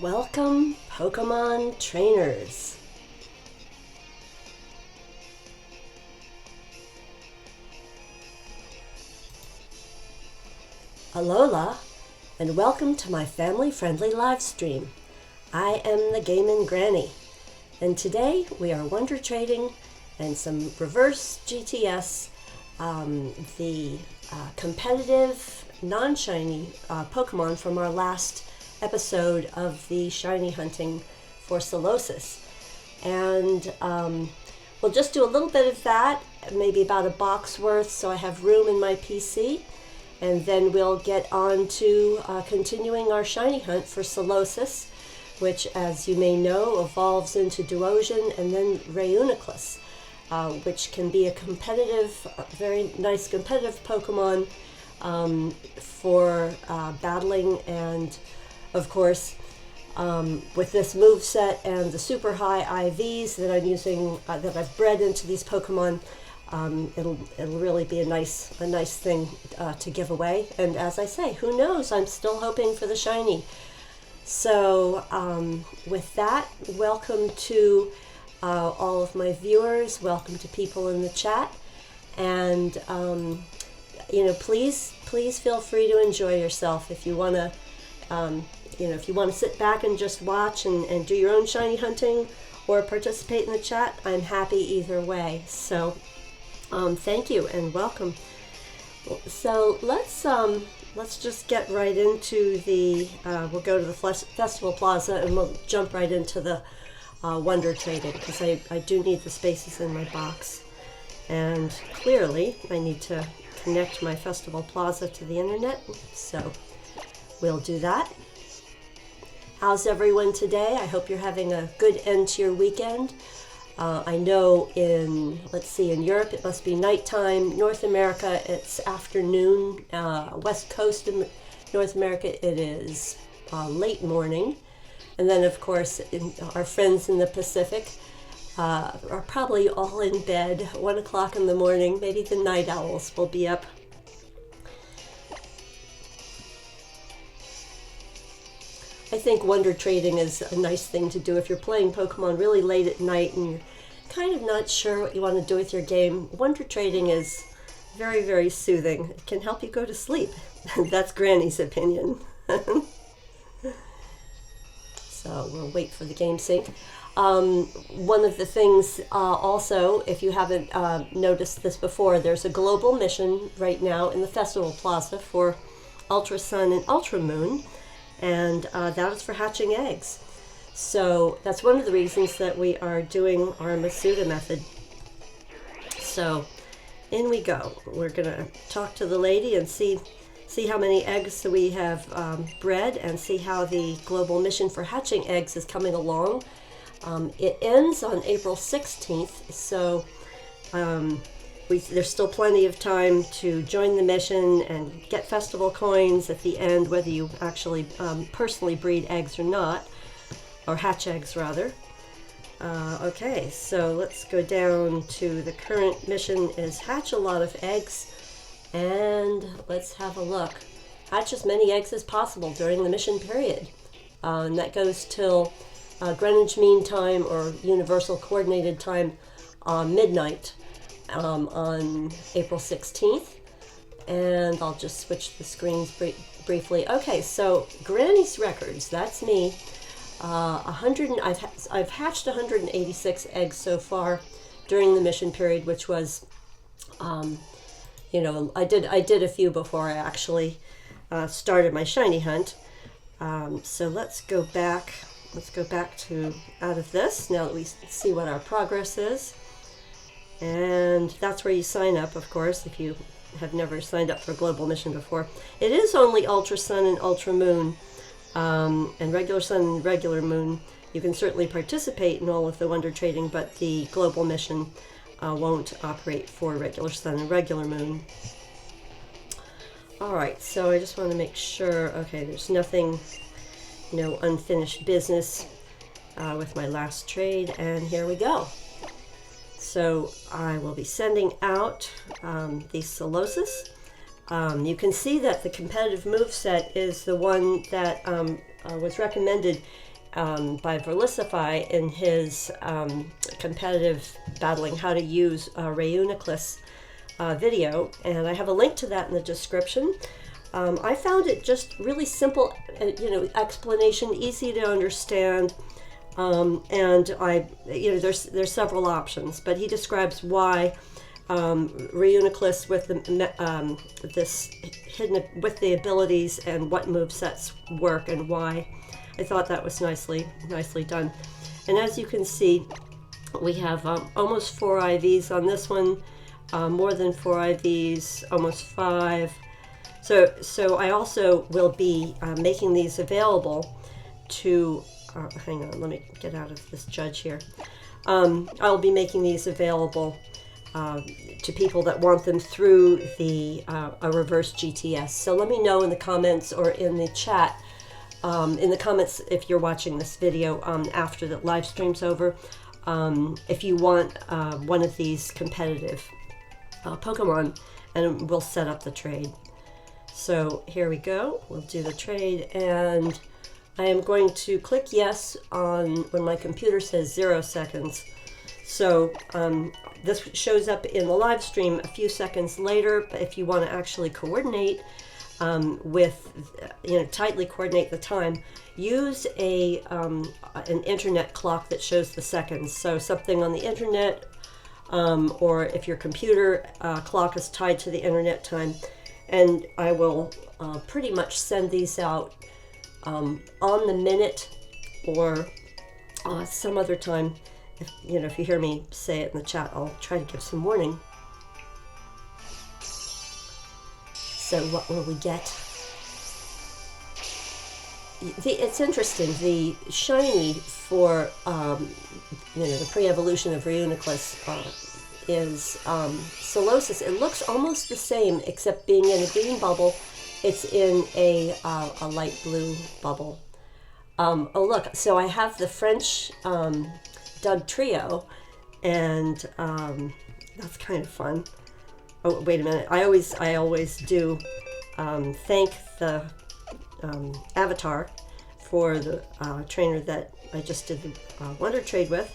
Welcome, Pokemon trainers. Alola, and welcome to my family-friendly live stream. I am TheGameNGrannie, and today we are wonder trading and some reverse GTS, the competitive non-shiny Pokemon from our last episode of the shiny hunting for Solosis. And we'll just do a little bit of that, maybe about a box worth, so I have room in my PC. And then we'll get on to continuing our shiny hunt for Solosis, which, as you may know, evolves into Duosion and then Reuniclus, which can be a competitive, very nice competitive Pokemon for battling. And of course, with this moveset and the super high IVs that I'm using, that I've bred into these Pokemon, it'll really be a nice thing to give away. And as I say, who knows? I'm still hoping for the shiny. So with that, welcome to all of my viewers. Welcome to people in the chat, and please feel free to enjoy yourself. If you want to, if you want to sit back and just watch and do your own shiny hunting, or participate in the chat, I'm happy either way. So. Thank you and welcome. So let's just get right into the, we'll go to the Festival Plaza and we'll jump right into the wonder trading, because I do need the spaces in my box. And clearly I need to connect my Festival Plaza to the internet, so we'll do that. How's everyone today? I hope you're having a good end to your weekend. I know in Europe it must be nighttime. North America it's afternoon. West Coast of North America it is late morning. And then of course our friends in the Pacific are probably all in bed, 1 o'clock in the morning. Maybe the night owls will be up. I think wonder trading is a nice thing to do if you're playing Pokemon really late at night and you're kind of not sure what you want to do with your game. Wonder trading is very, very soothing. It can help you go to sleep. That's Granny's opinion. So we'll wait for the game sync. One of the things also, if you haven't noticed this before, there's a global mission right now in the Festival Plaza for Ultra Sun and Ultra Moon. And that is for hatching eggs. So that's one of the reasons that we are doing our Masuda method. So in we go. We're gonna talk to the lady and see how many eggs we have bred, and see how the global mission for hatching eggs is coming along. It ends on April 16th, so there's still plenty of time to join the mission and get festival coins at the end, whether you actually personally breed eggs or not, or hatch eggs rather. Okay, so let's go down to the current mission is hatch a lot of eggs, and let's have a look. Hatch as many eggs as possible during the mission period. And that goes till Greenwich Mean Time or Universal Coordinated Time midnight. On April 16th, and I'll just switch the screens briefly. Okay, so Granny's records, that's me. I've hatched 186 eggs so far during the mission period, which was, I did a few before I actually started my shiny hunt. So let's go back to out of this now that we see what our progress is. And that's where you sign up, of course, if you have never signed up for Global Mission before. It is only Ultra Sun and Ultra Moon, and Regular Sun and Regular Moon. You can certainly participate in all of the wonder trading, but the Global Mission won't operate for Regular Sun and Regular Moon. Alright, so I just want to make sure, okay, there's nothing, no unfinished business with my last trade, and here we go. So I will be sending out the Solosis. You can see that the competitive moveset is the one that was recommended by Verlisify in his competitive battling how to use Reuniclus video, and I have a link to that in the description. I found it just really simple, explanation, easy to understand, and there's several options, but he describes why Reuniclus with this hidden with the abilities and what movesets work and why. I thought that was nicely done. And as you can see, we have almost 4 IVs on this one, more than 4 IVs, almost 5. So I also will be making these available to, hang on, let me get out of this judge here. I'll be making these available to people that want them through a reverse GTS. So let me know in the comments or in the chat, in the comments if you're watching this video after the live stream's over, if you want one of these competitive Pokemon, and we'll set up the trade. So here we go, we'll do the trade, and I am going to click yes on when my computer says 0 seconds. So this shows up in the live stream a few seconds later, but if you want to actually coordinate tightly coordinate the time, use an internet clock that shows the seconds. So something on the internet, or if your computer clock is tied to the internet time, and I will pretty much send these out on the minute or some other time. If you hear me say it in the chat, I'll try to give some warning. So what will we get? It's interesting. The shiny for the pre-evolution of Reuniclus is Solosis. It looks almost the same, except being in a green bubble, it's in a light blue bubble. Oh look! So I have the French Doug Trio, and that's kind of fun. Oh, wait a minute. I always do thank the avatar for the trainer that I just did the WonderTrade with,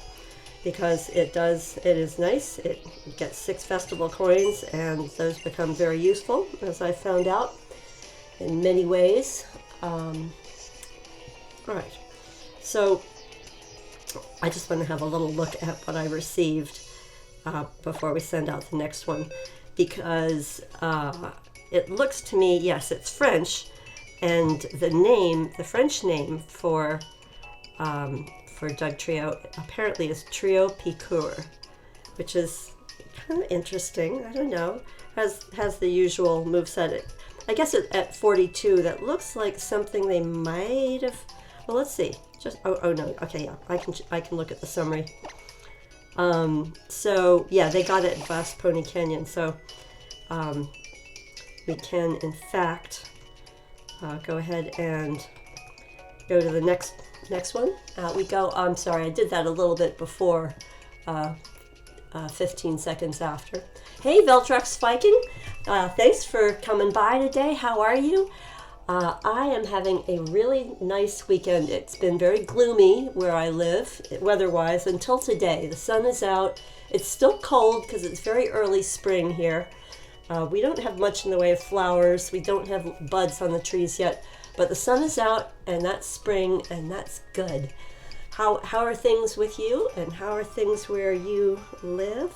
because it is nice. It gets 6 festival coins, and those become very useful, as I found out, in many ways. All right. So I just want to have a little look at what I received before we send out the next one, because it looks to me, yes, it's French, and the French name for Doug Trio apparently is Trio Picour, which is kind of interesting. I don't know. Has the usual moveset. I guess at 42, that looks like something they might have. Well, let's see. Oh no. Okay, yeah. I can look at the summary. So yeah, they got it at Vast Pony Canyon. So we can in fact go ahead and go to the next one. We go. I'm sorry, I did that a little bit before. 15 seconds after. Hey, Veltrux Viking. Thanks for coming by today. How are you? I am having a really nice weekend. It's been very gloomy where I live, weather-wise, until today. The sun is out. It's still cold because it's very early spring here. We don't have much in the way of flowers. We don't have buds on the trees yet, but the sun is out, and that's spring, and that's good. How are things with you, and how are things where you live?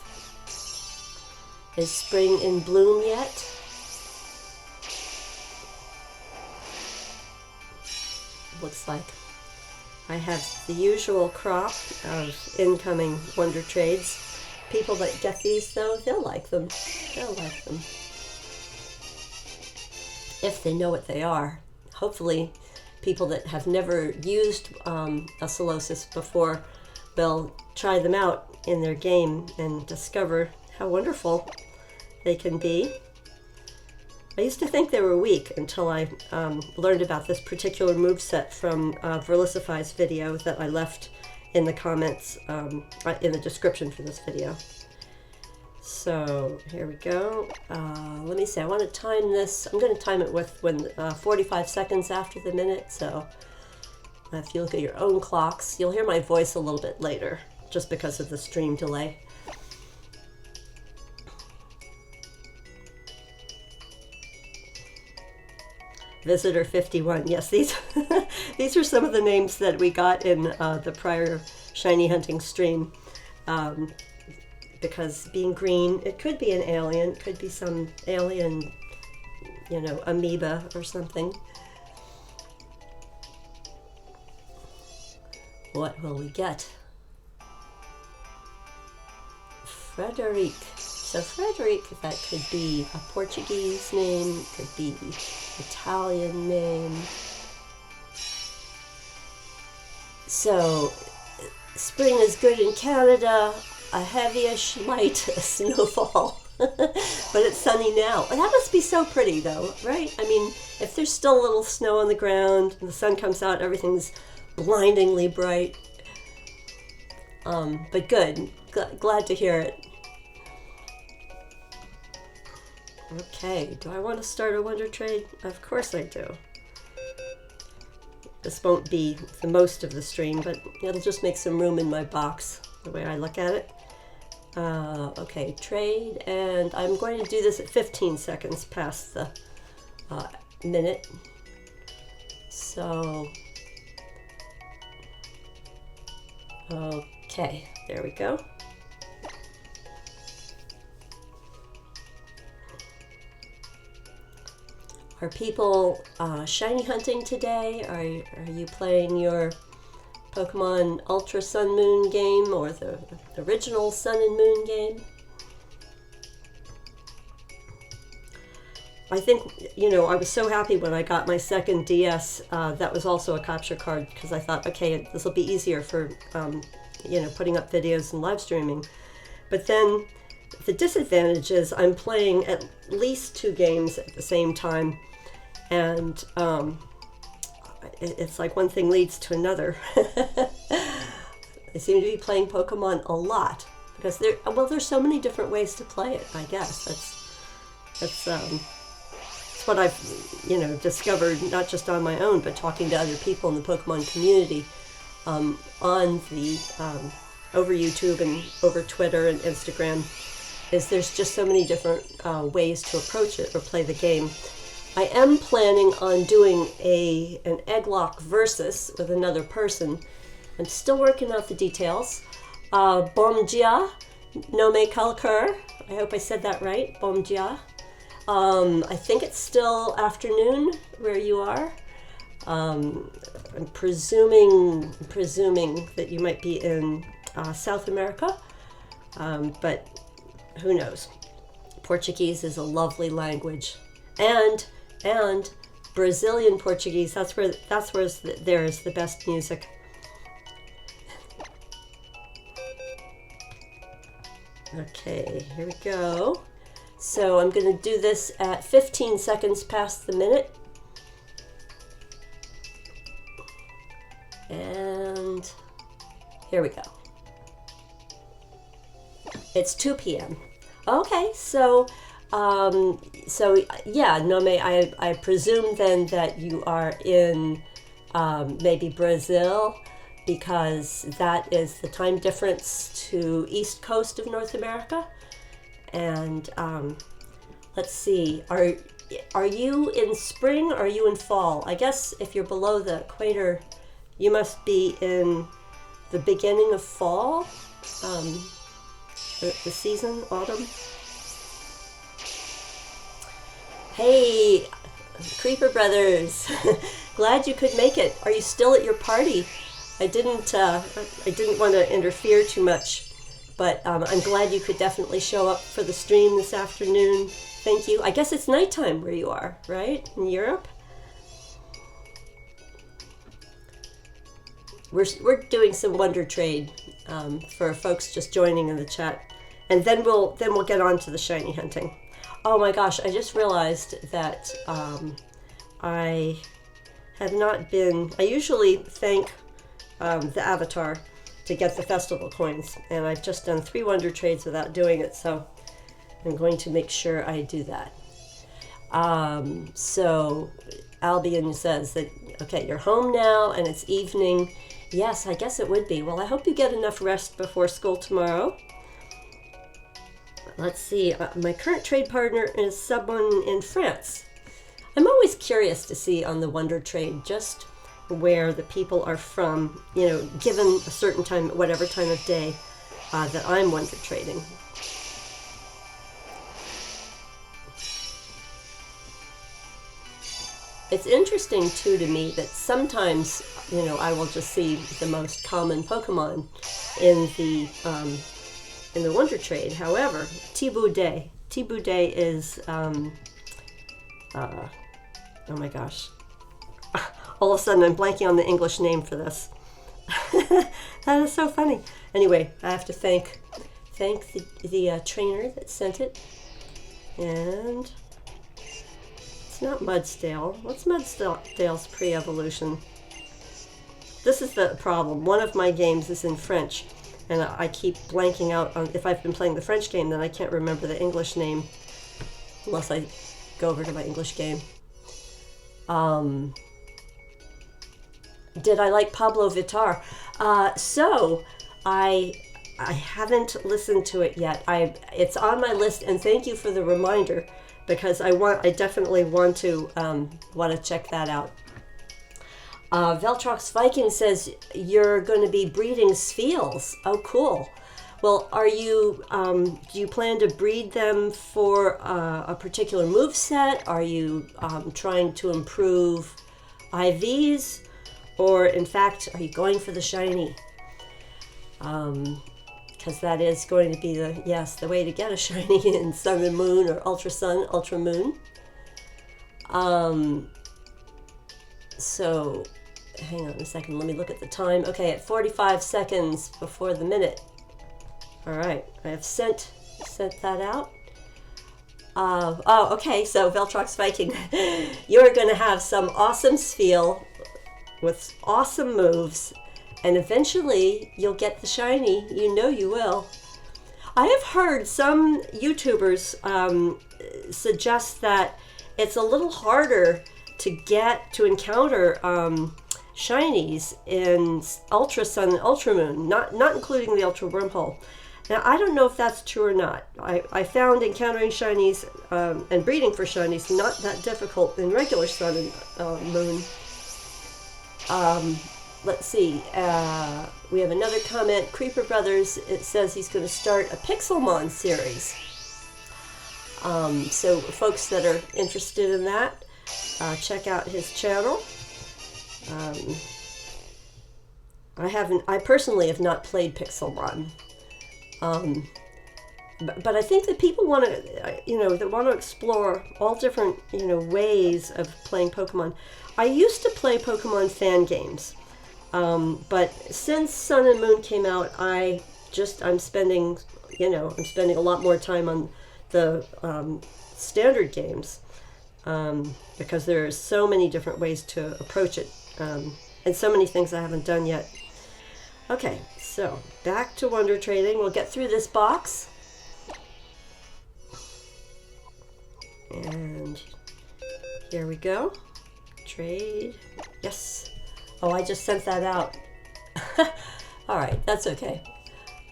Is spring in bloom yet? Looks like I have the usual crop of incoming WonderTrades. People that get these, though, they'll like them. They'll like them. If they know what they are. Hopefully, people that have never used a Solosis before will try them out in their game and discover how wonderful they can be. I used to think they were weak until I learned about this particular moveset from Verlisify's video that I left in the comments, in the description for this video. So here we go. Let me see, I want to time this. I'm going to time it with 45 seconds after the minute, so If you look at your own clocks, you'll hear my voice a little bit later, just because of the stream delay. Visitor 51. Yes, these these are some of the names that we got in the prior shiny hunting stream. Because being green, it could be an alien, it could be some alien, you know, amoeba or something. What will we get? Frederic. So Frederic, that could be a Portuguese name, could be Italian name. So spring is good in Canada, a heavyish light snowfall, but it's sunny now. That must be so pretty though, right? I mean, if there's still a little snow on the ground and the sun comes out, everything's blindingly bright. But good, glad to hear it. Okay, do I want to start a WonderTrade? Of course I do. This won't be the most of the stream, but it'll just make some room in my box, the way I look at it. Okay, trade, and I'm going to do this at 15 seconds past the minute. So, okay, there we go. Are people shiny hunting today? Are you playing your Pokemon Ultra Sun Moon game or the original Sun and Moon game? I think, you know, I was so happy when I got my second DS. That was also a capture card because I thought, okay, this will be easier for, you know, putting up videos and live streaming. But then the disadvantage is I'm playing at least 2 games at the same time. And it's like one thing leads to another. I seem to be playing Pokemon a lot because there's so many different ways to play it. I guess that's what I've, you know, discovered, not just on my own, but talking to other people in the Pokemon community, on the over YouTube and over Twitter and Instagram. Is there's just so many different ways to approach it or play the game. I am planning on doing an Egglock versus with another person. I'm still working out the details. Bom dia, no me calcur. I hope I said that right. Bom dia. I think it's still afternoon where you are. I'm presuming that you might be in South America, but who knows? Portuguese is a lovely language, and Brazilian Portuguese. That's where there is the best music. Okay, here we go. So I'm going to do this at 15 seconds past the minute. And here we go. It's 2 p.m. Okay, so yeah, Nome, I presume then that you are in maybe Brazil, because that is the time difference to East Coast of North America. And let's see, are you in spring or are you in fall? I guess if you're below the equator, you must be in the beginning of fall, the season, autumn. Hey, Creeper Brothers, glad you could make it. Are you still at your party? I didn't want to interfere too much, but I'm glad you could definitely show up for the stream this afternoon. Thank you. I guess it's nighttime where you are, right? In Europe? We're doing some WonderTrade for folks just joining in the chat, and then we'll get on to the shiny hunting. Oh my gosh! I just realized that I have not been. I usually thank the avatar to get the festival coins, and I've just done 3 WonderTrades without doing it, so I'm going to make sure I do that. So Albion says that Okay, you're home now and it's evening. Yes, I guess it would be. Well, I hope you get enough rest before school tomorrow. Let's see. My current trade partner is someone in France. I'm always curious to see on the WonderTrade just where the people are from, you know, given a certain time, whatever time of day that I'm WonderTrading. It's interesting, too, to me that sometimes, you know, I will just see the most common Pokemon in the WonderTrade. However, T-Boudet is, oh my gosh. All of a sudden, I'm blanking on the English name for this. That is so funny. Anyway, I have to thank the trainer that sent it. And it's not Mudsdale. What's Mudsdale's pre-evolution? This is the problem. One of my games is in French, and I keep blanking out on, if I've been playing the French game, then I can't remember the English name unless I go over to my English game. Did I like Pablo Vittar? So I haven't listened to it yet. It's on my list, and thank you for the reminder, because I definitely want to check that out. Veltrox Viking says you're going to be breeding Spheals. Oh, cool. Well, do you plan to breed them for a particular moveset? Are you trying to improve IVs? Or, in fact, are you going for the shiny? Because that is going to be the way to get a shiny in Sun and Moon, or Ultra Sun, Ultra Moon. So, hang on a second, let me look at the time. Okay, at 45 seconds before the minute. All right, I have sent that out. Okay, so Veltrox Viking, you're going to have some awesome Spheal with awesome moves, and eventually you'll get the shiny. You know you will. I have heard some YouTubers suggest that it's a little harder to encounter shinies in Ultra Sun and Ultra Moon, not including the Ultra Wormhole. Now, I don't know if that's true or not. I found encountering shinies and breeding for shinies not that difficult in regular Sun and Moon. Let's see. We have another comment. Creeper Brothers, it says he's going to start a Pixelmon series. So folks that are interested in that, check out his channel. I personally have not played Pixelmon. But I think that people want to, explore all different, ways of playing Pokemon. I used to play Pokemon fan games, but since Sun and Moon came out, I'm spending a lot more time on the standard games, because there are so many different ways to approach it, and so many things I haven't done yet. Okay, so back to WonderTrading. We'll get through this box. And here we go. Trade. Yes. Oh, I just sent that out. All right, that's okay.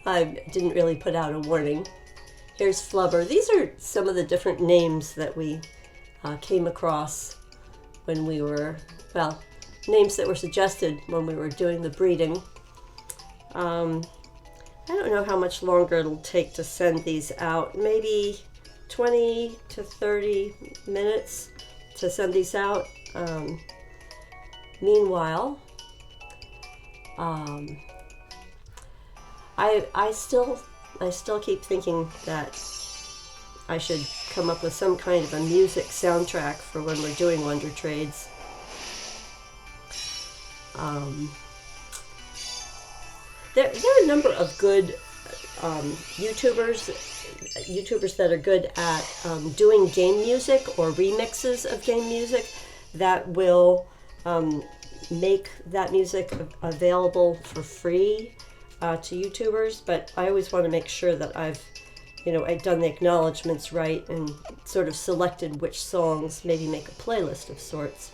I didn't really put out a warning. Here's Flubber. These are some of the different names that we came across when we were, names that were suggested when we were doing the breeding. I don't know how much longer it'll take to send these out. Maybe 20 to 30 minutes to send these out. Meanwhile, I still keep thinking that I should come up with some kind of a music soundtrack for when we're doing WonderTrades. There are a number of good YouTubers that are good at doing game music or remixes of game music that will make that music available for free to YouTubers. But I always want to make sure that I've done the acknowledgments right and sort of selected which songs, maybe make a playlist of sorts.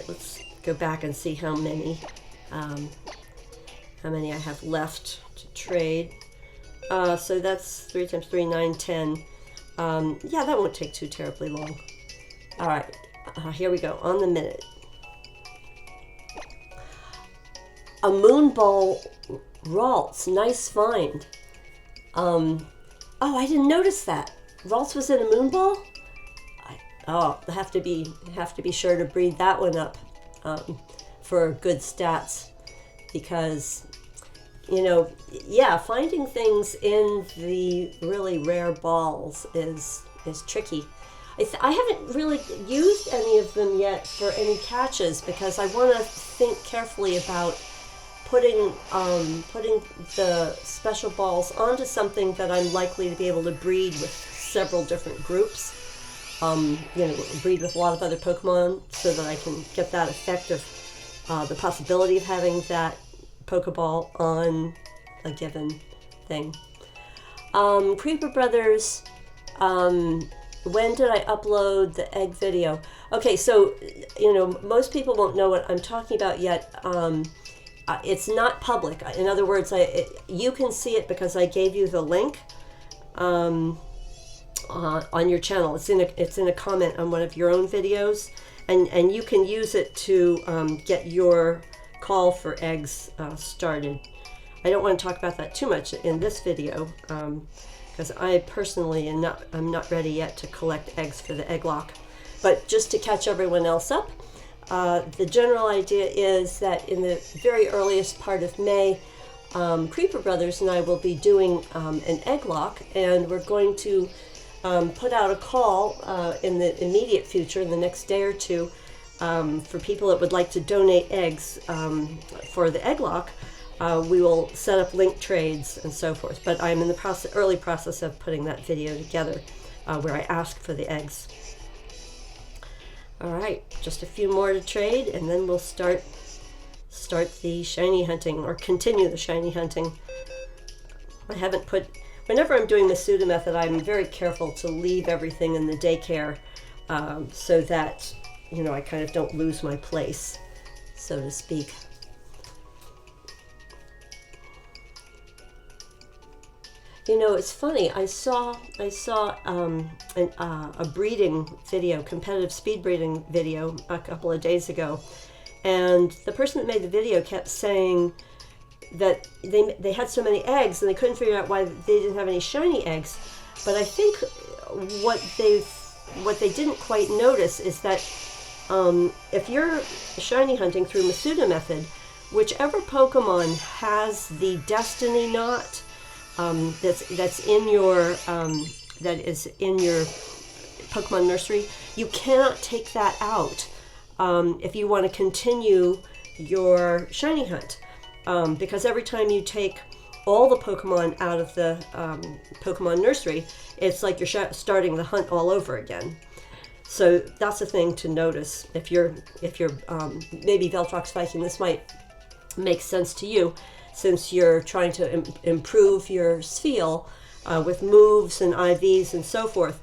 right, let's go back and see how many I have left to trade. So that's 3 times 3, 9, 10. Yeah, that won't take too terribly long. All right, here we go, on the minute. A moonball Ralts, nice find. Oh, I didn't notice that. Ralts was in a moonball? I have to be sure to breed that one up for good stats, because, you know, yeah, finding things in the really rare balls is tricky. I haven't really used any of them yet for any catches, because I want to think carefully about putting the special balls onto something that I'm likely to be able to breed with several different groups. You know, breed with a lot of other Pokemon, so that I can get that effect of the possibility of having that Pokeball on a given thing. Creeper Brothers, when did I upload the egg video? Okay, so, you know, most people won't know what I'm talking about yet. It's not public. In other words, you can see it because I gave you the link on your channel. It's in a comment on one of your own videos, and you can use it to get your call for eggs started. I don't want to talk about that too much in this video, because I personally I'm not ready yet to collect eggs for the egg lock. But just to catch everyone else up, the general idea is that in the very earliest part of May, Creeper Brothers and I will be doing an egg lock, and we're going to put out a call in the immediate future, in the next day or two, for people that would like to donate eggs for the egg lock. We will set up link trades and so forth, but I'm in the early process of putting that video together where I ask for the eggs. All right, just a few more to trade, and then we'll start the shiny hunting, or continue the shiny hunting. I haven't put, whenever I'm doing Masuda Method, I'm very careful to leave everything in the daycare so that, you know, I kind of don't lose my place, so to speak. You know, it's funny. I saw a breeding video, competitive speed breeding video, a couple of days ago, and the person that made the video kept saying that they had so many eggs and they couldn't figure out why they didn't have any shiny eggs. But I think what they didn't quite notice is that if you're shiny hunting through Masuda Method, whichever Pokemon has the Destiny Knot that's in your that is in your Pokemon Nursery, you cannot take that out if you want to continue your shiny hunt, because every time you take all the Pokemon out of the Pokemon Nursery, it's like you're starting the hunt all over again. So that's a thing to notice. If you're maybe Veltrox Viking, this might make sense to you, since you're trying to improve your Spheal with moves and IVs and so forth.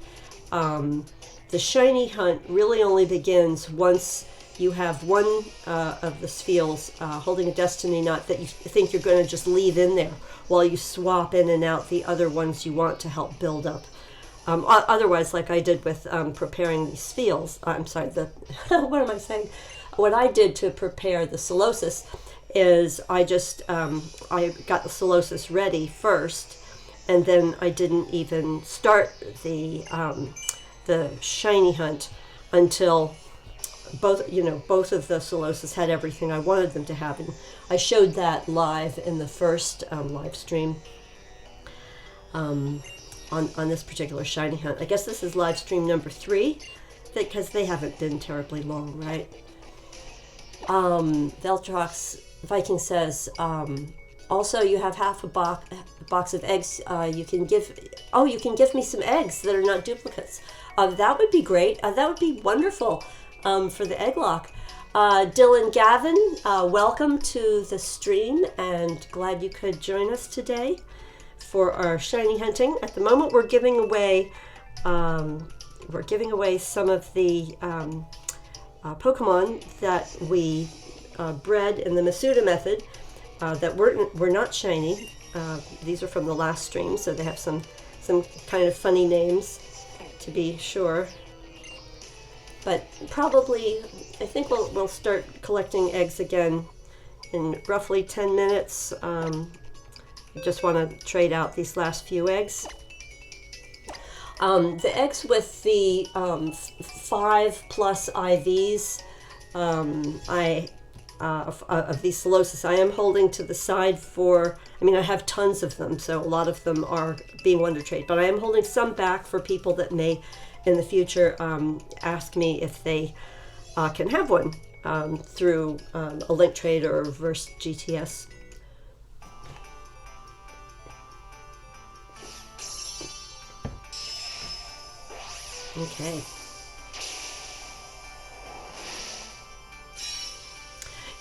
The shiny hunt really only begins once you have one of the Spheals holding a Destiny Knot that you think you're going to just leave in there while you swap in and out the other ones you want to help build up. Otherwise, like I did with preparing these Spheals, I'm sorry, what am I saying? What I did to prepare the Solosis is I just, I got the Solosis ready first, and then I didn't even start the shiny hunt until both of the Solosis had everything I wanted them to have. And I showed that live in the first live stream on this particular shiny hunt. I guess this is live stream number 3, because they haven't been terribly long, right? Veltrox Viking says, also you have half a box of eggs. You can give me some eggs that are not duplicates. That would be great. That would be wonderful for the egg lock. Dylan Gavin, welcome to the stream, and glad you could join us today for our shiny hunting. At the moment, we're giving away some of the Pokemon that we bred in the Masuda method that were not shiny. These are from the last stream, so they have some kind of funny names, to be sure. But probably, I think we'll start collecting eggs again in roughly 10 minutes. I just want to trade out these last few eggs. The eggs with the 5+ IVs of these Solosis, I am holding to the side for, I mean, I have tons of them, so a lot of them are being WonderTrade, but I am holding some back for people that may in the future ask me if they can have one through a link trade or reverse GTS. Okay.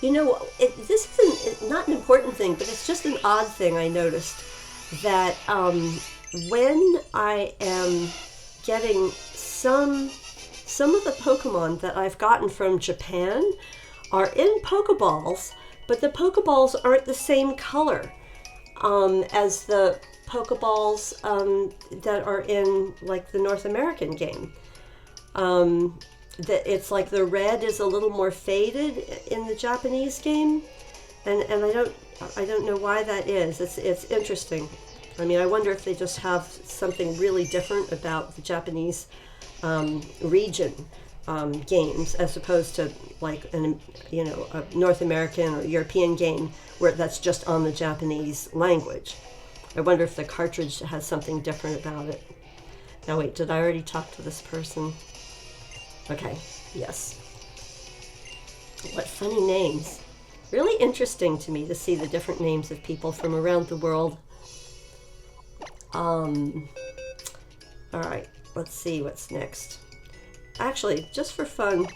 You know, this is not an important thing, but it's just an odd thing I noticed, that when I am getting some of the Pokemon that I've gotten from Japan are in Pokeballs, but the Pokeballs aren't the same color as the Pokeballs that are in, like, the North American game. It's like the red is a little more faded in the Japanese game, and I don't know why that is. It's interesting. I mean, I wonder if they just have something really different about the Japanese region games as opposed to, like, a North American or European game where that's just on the Japanese language. I wonder if the cartridge has something different about it. Now wait, did I already talk to this person? Okay, yes. What funny names. Really interesting to me to see the different names of people from around the world. Alright, let's see what's next. Actually, just for fun,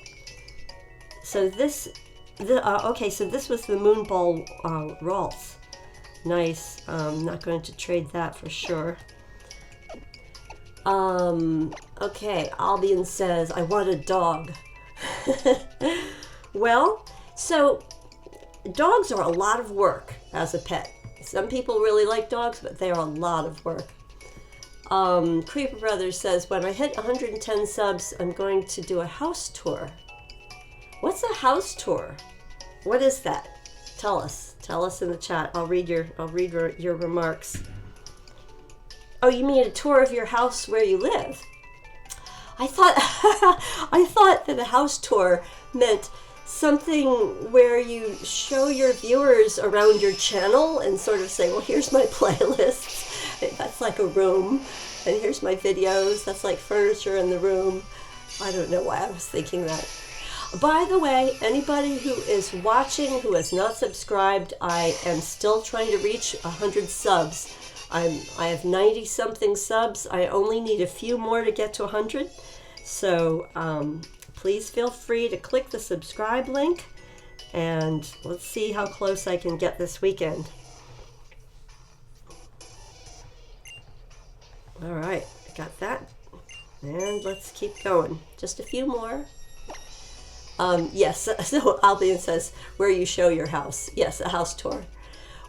so this was the Moonball Ralts. Nice. Not going to trade that for sure. Okay, Albion says, I want a dog. Well, so dogs are a lot of work as a pet. Some people really like dogs, but they are a lot of work. Creeper Brothers says, when I hit 110 subs, I'm going to do a house tour. What's a house tour? What is that? Tell us. Tell us in the chat. I'll read your remarks. Oh, you mean a tour of your house where you live? I thought that a house tour meant something where you show your viewers around your channel and sort of say, well, here's my playlist. That's like a room. And here's my videos. That's like furniture in the room. I don't know why I was thinking that. By the way, anybody who is watching who has not subscribed, I am still trying to reach 100 subs. I have 90 something subs. I only need a few more to get to 100. So please feel free to click the subscribe link, and let's see how close I can get this weekend. All right, got that. And let's keep going. Just a few more. Yes, so Albion says, where you show your house. Yes, a house tour.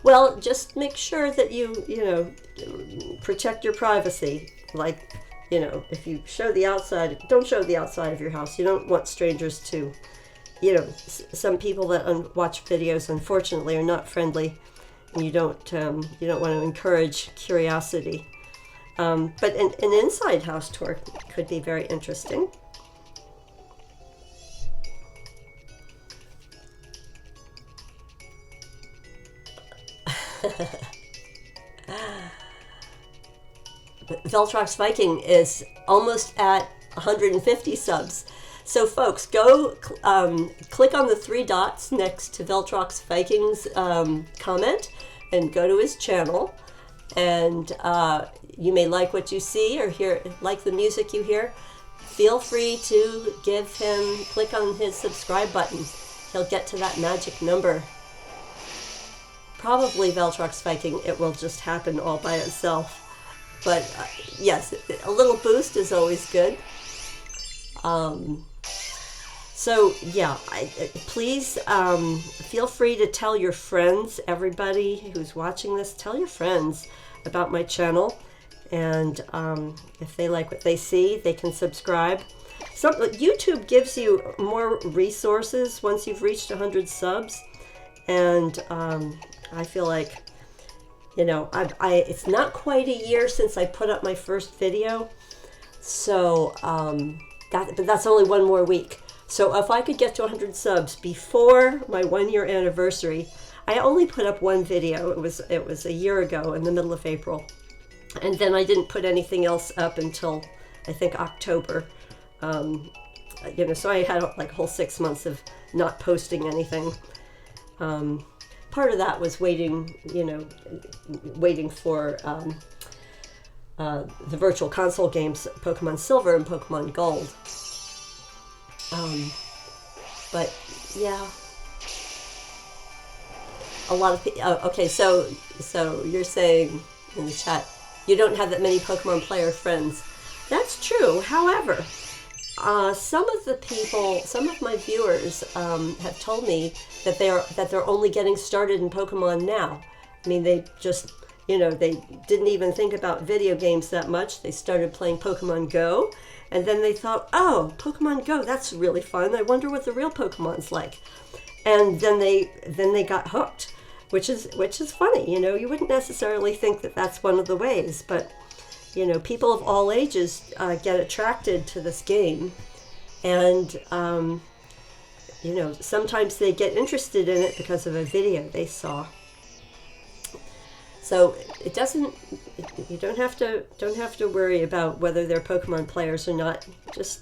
Well, just make sure that you protect your privacy. Like, if you show the outside, don't show the outside of your house. You don't want strangers to, some people that watch videos, unfortunately, are not friendly, and you don't want to encourage curiosity. But an inside house tour could be very interesting. Veltrox Viking is almost at 150 subs. So folks, go click on the 3 dots next to Veltrox Viking's comment and go to his channel, and you may like what you see or like the music you hear. Feel free to click on his subscribe button. He'll get to that magic number. Probably Veltrox Viking, it will just happen all by itself. But yes, a little boost is always good. So yeah, please feel free to tell your friends, everybody who's watching this, tell your friends about my channel. And if they like what they see, they can subscribe. YouTube gives you more resources once you've reached 100 subs. And I feel like, you know, it's not quite a year since I put up my first video. So, but that's only one more week. So if I could get to 100 subs before my 1-year anniversary, I only put up one video. It was a year ago in the middle of April. And then I didn't put anything else up until, I think, October. You know, so I had like a whole 6 months of not posting anything. Part of that was waiting for the virtual console games, Pokemon Silver and Pokemon Gold. But yeah, a lot of people. Oh, okay, so you're saying in the chat you don't have that many Pokemon player friends. That's true. However, some of my viewers have told me that they're only getting started in Pokemon now. I mean, they just, you know, they didn't even think about video games that much. They started playing Pokemon Go, and then they thought, oh, Pokemon Go, that's really fun. I wonder what the real Pokemon's like. And then they got hooked, which is funny. You know, you wouldn't necessarily think that that's one of the ways, but you know, people of all ages get attracted to this game, and you know, sometimes they get interested in it because of a video they saw. So you don't have to worry about whether they're Pokemon players or not. Just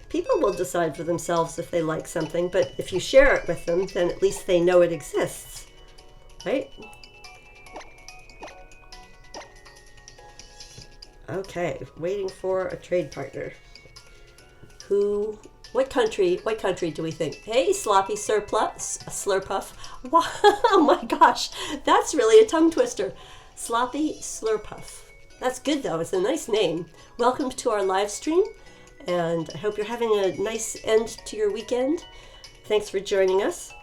people will decide for themselves if they like something, but if you share it with them, then at least they know it exists, right? Okay, waiting for a trade partner. What country do we think? Hey, Sloppy Slurpuff. Wow, oh my gosh, that's really a tongue twister. Sloppy Slurpuff. That's good though, it's a nice name. Welcome to our live stream, and I hope you're having a nice end to your weekend. Thanks for joining us.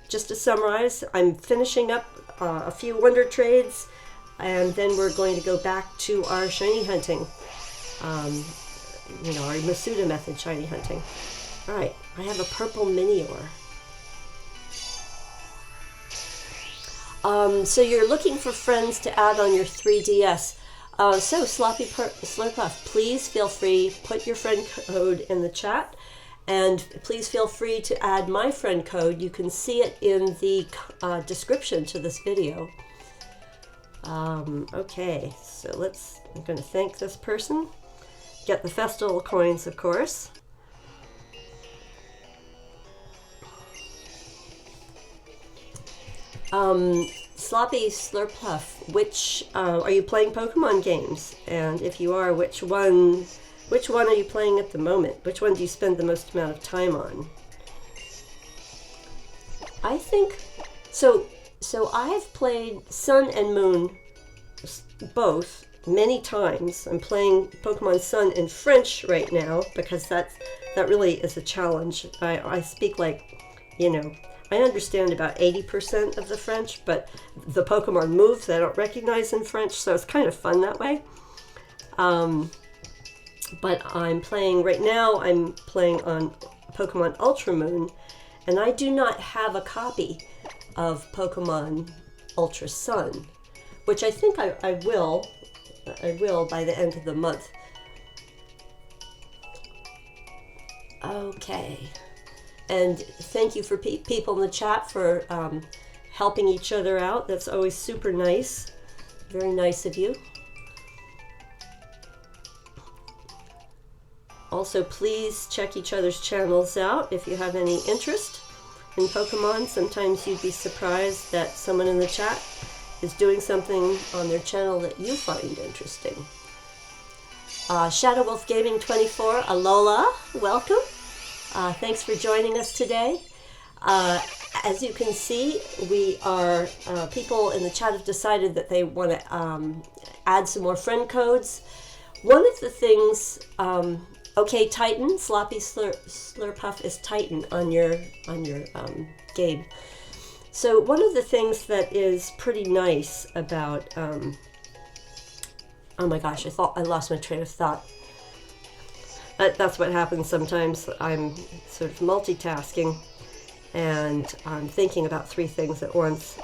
Just to summarize, I'm finishing up a few WonderTrades, and then we're going to go back to our shiny hunting. You know, our Masuda Method shiny hunting. All right, I have a purple Minior. So you're looking for friends to add on your 3DS. So Sloppy Slurpuff, please feel free, put your friend code in the chat, and please feel free to add my friend code. You can see it in the description to this video. Okay, so I'm going to thank this person. Get the festival coins, of course. Sloppy Slurpuff, which are you playing Pokemon games? And if you are, which one are you playing at the moment? Which one do you spend the most amount of time on? I think so I've played Sun and Moon both many times. I'm playing Pokemon Sun in French right now because that really is a challenge. I speak, like, you know, I understand about 80% of the French, but the Pokemon moves I don't recognize in French, so it's kind of fun that way. But I'm playing on Pokemon Ultra Moon, and I do not have a copy of Pokemon Ultra Sun, which I think I will by the end of the month. Okay. And thank you for people in the chat for helping each other out. That's always super nice. Very nice of you. Also, please check each other's channels out if you have any interest in Pokemon. Sometimes you'd be surprised that someone in the chat is doing something on their channel that you find interesting. Shadow Wolf Gaming 24, Alola, welcome. Thanks for joining us today. As you can see, we are people in the chat have decided that they want to add some more friend codes. One of the things, okay, Titan, Sloppy Slurpuff is Titan on your game. So one of the things that is pretty nice about, oh my gosh, I thought I lost my train of thought. That's what happens sometimes. I'm sort of multitasking and I'm thinking about 3 things at once.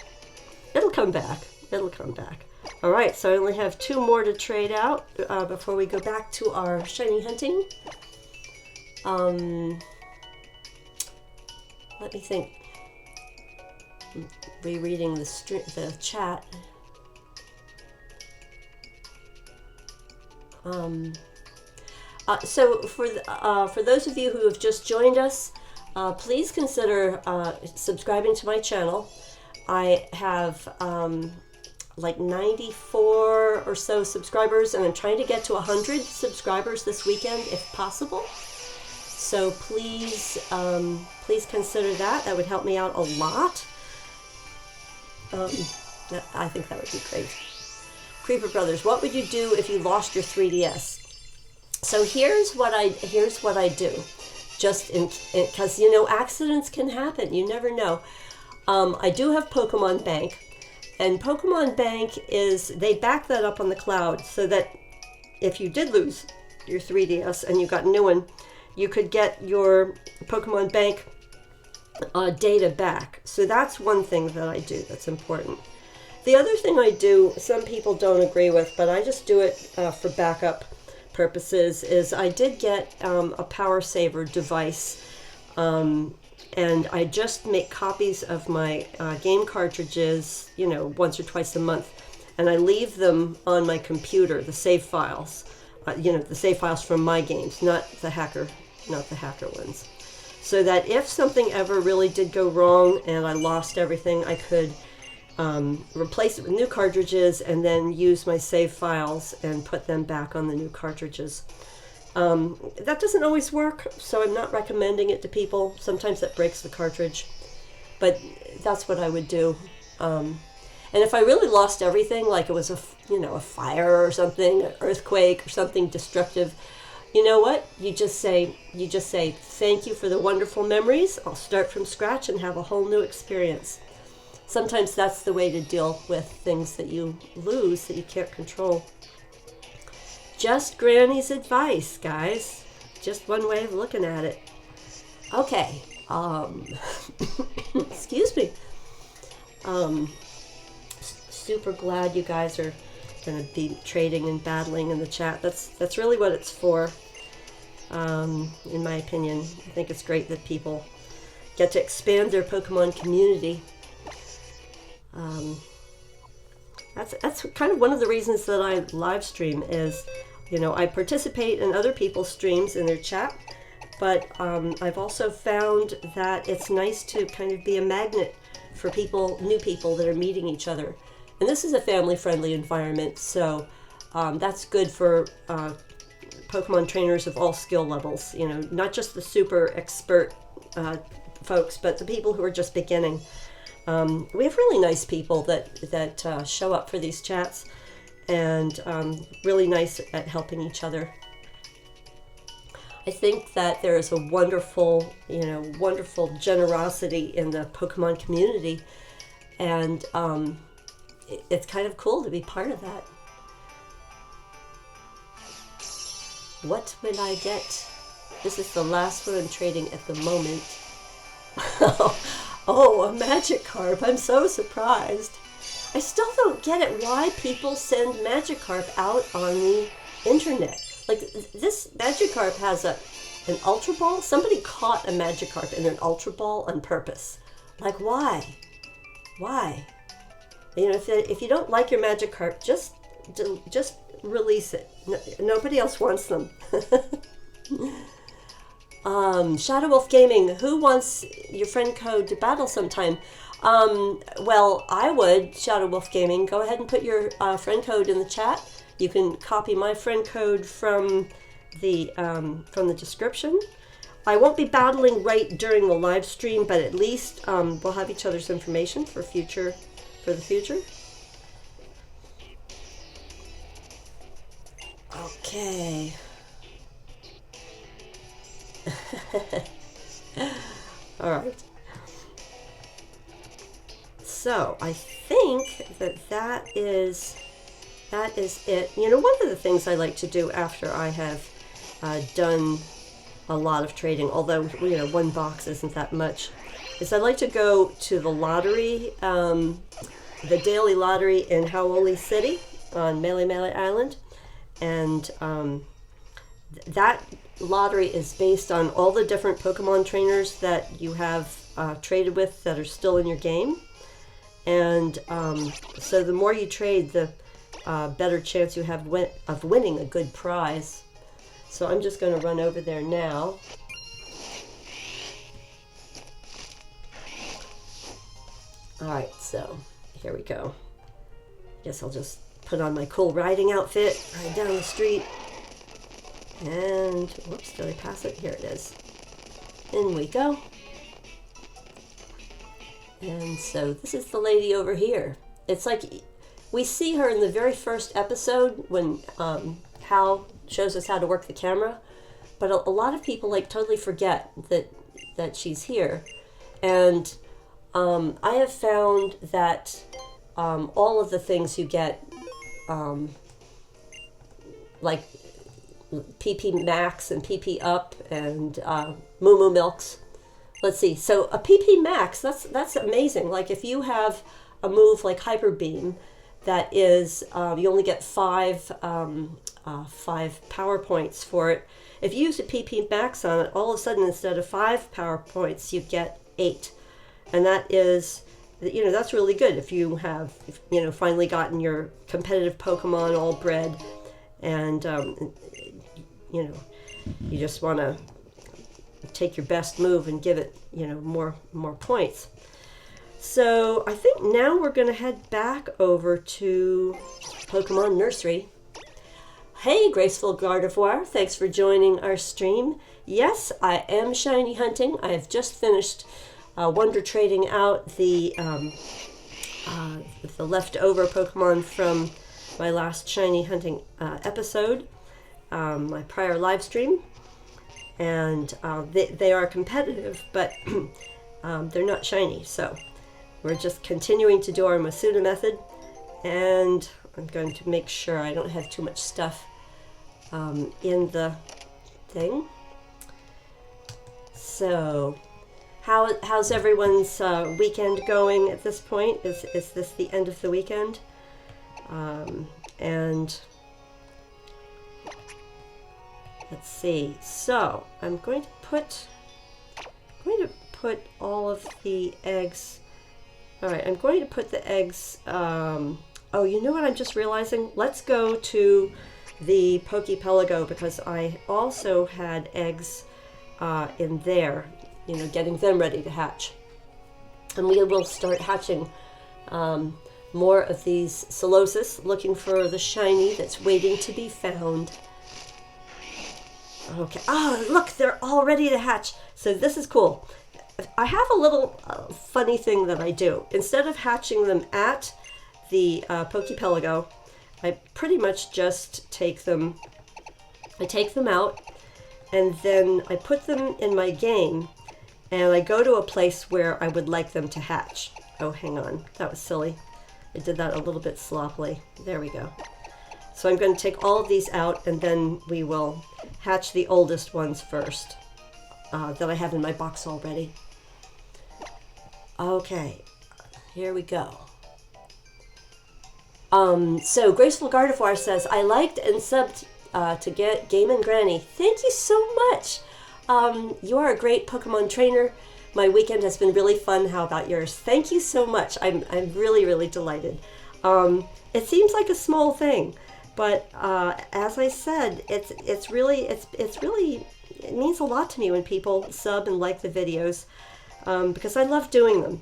It'll come back. It'll come back. All right, so I only have 2 more to trade out before we go back to our shiny hunting. Let me think. Rereading the chat. So for those of you who have just joined us, please consider subscribing to my channel. I have like 94 or so subscribers, and I'm trying to get to 100 subscribers this weekend if possible. So please, please consider that. That would help me out a lot. I think that would be great. Creeper Brothers, what would you do if you lost your 3DS? So here's what I do, just because you know accidents can happen. You never know. I do have Pokemon Bank, and Pokemon Bank they back that up on the cloud so that if you did lose your 3DS and you got a new one, you could get your Pokemon Bank data back. So that's one thing that I do that's important. The other thing I do, some people don't agree with, but I just do it for backup purposes, is I did get a power saver device, and I just make copies of my game cartridges, you know, once or twice a month, and I leave them on my computer, the save files, you know, the save files from my games, not the hacker ones, so that if something ever really did go wrong and I lost everything, I could replace it with new cartridges and then use my save files and put them back on the new cartridges. That doesn't always work, so I'm not recommending it to people. Sometimes that breaks the cartridge, but that's what I would do. And if I really lost everything, like it was a fire or something, an earthquake or something destructive, you know what? You just say, thank you for the wonderful memories. I'll start from scratch and have a whole new experience. Sometimes that's the way to deal with things that you lose that you can't control. Just Granny's advice, guys. Just one way of looking at it. Okay. Excuse me. Super glad you guys are going to be trading and battling in the chat. That's really what it's for. In my opinion, I think it's great that people get to expand their Pokemon community. That's kind of one of the reasons that I live stream is, you know, I participate in other people's streams in their chat, but I've also found that it's nice to kind of be a magnet for new people that are meeting each other. And this is a family-friendly environment, so that's good for Pokemon trainers of all skill levels, you know, not just the super expert folks, but the people who are just beginning. We have really nice people that show up for these chats, and really nice at helping each other. I think that there is a wonderful generosity in the Pokemon community, and it's kind of cool to be part of that. What will I get? This is the last one I'm trading at the moment. Oh, a Magikarp. I'm so surprised. I still don't get it why people send Magikarp out on the internet. Like, this Magikarp has an Ultra Ball. Somebody caught a Magikarp in an Ultra Ball on purpose. Like, why? Why? You know, if you don't like your Magikarp, just release it. Nobody else wants them. Shadow Wolf Gaming, who wants your friend code to battle sometime? Well, I would. Shadow Wolf Gaming, go ahead and put your friend code in the chat. You can copy my friend code from the description. I won't be battling right during the live stream, but at least we'll have each other's information for the future. Okay. All right. So I think that is it. You know, one of the things I like to do after I have done a lot of trading, although, you know, one box isn't that much, is I like to go to the lottery, the daily lottery in Hau'oli City on Mele Mele Island. And that lottery is based on all the different Pokemon trainers that you have traded with that are still in your game. And so the more you trade, the better chance you have of winning a good prize. So I'm just going to run over there now. All right, so here we go. Guess I'll just put on my cool riding outfit, ride down the street. And, whoops, did I pass it? Here it is. In we go. And so this is the lady over here. It's like we see her in the very first episode when Hal shows us how to work the camera, but a lot of people like totally forget that she's here. And I have found that all of the things you get, like PP Max and PP Up and Moo Moo Milks. Let's see. So a PP Max, that's amazing. Like if you have a move like Hyper Beam, that is you only get 5 power points for it. If you use a PP Max on it, all of a sudden instead of 5 power points, you get 8, and that is, you know, that's really good if you have, you know, finally gotten your competitive Pokemon all bred, and you know, you just want to take your best move and give it, you know, more points. So I think now we're going to head back over to Pokemon Nursery. Hey, Graceful Gardevoir, thanks for joining our stream. Yes, I am shiny hunting. I have just finished WonderTrading out the leftover Pokemon from my last shiny hunting episode, my prior live stream. And they are competitive, but they're not shiny. So we're just continuing to do our Masuda method, and I'm going to make sure I don't have too much stuff in the thing. So how's everyone's weekend going at this point? Is this the end of the weekend? And let's see. So I'm going to put all of the eggs. All right, I'm going to put the eggs. Oh, you know what? I'm just realizing. Let's go to the Pokepelago because I also had eggs in there. You know, getting them ready to hatch, and we will start hatching more of these Solosis, looking for the shiny that's waiting to be found. Okay. Oh, look, they're all ready to hatch. So this is cool. I have a little funny thing that I do. Instead of hatching them at the Pokepelago, I pretty much just take them out, and then I put them in my game, and I go to a place where I would like them to hatch. Oh, hang on. That was silly. I did that a little bit sloppily. There we go. So I'm going to take all of these out, and then we will hatch the oldest ones first that I have in my box already. Okay, here we go. So Graceful Gardevoir says, I liked and subbed to get GameNGrannie. Thank you so much. You are a great Pokemon trainer. My weekend has been really fun. How about yours? Thank you so much. I'm really, really delighted. It seems like a small thing, but as I said, it means a lot to me when people sub and like the videos, because I love doing them.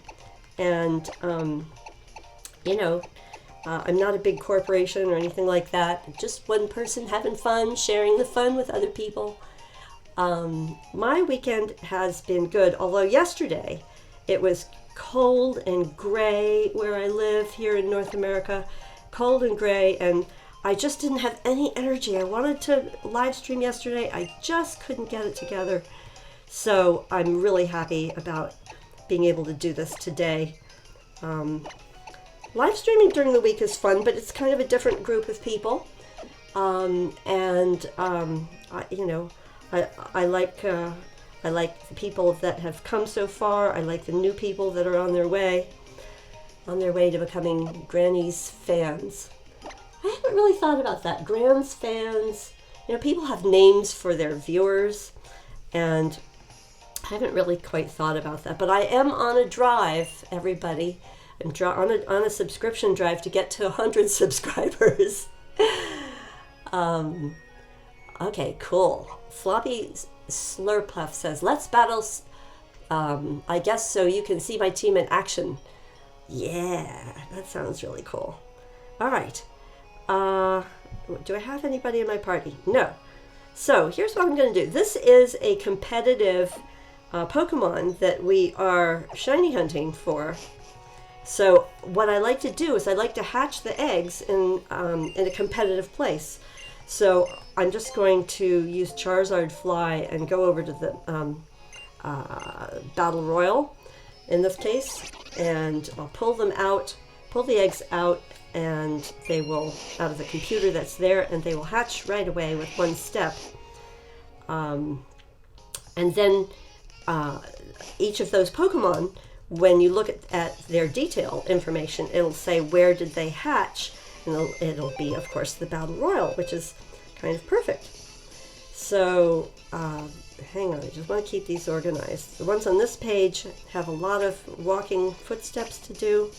And you know, I'm not a big corporation or anything like that. Just one person having fun, sharing the fun with other people. My weekend has been good, although yesterday it was cold and gray where I live here in North America. Cold and gray, and I just didn't have any energy. I wanted to live stream yesterday. I just couldn't get it together. So I'm really happy about being able to do this today. Live streaming during the week is fun, but it's kind of a different group of people. I like the people that have come so far. I like the new people that are on their way to becoming Granny's fans. I haven't really thought about that. Gran's fans. People have names for their viewers, and I haven't really quite thought about that. But I am on a drive, everybody. I'm on a subscription drive to get to 100 subscribers. Okay, cool. Floppy Slurpuff says, let's battle, I guess so you can see my team in action. Yeah, that sounds really cool. All right. Do I have anybody in my party? No. So here's what I'm going to do. This is a competitive Pokemon that we are shiny hunting for. So what I like to do is I like to hatch the eggs in a competitive place. So I'm just going to use Charizard Fly and go over to the Battle Royal in this case, and I'll pull the eggs out, and they will, out of the computer that's there, and they will hatch right away with one step. And then each of those Pokemon, when you look at their detail information, it'll say where did they hatch, and it'll be, of course, the Battle Royal, which is kind of perfect. So hang on, I just want to keep these organized. The ones on this page have a lot of walking footsteps to do,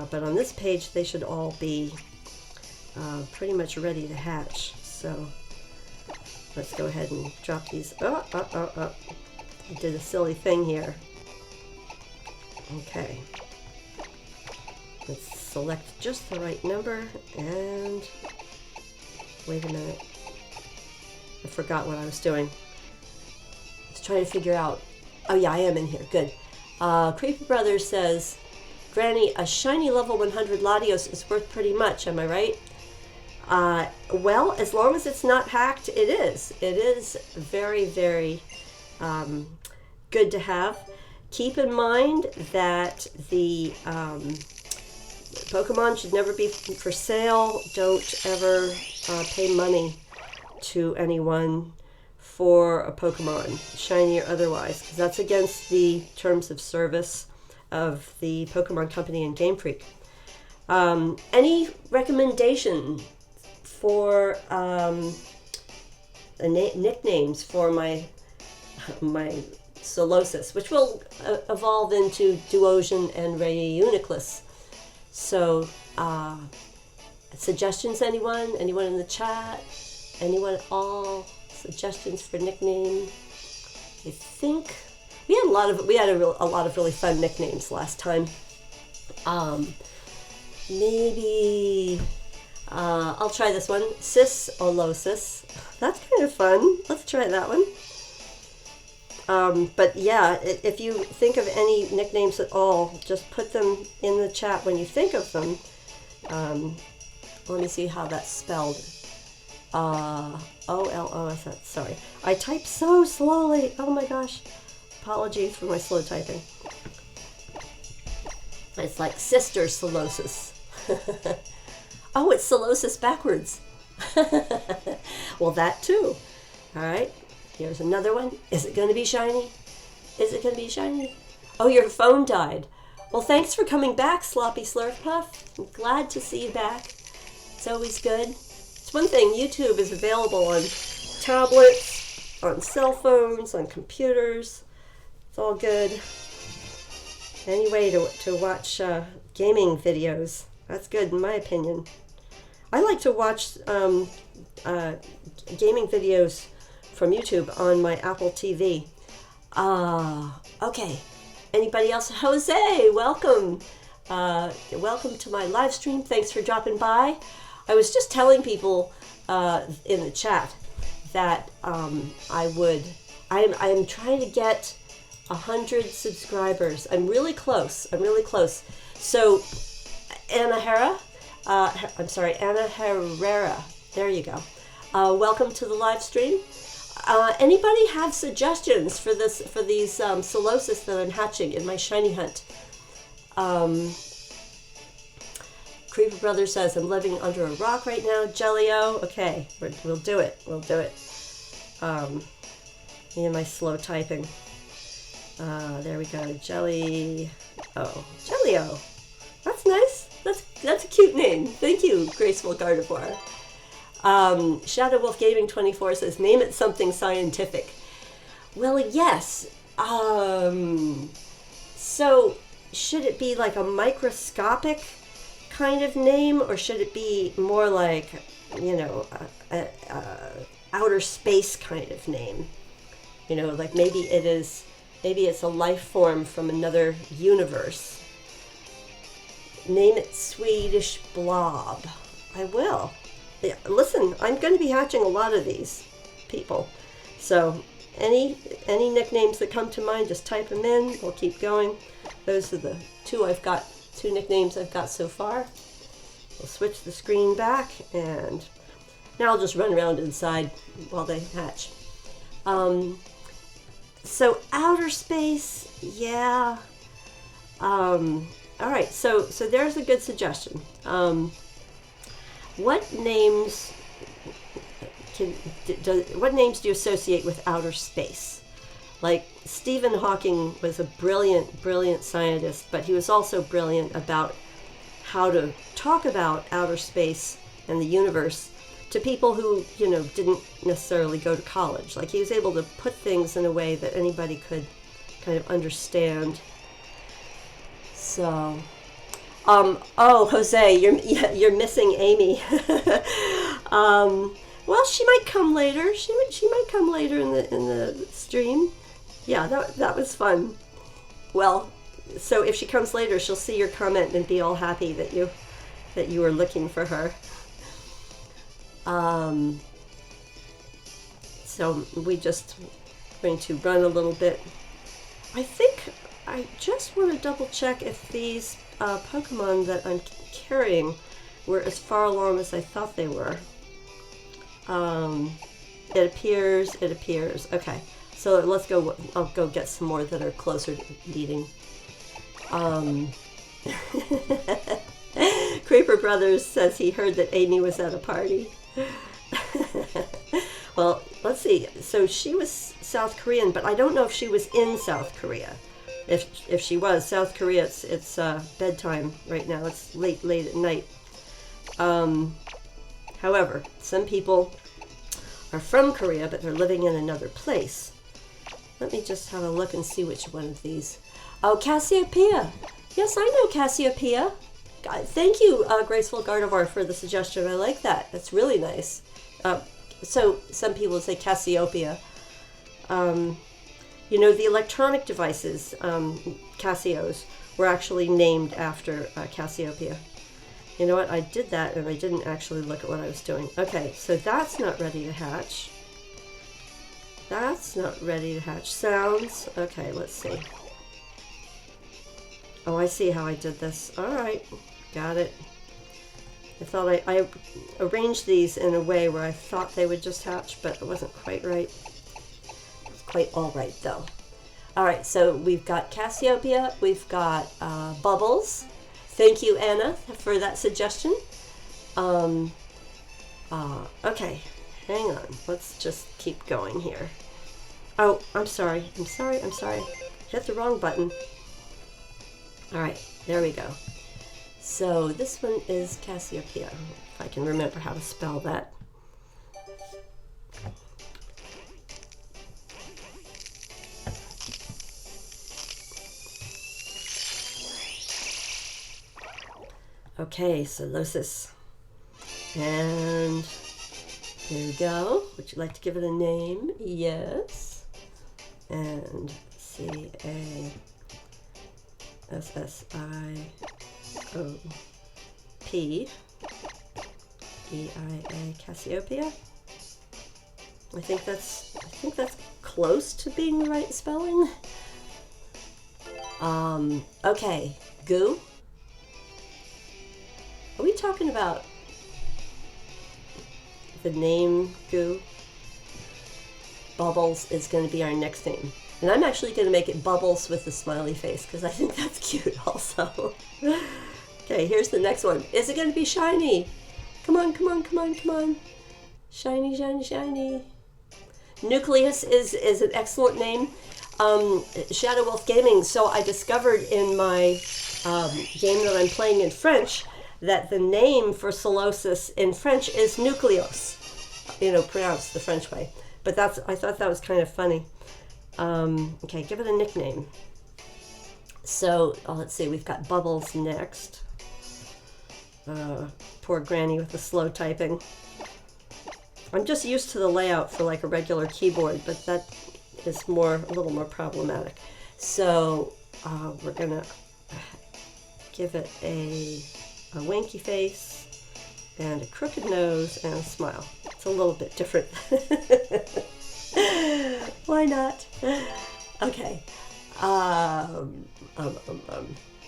but on this page they should all be pretty much ready to hatch. So let's go ahead and drop these. I did a silly thing here. Okay, let's select just the right number, and wait a minute, I forgot what I was doing. I was trying to figure out, oh yeah, I am in here, good. Creepy Brothers says, Granny, a shiny level 100 Latios is worth pretty much, am I right? Well, as long as it's not hacked, it is. It is very, very good to have. Keep in mind that the Pokemon should never be for sale. Don't ever pay money to anyone for a Pokemon, shiny or otherwise, because that's against the terms of service of the Pokemon Company and Game Freak. Any recommendation for nicknames for my Solosis, which will evolve into Duosion and Reuniclus. So, suggestions, anyone? Anyone in the chat? Anyone at all? Suggestions for nickname? I think we had a lot of really fun nicknames last time. Maybe I'll try this one. Solosis. That's kind of fun. Let's try that one. But yeah, if you think of any nicknames at all, just put them in the chat when you think of them. Let me see how that's spelled. O-L-O-S-S, sorry. I type so slowly. Oh my gosh. Apologies for my slow typing. It's like Sister Solosis. Oh, it's Solosis backwards. Well, that too. All right. Here's another one. Is it going to be shiny? Is it going to be shiny? Oh, your phone died. Well, thanks for coming back, Sloppy Slurpuff. I'm glad to see you back. It's always good. It's one thing, YouTube is available on tablets, on cell phones, on computers. It's all good. Any way to watch gaming videos, that's good in my opinion. I like to watch gaming videos from YouTube on my Apple TV. Okay. Anybody else? Jose, welcome. Welcome to my live stream. Thanks for dropping by. I was just telling people in the chat that I'm trying to get 100 subscribers. I'm really close. So, Anahara, I'm sorry, Anna Herrera. There you go. Welcome to the live stream. Anybody have suggestions for these Solosis that I'm hatching in my shiny hunt? Creeper Brother says, I'm living under a rock right now. Jellio, okay, we'll do it. We'll do it. Me and my slow typing. There we go. Jellio. That's nice. That's a cute name. Thank you, Graceful Gardevoir. Shadow Wolf Gaming 24 says, name it something scientific. Well, yes. So should it be like a microscopic kind of name, or should it be more like, you know, outer space kind of name? You know, like maybe it's a life form from another universe. Name it Swedish Blob. I will. Yeah, listen, I'm going to be hatching a lot of these people. So any nicknames that come to mind, just type them in. We'll keep going. Those are the two nicknames I've got so far. We'll switch the screen back, and now I'll just run around inside while they hatch. So outer space, yeah. All right, so there's a good suggestion. What names do you associate with outer space? Like, Stephen Hawking was a brilliant scientist, but he was also brilliant about how to talk about outer space and the universe to people who, you know, didn't necessarily go to college. Like, he was able to put things in a way that anybody could kind of understand. So, oh, Jose, you're missing Amy. Well, she might come later. She might come later in the stream. Yeah, that was fun. Well, so if she comes later, she'll see your comment and be all happy that you were looking for her. So we just going to run a little bit. I think I just want to double check if these Pokemon that I'm carrying were as far along as I thought they were. It appears. Okay, so let's go. I'll go get some more that are closer to needing. Creeper Brothers says he heard that Amy was at a party. Well, let's see. So she was South Korean, but I don't know if she was in South Korea. If she was South Korea, it's bedtime right now. It's late at night. However, some people are from Korea, but they're living in another place. Let me just have a look and see which one of these. Oh, Cassiopeia. Yes, I know Cassiopeia. Thank you, Graceful Gardevoir, for the suggestion. I like that. That's really nice. So some people say Cassiopeia. You know, the electronic devices, Casios, were actually named after Cassiopeia. You know what? I did that and I didn't actually look at what I was doing. Okay, so that's not ready to hatch. That's not ready to hatch. Sounds. Okay, let's see. Oh, I see how I did this. All right, got it. I thought I arranged these in a way where I thought they would just hatch, but it wasn't quite right. It's quite all right, though. All right, so we've got Cassiopeia. We've got Bubbles. Thank you, Anna, for that suggestion. Okay, hang on. Let's just keep going here. Oh, I'm sorry. Hit the wrong button. All right, there we go. So this one is Cassiopeia, if I can remember how to spell that. Okay, Solosis. And here we go. Would you like to give it a name? Yes. And CASSIOPEIA, Cassiopeia. I think that's close to being the right spelling. Okay, Goo. we talking about the name Goo? Bubbles is going to be our next name. And I'm actually going to make it Bubbles with the smiley face because I think that's cute also. Okay, here's the next one. Is it going to be shiny? Come on, come on, come on, come on. Shiny, shiny, shiny. Nucleus is an excellent name. Shadow Wolf Gaming. So I discovered in my game that I'm playing in French that the name for Solosis in French is Nucleus. You know, pronounced the French way. But I thought that was kind of funny. Okay, give it a nickname. So let's see, we've got Bubbles next. Poor Granny with the slow typing. I'm just used to the layout for like a regular keyboard, but that is a little more problematic. So we're gonna give it a winky face and a crooked nose and a smile. It's a little bit different. Why not? Okay.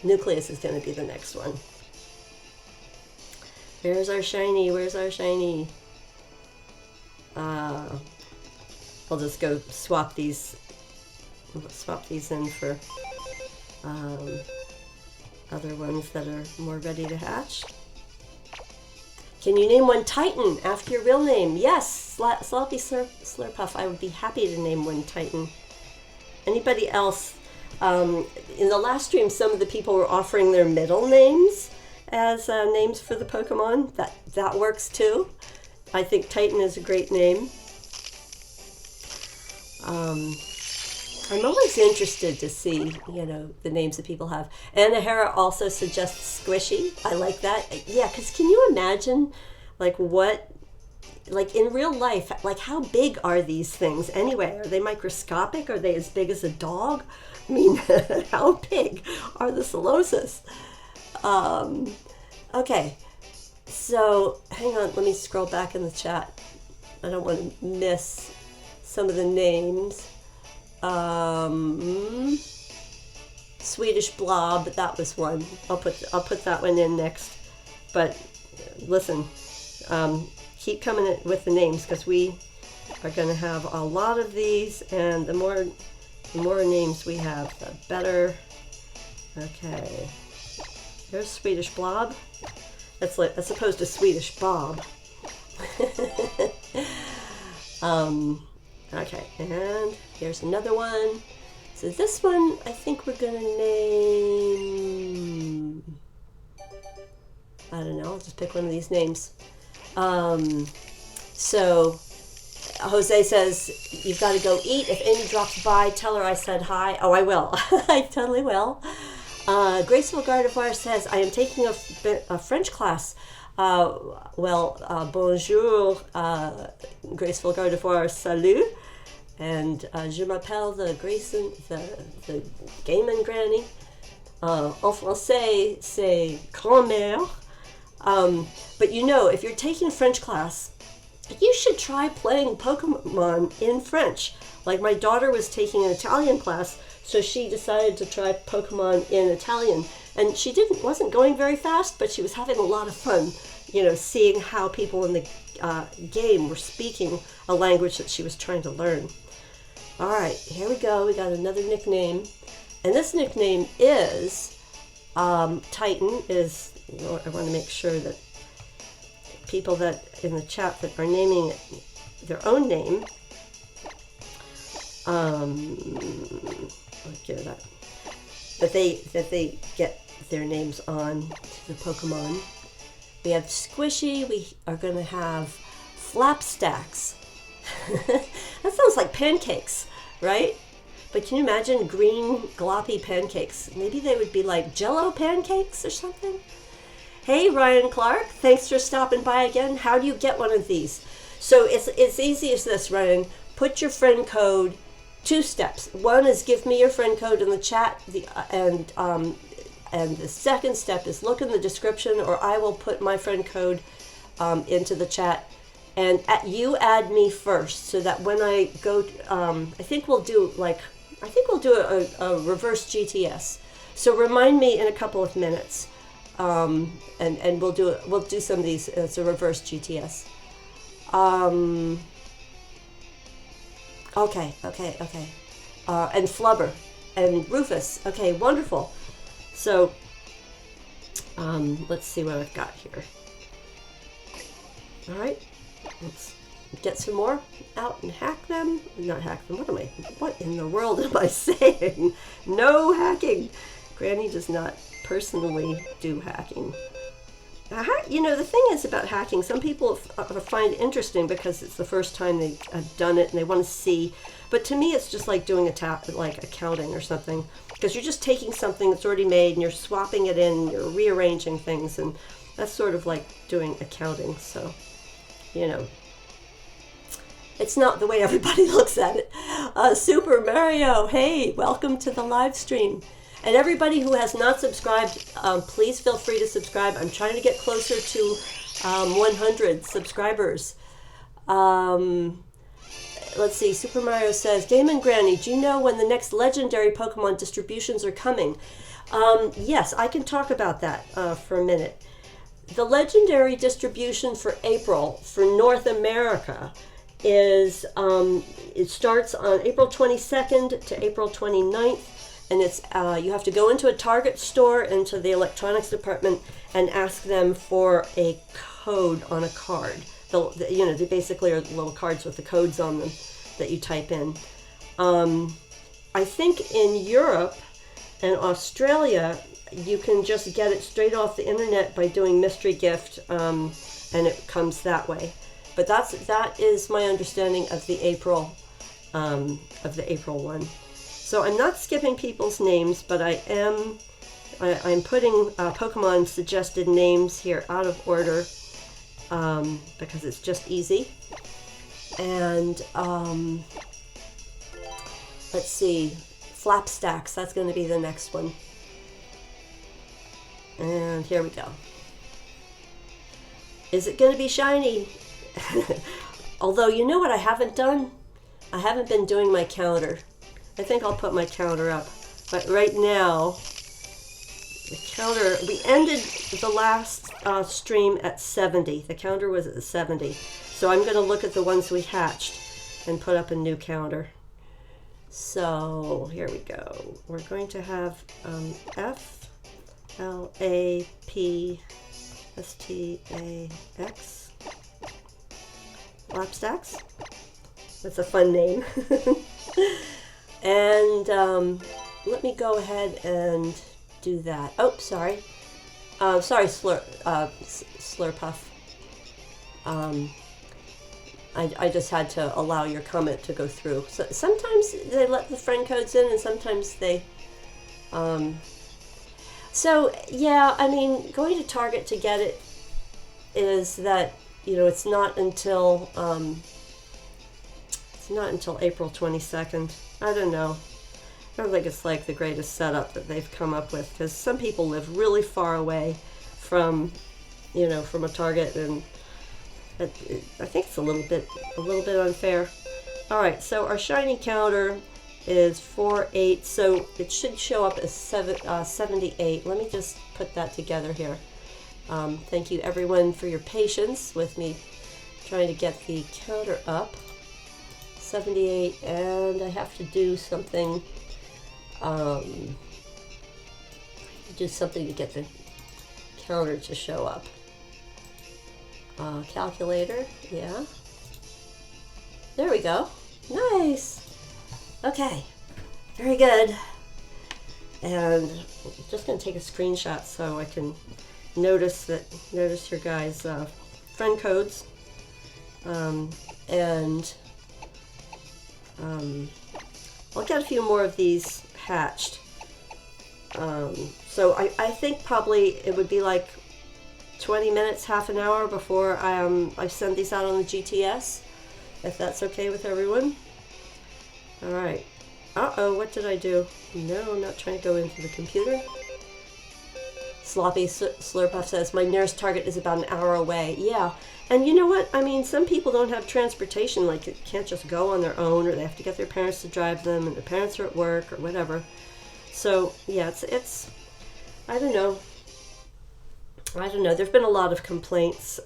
Nucleus is going to be the next one. Where's our shiny? Where's our shiny? I'll just go swap these in for other ones that are more ready to hatch. Can you name one Titan after your real name? Yes, Sloppy Slurpuff. I would be happy to name one Titan. Anybody else? In the last stream, some of the people were offering their middle names as names for the Pokemon. That works too. I think Titan is a great name. I'm always interested to see, the names that people have. Anna Hera also suggests Squishy. I like that. Yeah, because can you imagine, in real life, how big are these things anyway? Are they microscopic? Are they as big as a dog? I mean, how big are the Solosis? Okay, so hang on. Let me scroll back in the chat. I don't want to miss some of the names. Swedish Blob, that was one. I'll put that one in next. But listen, keep coming with the names because we are going to have a lot of these, and the more names we have, the better. Okay, there's Swedish Blob. That's opposed to Swedish Bob. Okay, and here's another one. So this one, I think we're gonna name, I don't know, I'll just pick one of these names. So Jose says, you've got to go eat. If Amy drops by, tell her I said hi. Oh, I will. I totally will. Graceful Gardevoir says, I am taking a French class. Bonjour, Graceful Gardevoir, salut. And je m'appelle the GameNGrannie. En français, c'est grand-mère. But if you're taking French class, you should try playing Pokemon in French. Like my daughter was taking an Italian class, so she decided to try Pokemon in Italian. And she wasn't going very fast, but she was having a lot of fun, seeing how people in the game were speaking a language that she was trying to learn. All right, here we go. We got another nickname. And this nickname is Titan. I want to make sure that people that in the chat that are naming it their own name, that they get their names on to the Pokemon. We have Squishy. We are going to have Flapstacks. That sounds like pancakes, right? But can you imagine green gloppy pancakes? Maybe they would be like Jell-O pancakes or something. Hey, Ryan Clark, thanks for stopping by again. How do you get one of these? So it's easy as this, Ryan. Put your friend code, 2 steps. One is give me your friend code in the chat, and the second step is look in the description, or I will put my friend code into the chat. And you add me first, so that when I go, I think we'll do a reverse GTS. So remind me in a couple of minutes and we'll do some of these. It's a reverse GTS. Okay. And Flubber and Rufus. Okay, wonderful. So, let's see what I've got here. All right, let's get some more out and hack them. Not hack them. What in the world am I saying? No hacking. Granny does not personally do hacking. You know, the thing is about hacking, some people find it interesting because it's the first time they've done it and they want to see. But to me, it's just like doing like accounting or something, because you're just taking something that's already made and you're swapping it in, and you're rearranging things, and that's sort of like doing accounting. So, you know, it's not the way everybody looks at it. Super Mario, hey, welcome to the live stream. And everybody who has not subscribed, please feel free to subscribe. I'm trying to get closer to 100 subscribers. Let's see, Super Mario says, GameNGrannie, do you know when the next legendary Pokemon distributions are coming? Yes, I can talk about that for a minute. The legendary distribution for April for North America is, it starts on April 22nd to April 29th. And it's you have to go into a Target store, into the electronics department, and ask them for a code on a card. You know, they basically are little cards with the codes on them that you type in. I think in Europe and Australia, you can just get it straight off the internet by doing mystery gift, and it comes that way. But that is my understanding of the April one. So I'm not skipping people's names, but I'm putting Pokemon suggested names here out of order because it's just easy. And let's see, Flapstacks, that's going to be the next one. And here we go. Is it going to be shiny? Although, you know what I haven't done? I haven't been doing my counter. I think I'll put my counter up. But right now, the counter, we ended the last stream at 70. The counter was at 70. So I'm going to look at the ones we hatched and put up a new counter. So here we go. We're going to have Flapstax. Flapstacks. That's a fun name. And let me go ahead and do that. Oh, sorry. Sorry, Slurpuff. I just had to allow your comment to go through. So sometimes they let the friend codes in, and sometimes they... So, yeah, I mean, going to Target to get it is that, you know, it's not until April 22nd. I don't know. I don't think it's like the greatest setup that they've come up with, because some people live really far away from, you know, from a Target, and I think it's a little bit unfair. All right, so our shiny counter is 48, so it should show up as 78. Let me just put that together here. Thank you everyone for your patience with me trying to get the counter up. 78, and I have to do something to get the counter to show up. Calculator, yeah. There we go. Nice. Okay, very good. And I'm just going to take a screenshot so I can notice your guys' friend codes, and I'll get a few more of these hatched. So I think probably it would be like 20 minutes, half an hour before I send these out on the GTS, if that's okay with everyone. All right. Uh-oh, what did I do? No, I'm not trying to go into the computer. Sloppy Slurpuff says, my nearest Target is about an hour away. Yeah, and you know what? I mean, some people don't have transportation, like they can't just go on their own, or they have to get their parents to drive them, and their parents are at work, or whatever. So, yeah, it's I don't know. I don't know, there've been a lot of complaints.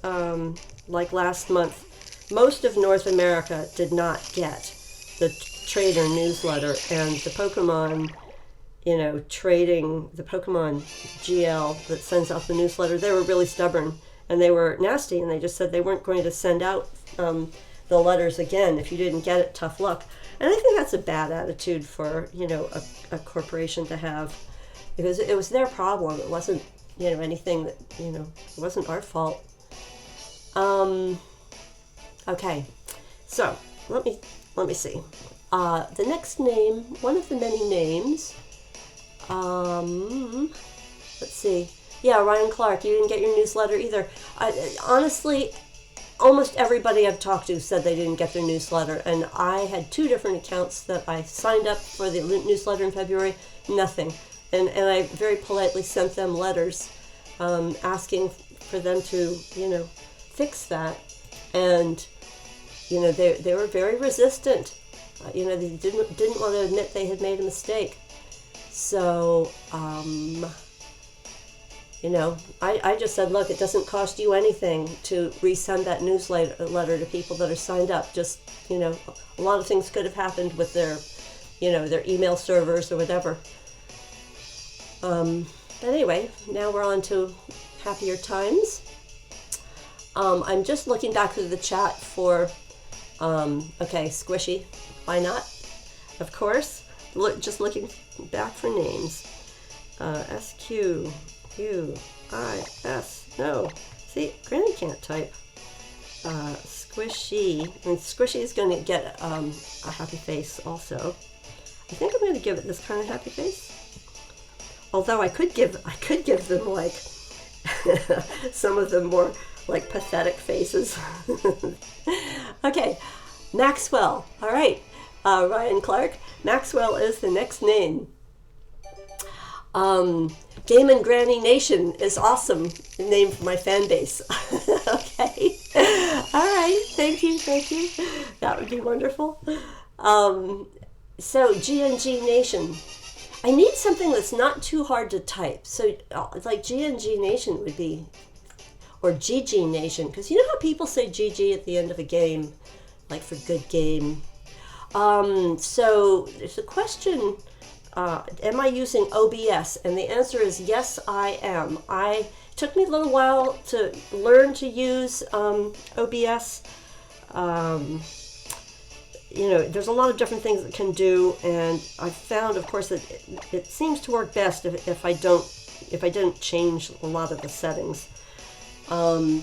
Like last month, most of North America did not get the trader newsletter, and the Pokemon, you know, trading, the Pokemon GL that sends out the newsletter, they were really stubborn and they were nasty, and they just said they weren't going to send out the letters again. If you didn't get it, tough luck. And I think that's a bad attitude for, you know, a corporation to have, because it was their problem. It wasn't, you know, anything that, you know, it wasn't our fault. Okay, so let me see. The next name, one of the many names, let's see. Yeah, Ryan Clark, you didn't get your newsletter either. Honestly, almost everybody I've talked to said they didn't get their newsletter, and I had 2 different accounts that I signed up for the newsletter in February, nothing. And I very politely sent them letters asking for them to, you know, fix that. And, you know, they were very resistant. You know, they didn't want to admit they had made a mistake. So, you know, I just said, look, it doesn't cost you anything to resend that newsletter to people that are signed up. Just, you know, a lot of things could have happened with their, you know, their email servers or whatever. But anyway, now we're on to happier times. I'm just looking back through the chat for, okay, Squishy, why not? Of course, just looking back for names. SQUIS, no. See, Granny can't type. Squishy, and Squishy is going to get a happy face also. I think I'm going to give it this kind of happy face. Although I could give them like some of them more like pathetic faces. Okay, Maxwell. All right, Ryan Clark. Maxwell is the next name. GameNGrannie Nation is awesome name for my fan base. Okay, all right. Thank you. That would be wonderful. So GNG Nation. I need something that's not too hard to type. So like GNG Nation would be, or GG Nation, because you know how people say GG at the end of a game, like for good game. So there's a question, am I using OBS? And the answer is yes, I am. It took me a little while to learn to use OBS. You know, there's a lot of different things it can do, and I've found, of course, that it seems to work best if I didn't change a lot of the settings. I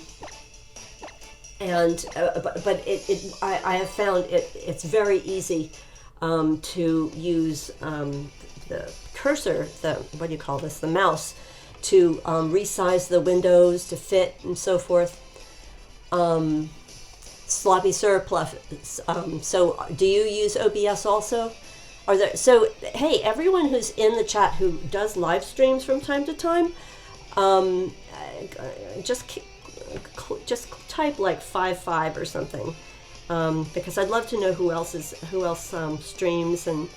have found it's very easy to use the cursor, what do you call this, the mouse, to resize the windows to fit and so forth. Sloppy surplus. So do you use OBS also? So hey, everyone who's in the chat who does live streams from time to time, just type like 55 or something, because I'd love to know who else streams and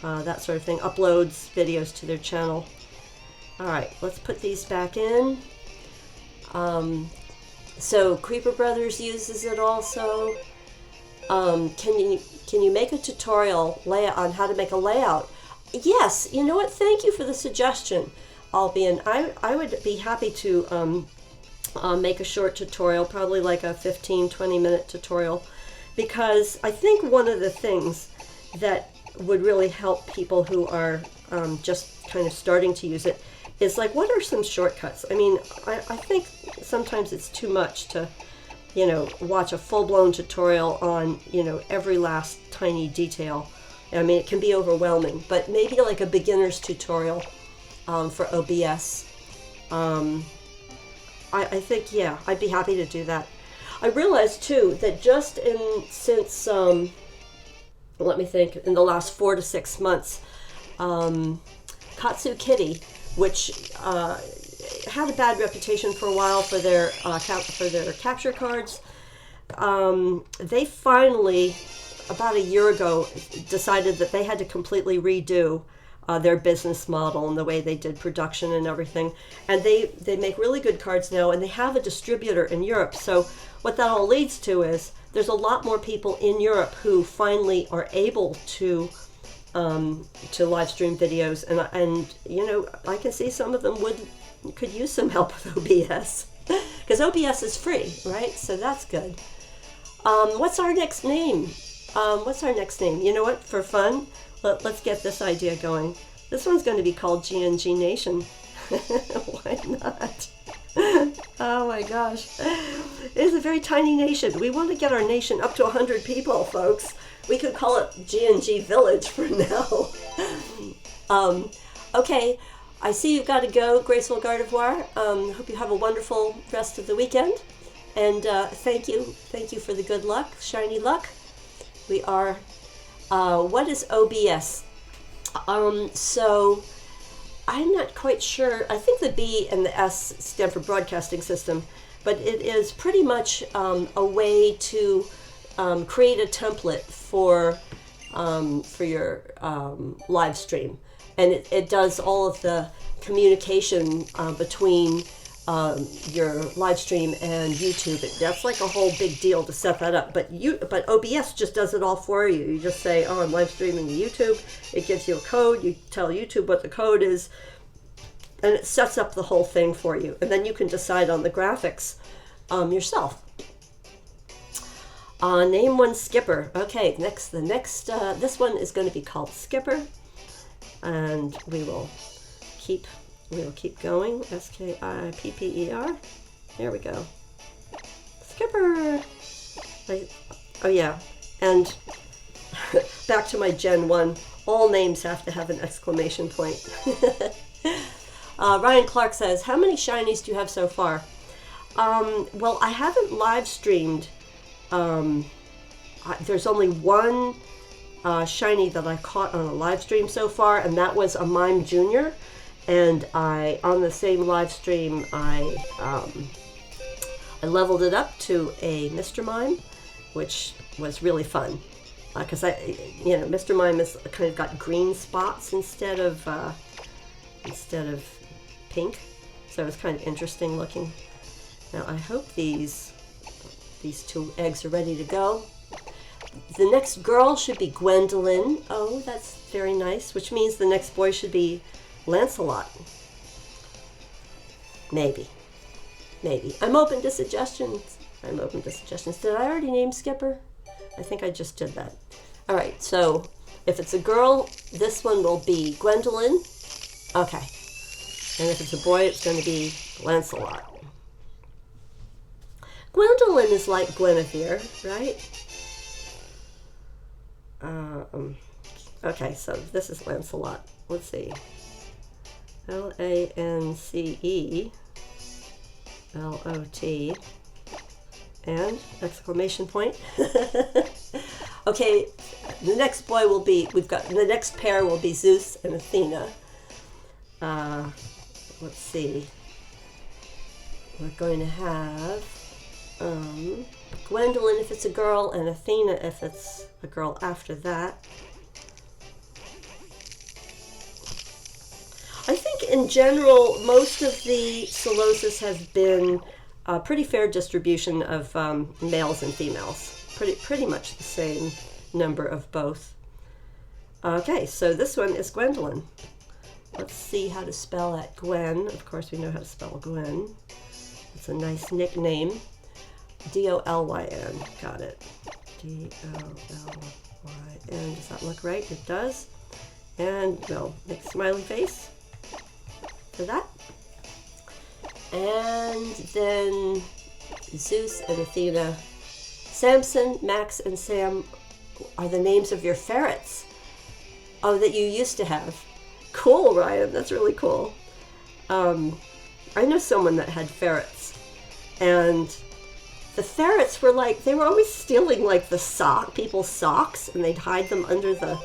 that sort of thing, uploads videos to their channel. All right, let's put these back in. So Creeper Brothers uses it also. Can you make a tutorial layout on how to make a layout? Yes, you know what? Thank you for the suggestion, Albion. I would be happy to make a short tutorial, probably like a 15-20 minute tutorial, because I think one of the things that would really help people who are just kind of starting to use it is like, what are some shortcuts? I mean, I think sometimes it's too much to, you know, watch a full-blown tutorial on, you know, every last tiny detail. I mean, it can be overwhelming, but maybe like a beginner's tutorial for OBS. I think, yeah, I'd be happy to do that. I realized too that since let me think, in the last 4 to 6 months, Katsu Kitty, which had a bad reputation for a while for their capture cards, they finally, about a year ago, decided that they had to completely redo their business model and the way they did production and everything. And they make really good cards now, and they have a distributor in Europe. So what that all leads to is there's a lot more people in Europe who finally are able to live stream videos, and you know, I can see some of them could use some help with OBS, because OBS is free, right? So that's good. What's our next name? You know what? For fun, let's get this idea going. This one's going to be called GNG Nation. Why not? Oh my gosh. It is a very tiny nation. We want to get our nation up to 100 people, folks. We could call it GNG Village for now. Okay, I see you've got to go, Graceful Gardevoir. Hope you have a wonderful rest of the weekend. And thank you for the good luck, shiny luck. We are, what is OBS? So I'm not quite sure. I think the B and the S stand for Broadcasting System, but it is pretty much a way to create a template for your live stream, and it does all of the communication between your live stream and YouTube. That's like a whole big deal to set that up. But OBS just does it all for you. You just say, oh, I'm live streaming to YouTube. It gives you a code. You tell YouTube what the code is, and it sets up the whole thing for you. And then you can decide on the graphics yourself. Name one Skipper. Okay, this one is going to be called Skipper, and we will keep going. Skipper. There we go. Skipper. Oh yeah, and back to my Gen 1. All names have to have an exclamation point. Ryan Clark says, how many shinies do you have so far? Well, I haven't live streamed. There's only one shiny that I caught on a live stream so far, and that was a Mime Junior. And on the same live stream, I leveled it up to a Mr. Mime, which was really fun. Because Mr. Mime is kind of got green spots instead of pink, so it's kind of interesting looking. Now I hope these two eggs are ready to go. The next girl should be Gwendolyn. Oh, that's very nice, which means the next boy should be Lancelot. Maybe. I'm open to suggestions. Did I already name Skipper? I think I just did that. All right, so if it's a girl, this one will be Gwendolyn. Okay. And if it's a boy, it's going to be Lancelot. Gwendolyn is like Guinevere, right? Okay, so this is Lancelot. Let's see. LANCELOT and exclamation point. Okay, the next boy will be, the next pair will be Zeus and Athena. Let's see. We're going to have Gwendolyn if it's a girl, and Athena if it's a girl after that. I think in general, most of the Solosis has been a pretty fair distribution of males and females. Pretty much the same number of both. Okay, so this one is Gwendolyn. Let's see how to spell that. Gwen. Of course, we know how to spell Gwen. It's a nice nickname. D-O-L-Y-N. Got it. D-O-L-Y-N. Does that look right? It does. And, well, make a smiley face for that. And then Zeus and Athena. Samson, Max, and Sam are the names of your ferrets. Oh, that you used to have. Cool, Ryan. That's really cool. I know someone that had ferrets, and the ferrets were like, they were always stealing like people's socks, and they'd hide them under the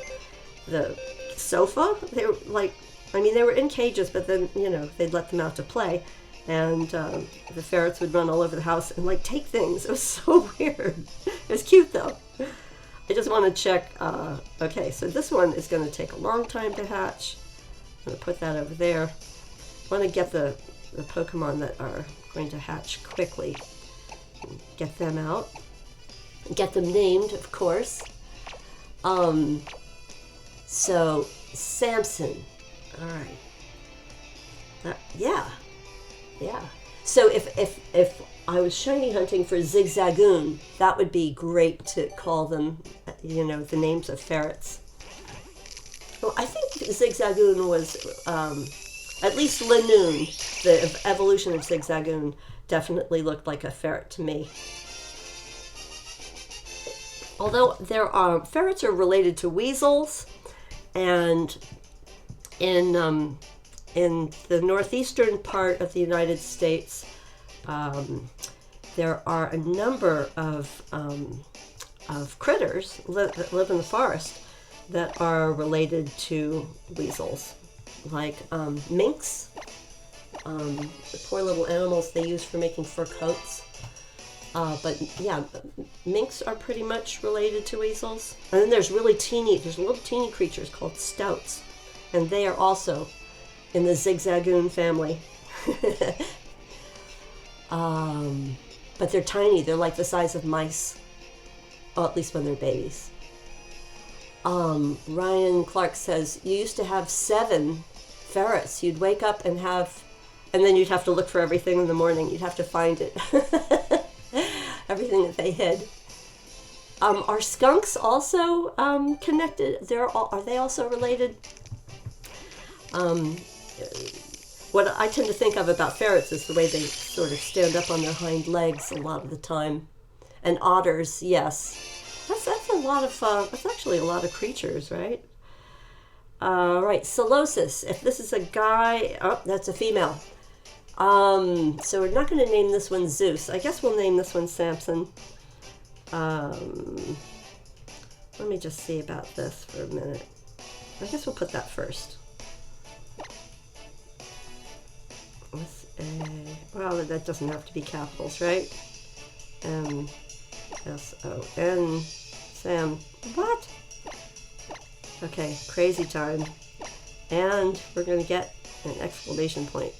sofa. They were like, they were in cages, but then, they'd let them out to play, and the ferrets would run all over the house and like take things. It was so weird. It was cute though. I just want to check. Okay, so this one is going to take a long time to hatch. going to put that over there. I want to get the Pokemon that are going to hatch quickly. Get them out. Get them named, of course. So, Samson. All right. Yeah. So if I was shiny hunting for Zigzagoon, that would be great to call them, you know, the names of ferrets. Well, I think Zigzagoon was, at least Lanoon, the evolution of Zigzagoon, definitely looked like a ferret to me. Although ferrets are related to weasels, and in the northeastern part of the United States, there are a number of critters that live in the forest that are related to weasels, like minks, the poor little animals they use for making fur coats. But yeah, minks are pretty much related to weasels. And then there's little teeny creatures called stouts, and they are also in the Zigzagoon family. But they're tiny. They're like the size of mice. Oh, at least when they're babies. Ryan Clark says, you used to have 7 ferrets. You'd wake up and then you'd have to look for everything in the morning. You'd have to find it. Everything that they hid. Are skunks also connected? Are they also related? What I tend to think of about ferrets is the way they sort of stand up on their hind legs a lot of the time. And otters, yes. That's actually a lot of creatures, right? Right, Solosis. If this is a guy, oh, that's a female. So we're not going to name this one Zeus. I guess we'll name this one Samson. Let me just see about this for a minute. I guess we'll put that first. Well, that doesn't have to be capitals, right? M-S-O-N. Sam. What? Okay, crazy time. And we're going to get an exclamation point.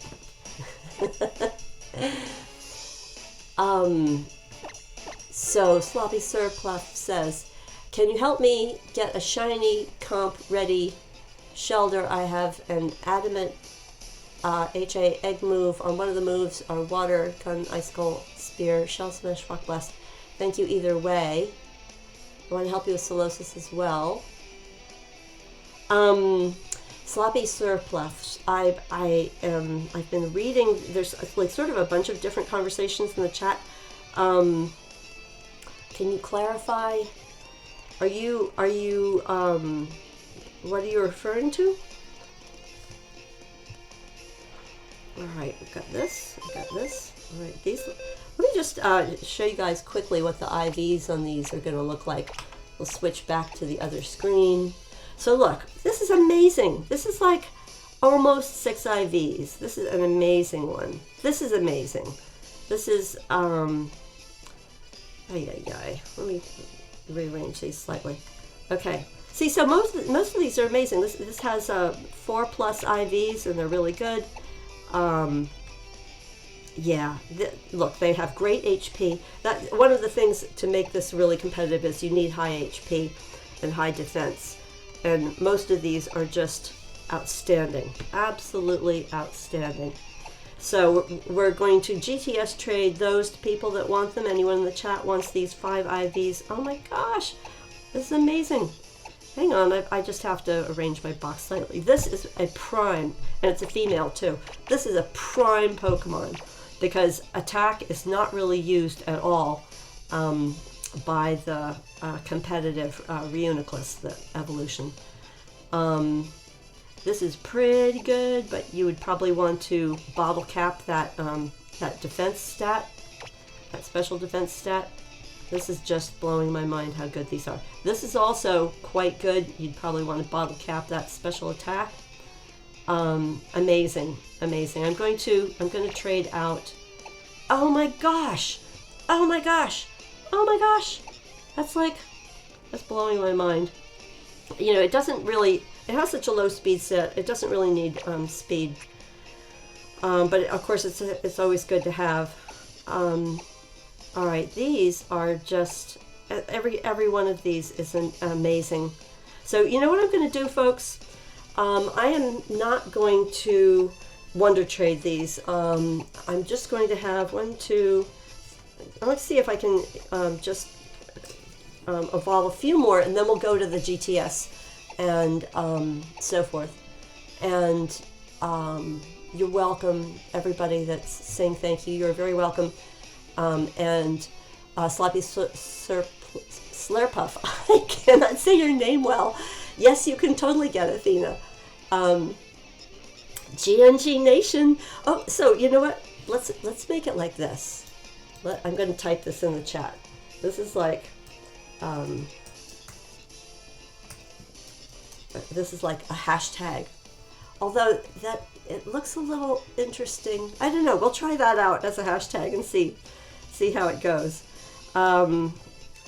So Sloppy Surplus says, can you help me get a shiny comp ready? Shelter, I have an adamant HA egg move. On one of the moves are water, gun, icicle, spear, shell smash, rock blast. Thank you either way. I want to help you with Solosis as well. Sloppy Surplus. I've been reading. There's like sort of a bunch of different conversations in the chat. Can you clarify? Are you what are you referring to? All right, we've got this. All right, these. Let me just show you guys quickly what the IVs on these are going to look like. We'll switch back to the other screen. So look, this is amazing. This is like almost 6 IVs. This is an amazing one. This is amazing. This is Let me rearrange these slightly. Okay. See, so most of these are amazing. This has 4+ IVs, and they're really good. Yeah, look, they have great HP. One of the things to make this really competitive is you need high HP and high defense. And most of these are just outstanding, absolutely outstanding. So we're going to GTS trade those to people that want them. Anyone in the chat wants these 5 IVs. Oh my gosh, this is amazing. Hang on, I just have to arrange my box slightly. This is a prime, and it's a female too. This is a prime Pokemon because attack is not really used at all by the competitive Reuniclus, the evolution. This is pretty good, but you would probably want to bottle cap that defense stat, that special defense stat. This is just blowing my mind how good these are. This is also quite good. You'd probably want to bottle cap that special attack. Amazing, amazing. I'm going to trade out. Oh my gosh! Oh my gosh! Oh my gosh! That's blowing my mind. You know, it doesn't really. it has such a low speed set, it doesn't really need speed. But of course, it's always good to have. All right, these are just, every one of these is amazing. So you know what I'm going to do, folks? I am not going to WonderTrade these. I'm just going to have one, two. Let's see if I can just evolve a few more, and then we'll go to the GTS and so forth. And you're welcome, everybody that's saying thank you. You're very welcome. And Sloppy Slurpuff, I cannot say your name well. Yes, you can totally get it, Athena. GNG Nation. Oh, so you know what? Let's make it like this. I'm going to type this in the chat. This is like a hashtag. Although it looks a little interesting. I don't know. We'll try that out as a hashtag and see how it goes. All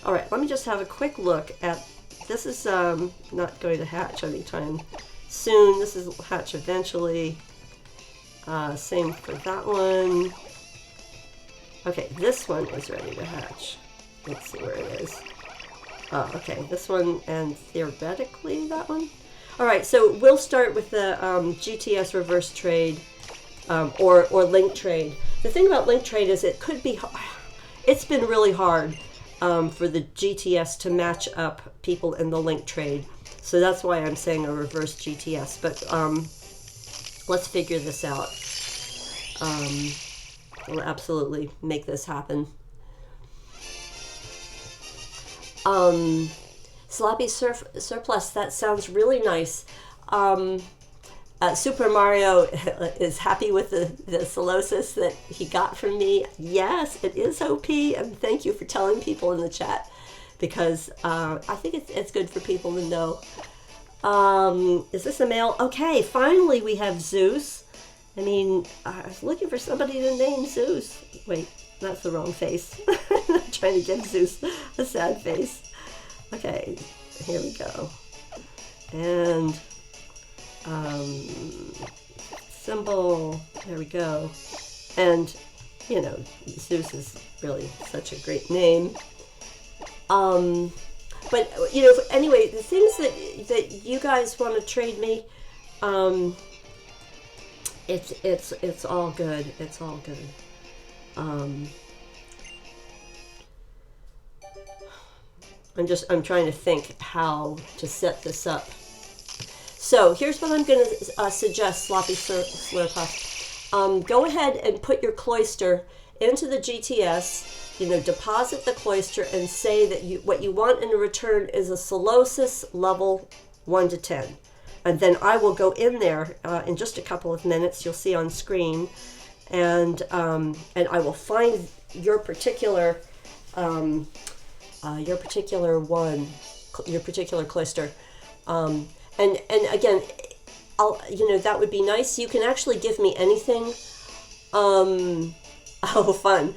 right. Let me just have a quick look at. This is not going to hatch anytime soon. This is hatch eventually. Same for that one. Okay, this one is ready to hatch. Let's see where it is. Oh, okay, this one and theoretically that one. All right, so we'll start with the GTS reverse trade or link trade. The thing about link trade is it could be. It's been really hard for the GTS to match up people in the link trade. So that's why I'm saying a reverse GTS. But let's figure this out. We'll absolutely make this happen. Sloppy Surplus, that sounds really nice. Super Mario is happy with the Solosis that he got from me. Yes, it is OP, and thank you for telling people in the chat, because I think it's good for people to know. Is this a male? Okay, finally we have Zeus. I mean, I was looking for somebody to name Zeus. Wait, that's the wrong face. I'm not trying to give Zeus a sad face. Okay, here we go. And symbol, there we go. And, you know, Zeus is really such a great name. But, you know, anyway, the things that you guys want to trade me, it's all good. It's all good. I'm trying to think how to set this up. So here's what I'm going to suggest, Sloppy Slurpuff. Go ahead and put your cloister into the GTS. You know, deposit the cloister and say that what you want in return is a Solosis level 1 to 10. And then I will go in there in just a couple of minutes. You'll see on screen, and I will find your particular cloister. And again, that would be nice. You can actually give me anything. Oh, fun.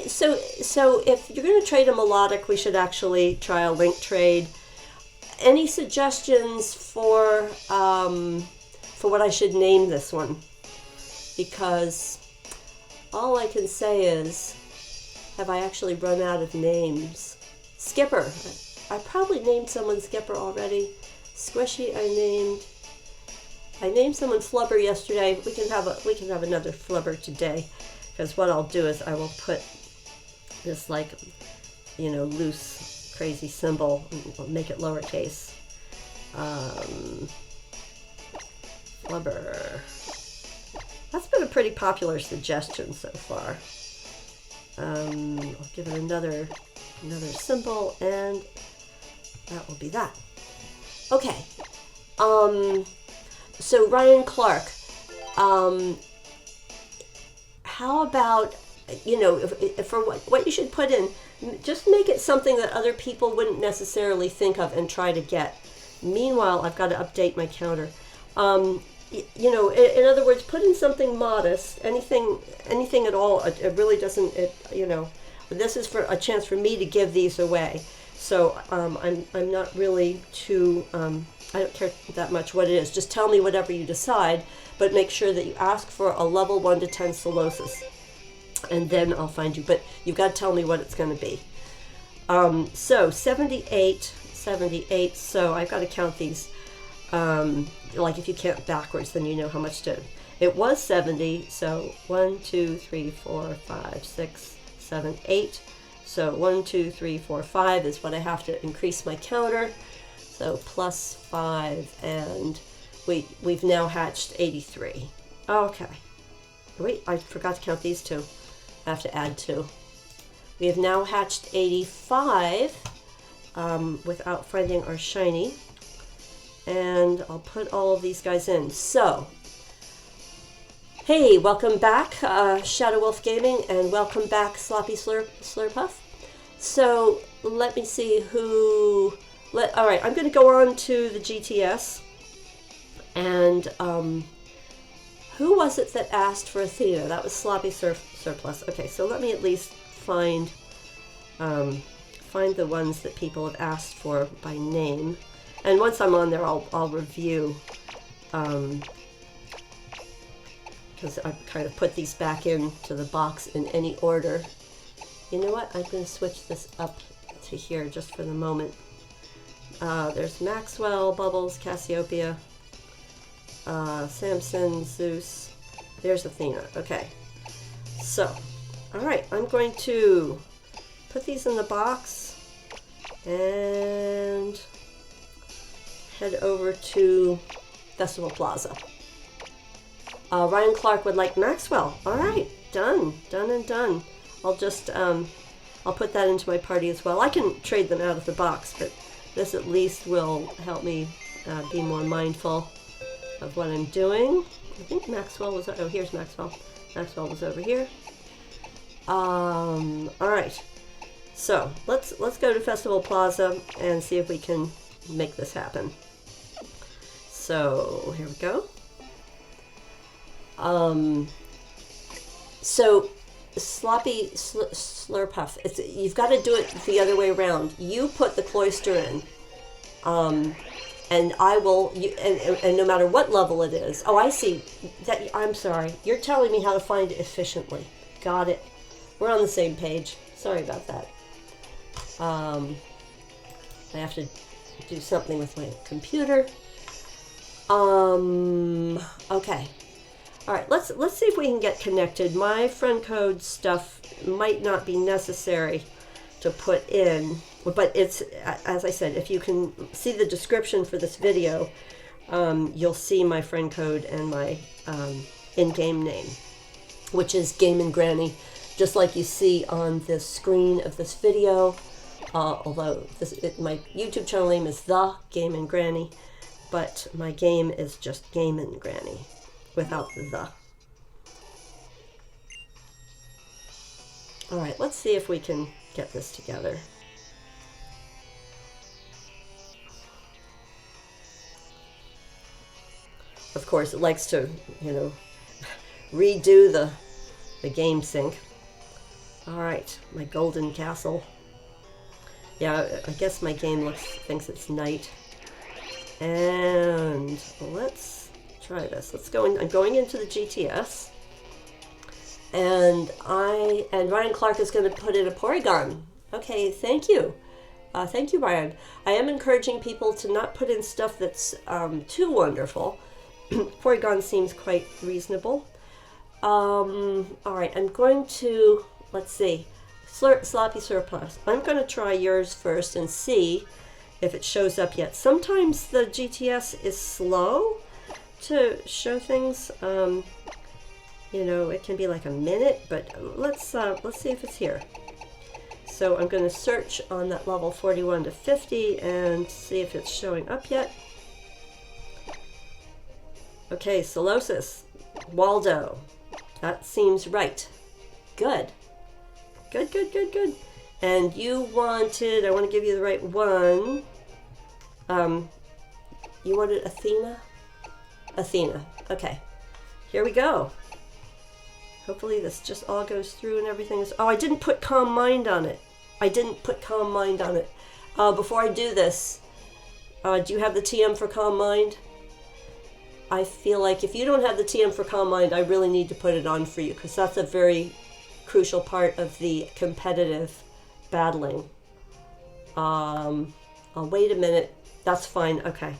So if you're going to trade a melodic, we should actually try a link trade. Any suggestions for what I should name this one? Because all I can say is, have I actually run out of names? Skipper. I probably named someone Skipper already. Squishy, I named someone Flubber yesterday. We can have another Flubber today, because what I'll do is I will put this loose crazy symbol and make it lowercase. Flubber. That's been a pretty popular suggestion so far. I'll give it another symbol, and that will be that. Okay. So Ryan Clark, how about, for what you should put in, just make it something that other people wouldn't necessarily think of and try to get. Meanwhile, I've got to update my counter. In other words, put in something modest, anything at all. It really doesn't, this is for a chance for me to give these away. So I'm not really too, I don't care that much what it is. Just tell me whatever you decide, but make sure that you ask for a level 1 to 10 Solosis, and then I'll find you. But you've got to tell me what it's going to be. So 78, so I've got to count these. Like if you count backwards, then you know how much to. It was 70, so 1, 2, 3, 4, 5, 6, 7, 8. So 1, 2, 3, 4, 5 is what I have to increase my counter. So plus 5, and we've now hatched 83. Okay. Wait, I forgot to count these two. I have to add 2. We have now hatched 85 without finding our shiny. And I'll put all of these guys in. So, hey, welcome back, Shadow Wolf Gaming, and welcome back, Sloppy Slurpuff. So, let me see who... all right, I'm going to go on to the GTS. And who was it that asked for Athena? That was Sloppy Surplus. Okay, so let me at least find the ones that people have asked for by name. And once I'm on there, I'll review, because I kind of put these back into the box in any order. You know what? I'm going to switch this up to here just for the moment. There's Maxwell, Bubbles, Cassiopeia, Samson, Zeus. There's Athena. Okay. So, all right. I'm going to put these in the box and head over to Festival Plaza. Ryan Clark would like Maxwell. All right, done and done. I'll just, I'll put that into my party as well. I can trade them out of the box, but this at least will help me be more mindful of what I'm doing. I think Maxwell was, oh, here's Maxwell. Maxwell was over here. All right, so let's go to Festival Plaza and see if we can make this happen. So here we go. So Sloppy Slurpuff, you've got to do it the other way around. You put the cloister in, and I will. And no matter what level it is. Oh, I see. That I'm sorry. You're telling me how to find it efficiently. Got it. We're on the same page. Sorry about that. I have to do something with my computer. Okay. All right, let's see if we can get connected. My friend code stuff might not be necessary to put in, but it's, as I said, if you can see the description for this video, you'll see my friend code and my in-game name, which is GameNGrannie, just like you see on the screen of this video, although my YouTube channel name is TheGameNGrannie. But my game is just GameNGrannie without the. All right, let's see if we can get this together. Of course, it likes to, redo the game sync. All right, my golden castle. Yeah, I guess my game thinks it's night. And let's try this. Let's go in. I'm going into the GTS, and Ryan Clark is going to put in a Porygon. Okay, thank you. Thank you, Ryan. I am encouraging people to not put in stuff that's too wonderful. Porygon seems quite reasonable. All right, I'm going to, let's see, Sloppy Surplus. I'm going to try yours first and see if it shows up yet. Sometimes the GTS is slow to show things. It can be like a minute, but let's see if it's here. So I'm going to search on that level 41 to 50 and see if it's showing up yet. Okay, Solosis, Waldo. That seems right. Good. Good. And you wanted, I want to give you the right one. You wanted Athena? Athena. Okay. Here we go. Hopefully this just all goes through and everything is... Oh, I didn't put Calm Mind on it. Before I do this, do you have the TM for Calm Mind? I feel like if you don't have the TM for Calm Mind, I really need to put it on for you, because that's a very crucial part of the competitive battling. Wait a minute. That's fine. Okay.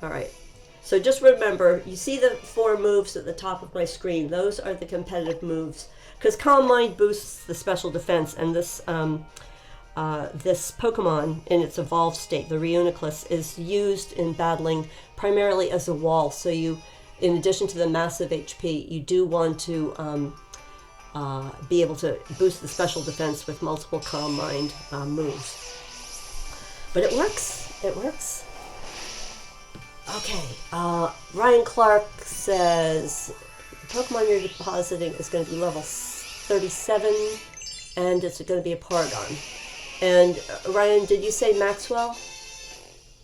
All right. So just remember, you see the 4 moves at the top of my screen. Those are the competitive moves. Because Calm Mind boosts the special defense, and this this Pokemon in its evolved state, the Reuniclus, is used in battling primarily as a wall. So you, in addition to the massive HP, you do want to be able to boost the special defense with multiple Calm Mind moves. But it works. It works. Okay. Ryan Clark says the Pokemon you're depositing is going to be level 37, and it's going to be a Porygon. And Ryan, did you say Maxwell?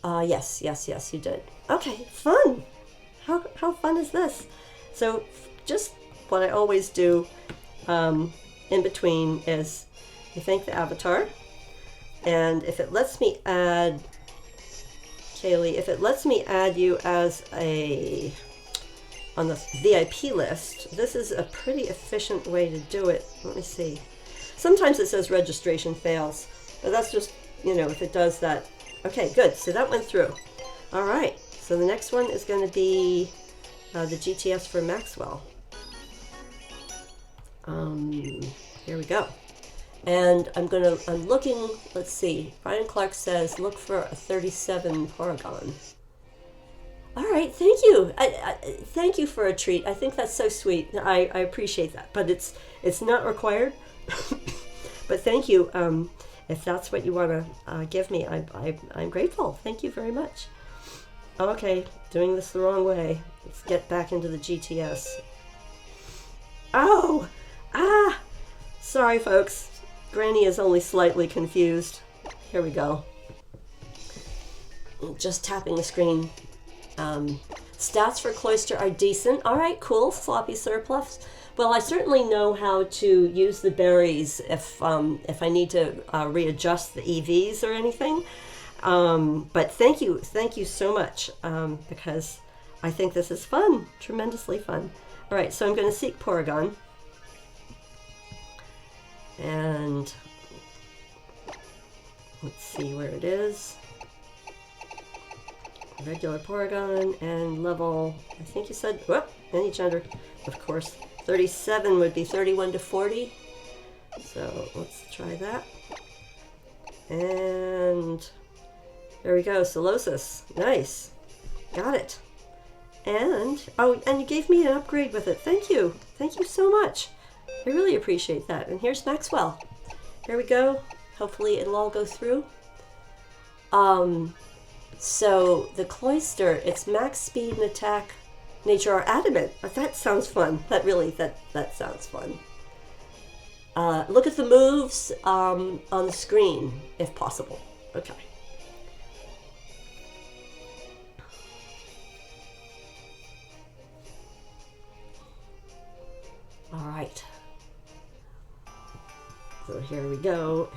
Yes, you did. Okay, fun. How fun is this? So just what I always do in between is I thank the avatar. And if it lets me add, Kaylee, if it lets me add you as on the VIP list, this is a pretty efficient way to do it. Let me see. Sometimes it says registration fails, but that's just, if it does that. Okay, good. So that went through. All right. So the next one is going to be the GTS for Maxwell. Here we go. And I'm looking, let's see, Ryan Clark says, look for a 37 Porygon. All right, thank you. Thank you for a treat. I think that's so sweet. I appreciate that, but it's not required. But thank you. If that's what you want to give me, I'm grateful. Thank you very much. Okay, doing this the wrong way. Let's get back into the GTS. Oh! Sorry, folks. Granny is only slightly confused. Here we go. Just tapping the screen. Stats for Cloyster are decent. All right, cool. Sloppy surplus. Well, I certainly know how to use the berries if I need to readjust the EVs or anything. But thank you so much, because I think this is fun, tremendously fun. All right, so I'm going to seek Porygon. And let's see where it is. Regular Porygon and level, I think you said, any gender, of course. 37 would be 31 to 40. So let's try that. And there we go, Solosis. Nice. Got it. And, and you gave me an upgrade with it. Thank you. Thank you so much. I really appreciate that. And here's Maxwell. Here we go. Hopefully it'll all go through. So the Cloyster, it's max speed and attack, nature are adamant. That sounds fun. That sounds fun. Look at the moves on the screen, if possible. Okay. All right. So here we go.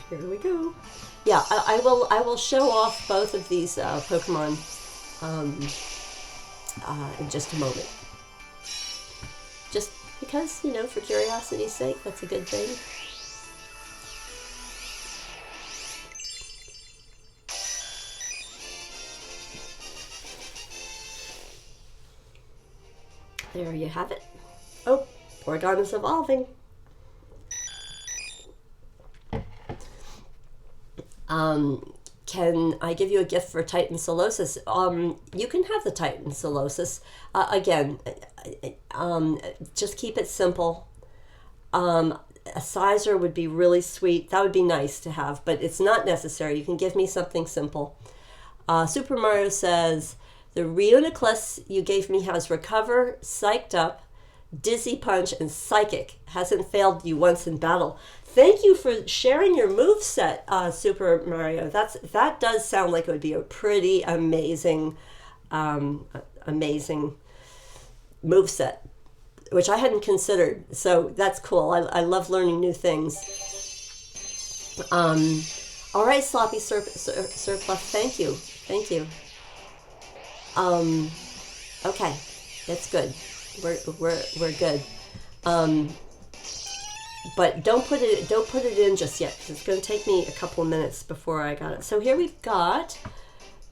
Yeah, I will show off both of these Pokemon in just a moment. Just because, for curiosity's sake, that's a good thing. There you have it. Oh, Porygon is evolving. Can I give you a gift for Titan Solosis? You can have the Titan Solosis. Again, just keep it simple. A sizer would be really sweet. That would be nice to have, but it's not necessary. You can give me something simple. Super Mario says, the Reuniclus you gave me has Recover, Psyched Up, Dizzy Punch, and Psychic. Hasn't failed you once in battle. Thank you for sharing your moveset, Super Mario. That does sound like it would be a pretty amazing moveset, which I hadn't considered. So that's cool. I love learning new things. All right, Sloppy Surplus, thank you. Thank you. Okay, that's good. We're good. But don't put it in just yet, because it's going to take me a couple of minutes before I got it. So here we've got,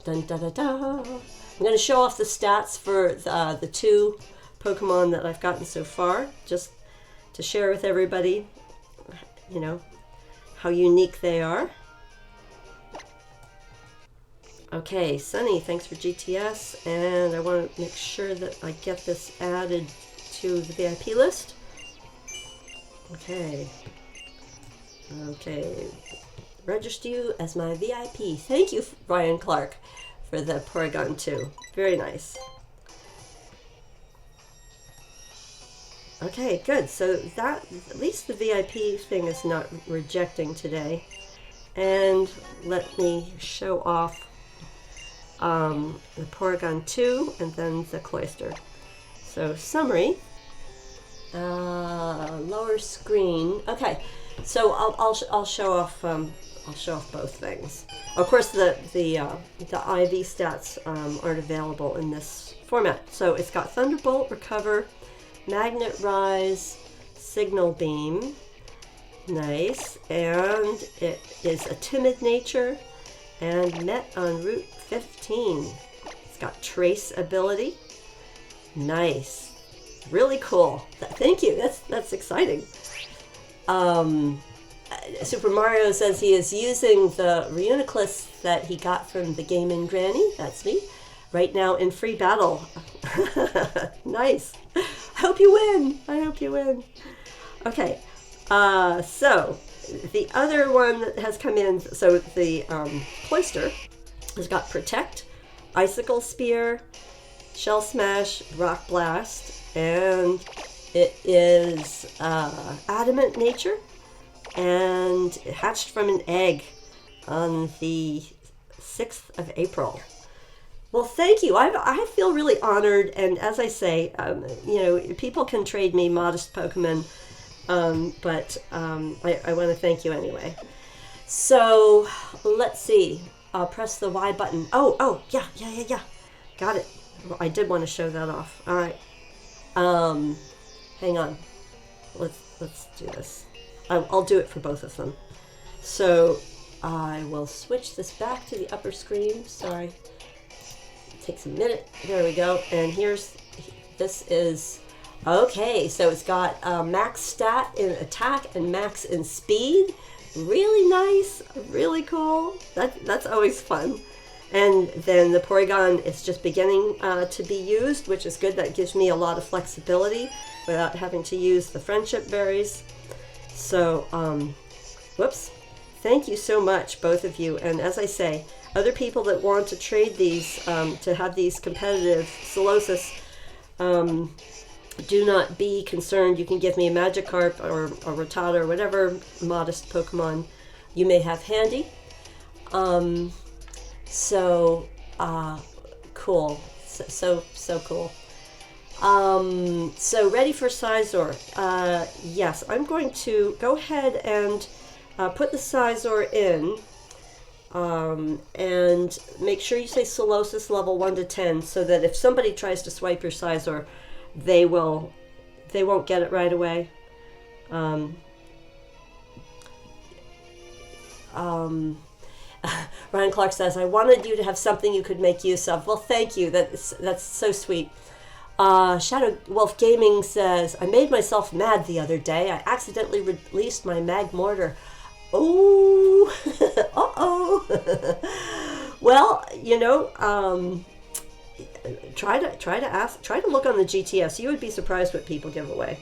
dun da da da. I'm going to show off the stats for the 2 Pokemon that I've gotten so far, just to share with everybody, you know, how unique they are. Okay, Sunny, thanks for GTS, and I want to make sure that I get this added to the VIP list. Okay. Okay. Register you as my VIP. Thank you, Brian Clark, for the Porygon 2. Very nice. Okay, good. So that, at least the VIP thing is not rejecting today. And let me show off the Porygon 2 and then the Cloyster. So summary, lower screen. Okay, so I'll show off both things. Of course, the IV stats aren't available in this format. So it's got Thunderbolt, Recover, Magnet Rise, Signal Beam, nice, and it is a timid nature, and met on Route 15. It's got Trace ability, nice, really cool. Thank you. That's exciting. Super Mario says he is using the Reuniclus that he got from the GameNGrannie. That's me. Right now in free battle. Nice. I hope you win. I hope you win. Okay. So the other one that has come in, so the Cloyster has got Protect, Icicle Spear, Shell Smash, Rock Blast, and it is Adamant Nature, and it hatched from an egg on the 6th of April. Well, thank you. I feel really honored, and as I say, you know, people can trade me modest Pokemon, but I want to thank you anyway. So let's see. I'll press the Y button. Oh, yeah. Got it. Well, I did want to show that off. All right. Hang on. Let's do this. I'll do it for both of them. So I will switch this back to the upper screen. Sorry. Takes a minute. There we go. And this is, okay, so it's got max stat in attack and max in speed. Really nice, really cool. That's always fun. And then the Porygon is just beginning to be used, which is good. That gives me a lot of flexibility without having to use the friendship berries. So, whoops. Thank you so much, both of you. And as I say, other people that want to trade these, to have these competitive Solosis, do not be concerned. You can give me a Magikarp or a Rattata or whatever modest Pokemon you may have handy. So cool. So cool. So ready for Scizor. Yes, I'm going to go ahead and put the Scizor in. And make sure you say Solosis level 1 to 10 so that if somebody tries to swipe your Scizor, they won't get it right away. Ryan Clark says, I wanted you to have something you could make use of. Well, thank you. That's so sweet. Shadow Wolf Gaming says, I made myself mad the other day. I accidentally released my Magmortar. Oh, uh-oh. Well, you know, try to look on the GTS. You would be surprised what people give away.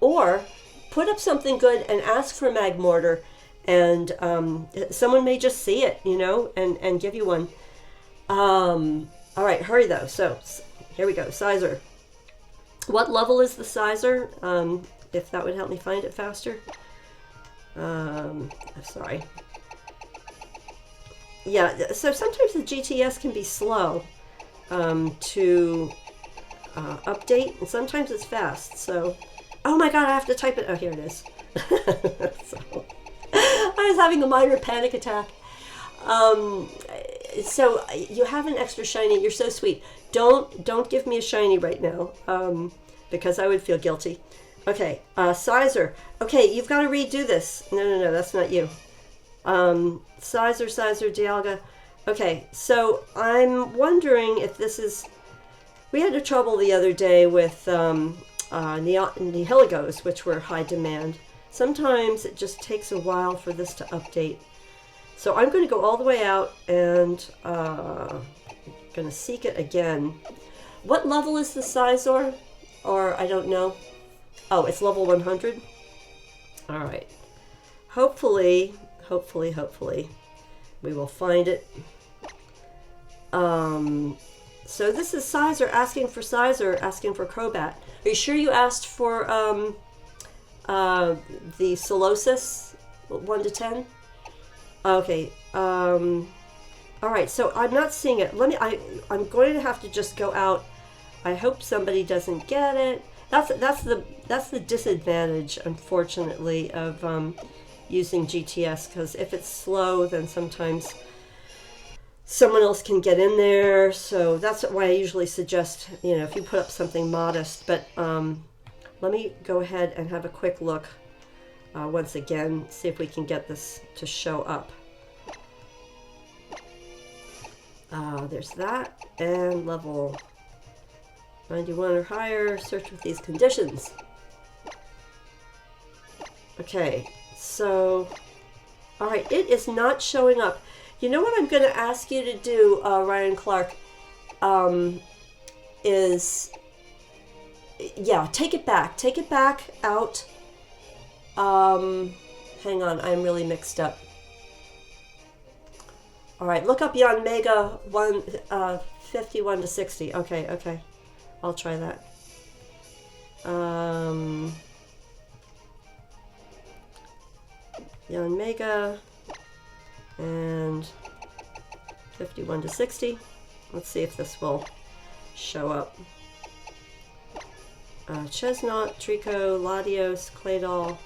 Or put up something good and ask for Magmortar, and someone may just see it, you know, and give you one. All right, hurry though. So here we go. Scizor. What level is the Scizor? If that would help me find it faster. Sorry. Yeah, so sometimes the GTS can be slow to update, and sometimes it's fast. So, oh my god, I have to type it. Oh, here it is. So, I was having a minor panic attack. So you have an extra shiny. You're so sweet. Don't give me a shiny right now, because I would feel guilty. Okay, Sizer. Okay, you've got to redo this. No, that's not you. Sizer, Dialga. Okay, so I'm wondering if this is... We had a trouble the other day with Nihiligos, which were high demand. Sometimes it just takes a while for this to update. So I'm going to go all the way out and going to seek it again. What level is the Sizor? Or I don't know. Oh, it's level 100? All right. Hopefully, we will find it. So this is Sizer asking for Crobat. Are you sure you asked for the Solosis 1 to 10? Okay. All right. So I'm not seeing it. I'm going to have to just go out. I hope somebody doesn't get it. That's the disadvantage, unfortunately, of using GTS, because if it's slow, then sometimes someone else can get in there. So that's why I usually suggest, if you put up something modest. But let me go ahead and have a quick look once again, see if we can get this to show up. There's that, and level 91 or higher, search with these conditions. Okay, so, all right, it is not showing up. You know what I'm going to ask you to do, Ryan Clark, is, yeah, take it back out. Hang on, I'm really mixed up. All right, look up Yanmega 51 to 60. Okay, I'll try that. Yanmega and 51 to 60. Let's see if this will show up. Chesnaught, Trico, Latios, Claydol.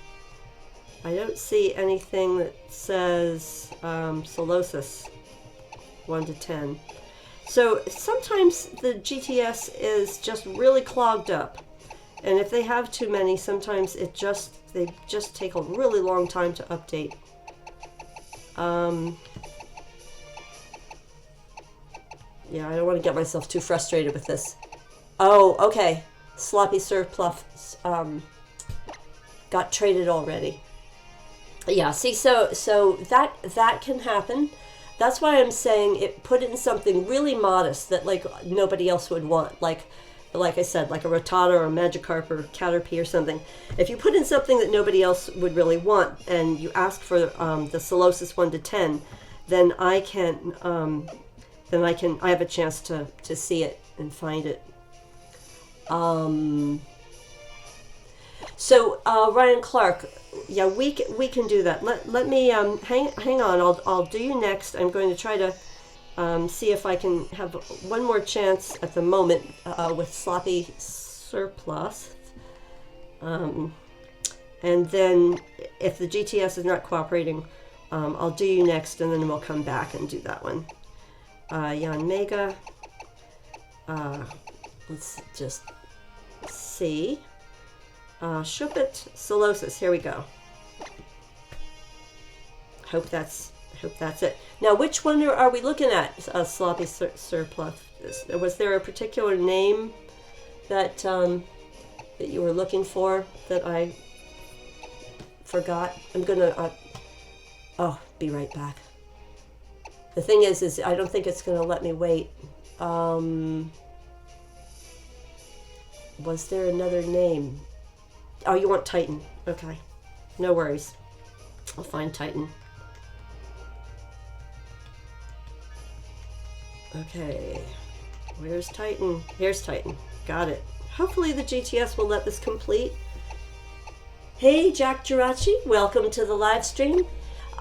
I don't see anything that says Solosis 1 to 10. So sometimes the GTS is just really clogged up. And if they have too many, sometimes they just take a really long time to update. Yeah, I don't want to get myself too frustrated with this. Oh, okay. Sloppy Surplus got traded already. Yeah, see, so that can happen. That's why I'm saying put it in something really modest that like nobody else would want. Like I said, like a Rattata or a Magikarp or Caterpie or something. If you put in something that nobody else would really want and you ask for the Solosis 1 to 10, then I have a chance to see it and find it. So Ryan Clark, yeah, we can do that. Let me hang on. I'll do you next. I'm going to try to see if I can have one more chance at the moment with Sloppy Surplus, and then if the GTS is not cooperating, I'll do you next, and then we'll come back and do that one. Yanmega. Let's just see. Shuppet, Solosis. Here we go. Hope that's it. Now, which one are we looking at? Sloppy Surplus. Was there a particular name that that you were looking for that I forgot? I'm gonna. Be right back. The thing is I don't think it's gonna let me wait. Was there another name? Oh, you want Titan. Okay. No worries. I'll find Titan. Okay. Where's Titan? Here's Titan. Got it. Hopefully the GTS will let this complete. Hey, Jack Girachi. Welcome to the live stream.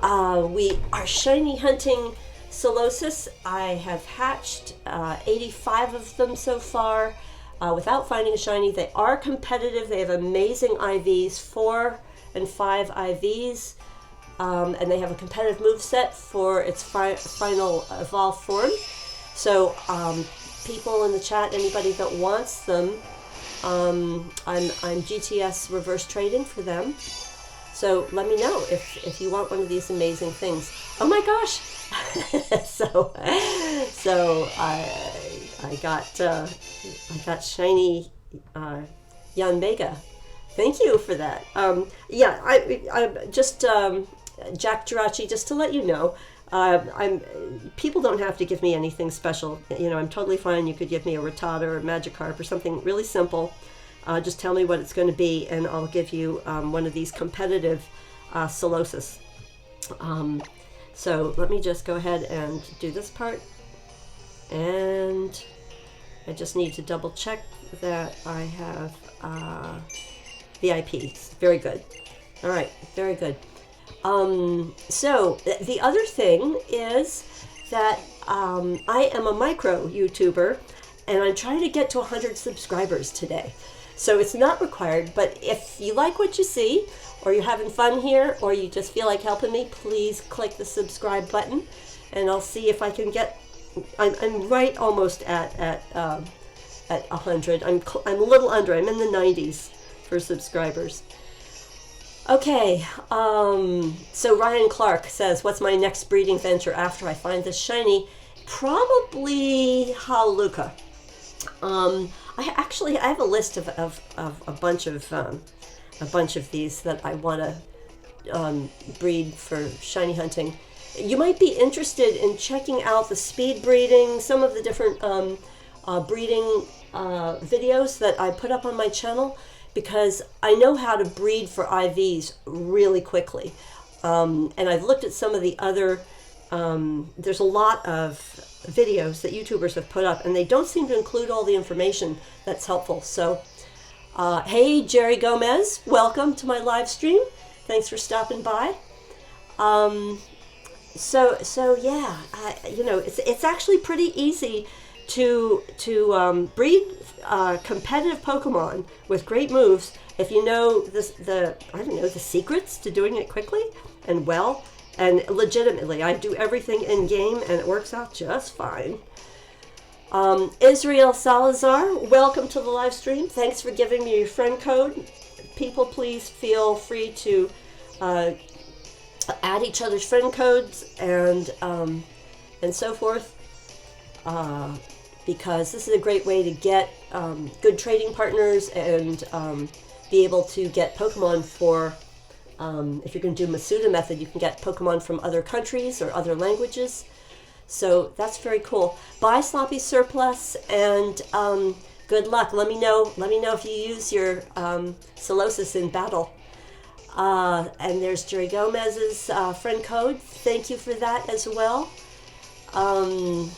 We are shiny hunting Solosis. I have hatched 85 of them so far. Without finding a shiny. They are competitive. They have amazing IVs, 4 and 5 IVs. and they have a competitive moveset for its final evolved form. So people in the chat, anybody that wants them, I'm GTS reverse trading for them. So let me know if you want one of these amazing things. Oh my gosh! so I got shiny Yanmega. Thank you for that. Yeah, I just Jack Girachi, just to let you know, people don't have to give me anything special. You know, I'm totally fine. You could give me a Rattata or a Magikarp or something really simple. Just tell me what it's going to be, and I'll give you one of these competitive Solosis. So let me just go ahead and do this part. And I just need to double check that I have VIPs. Very good. All right, very good. So the other thing is that I am a micro YouTuber, and I'm trying to get to 100 subscribers today. So it's not required, but if you like what you see, or you're having fun here, or you just feel like helping me, please click the subscribe button, and I'll see if I can get. I'm right almost at 100. I'm a little under. I'm in the 90s for subscribers. Okay, so Ryan Clark says, what's my next breeding venture after I find this shiny? Probably Hallelujah. I have a list of a bunch of these that I want to breed for shiny hunting. You might be interested in checking out the speed breeding, some of the different breeding videos that I put up on my channel, because I know how to breed for IVs really quickly. And I've looked at some of the other, there's a lot of videos that YouTubers have put up, and they don't seem to include all the information that's helpful. So, hey, Jerry Gomez, welcome to my live stream. Thanks for stopping by. So yeah, you know, it's actually pretty easy to breed competitive Pokemon with great moves if you know the secrets to doing it quickly and well and legitimately. I do everything in game and it works out just fine. Israel Salazar, welcome to the live stream. Thanks for giving me your friend code. People, please feel free to add each other's friend codes and so forth, because this is a great way to get good trading partners and be able to get Pokemon for, if you're going to do Masuda Method, you can get Pokemon from other countries or other languages. So that's very cool. Bye, Sloppy Surplus, and good luck. Let me know if you use your Solosis in battle. And there's Jerry Gomez's friend code. Thank you for that as well. And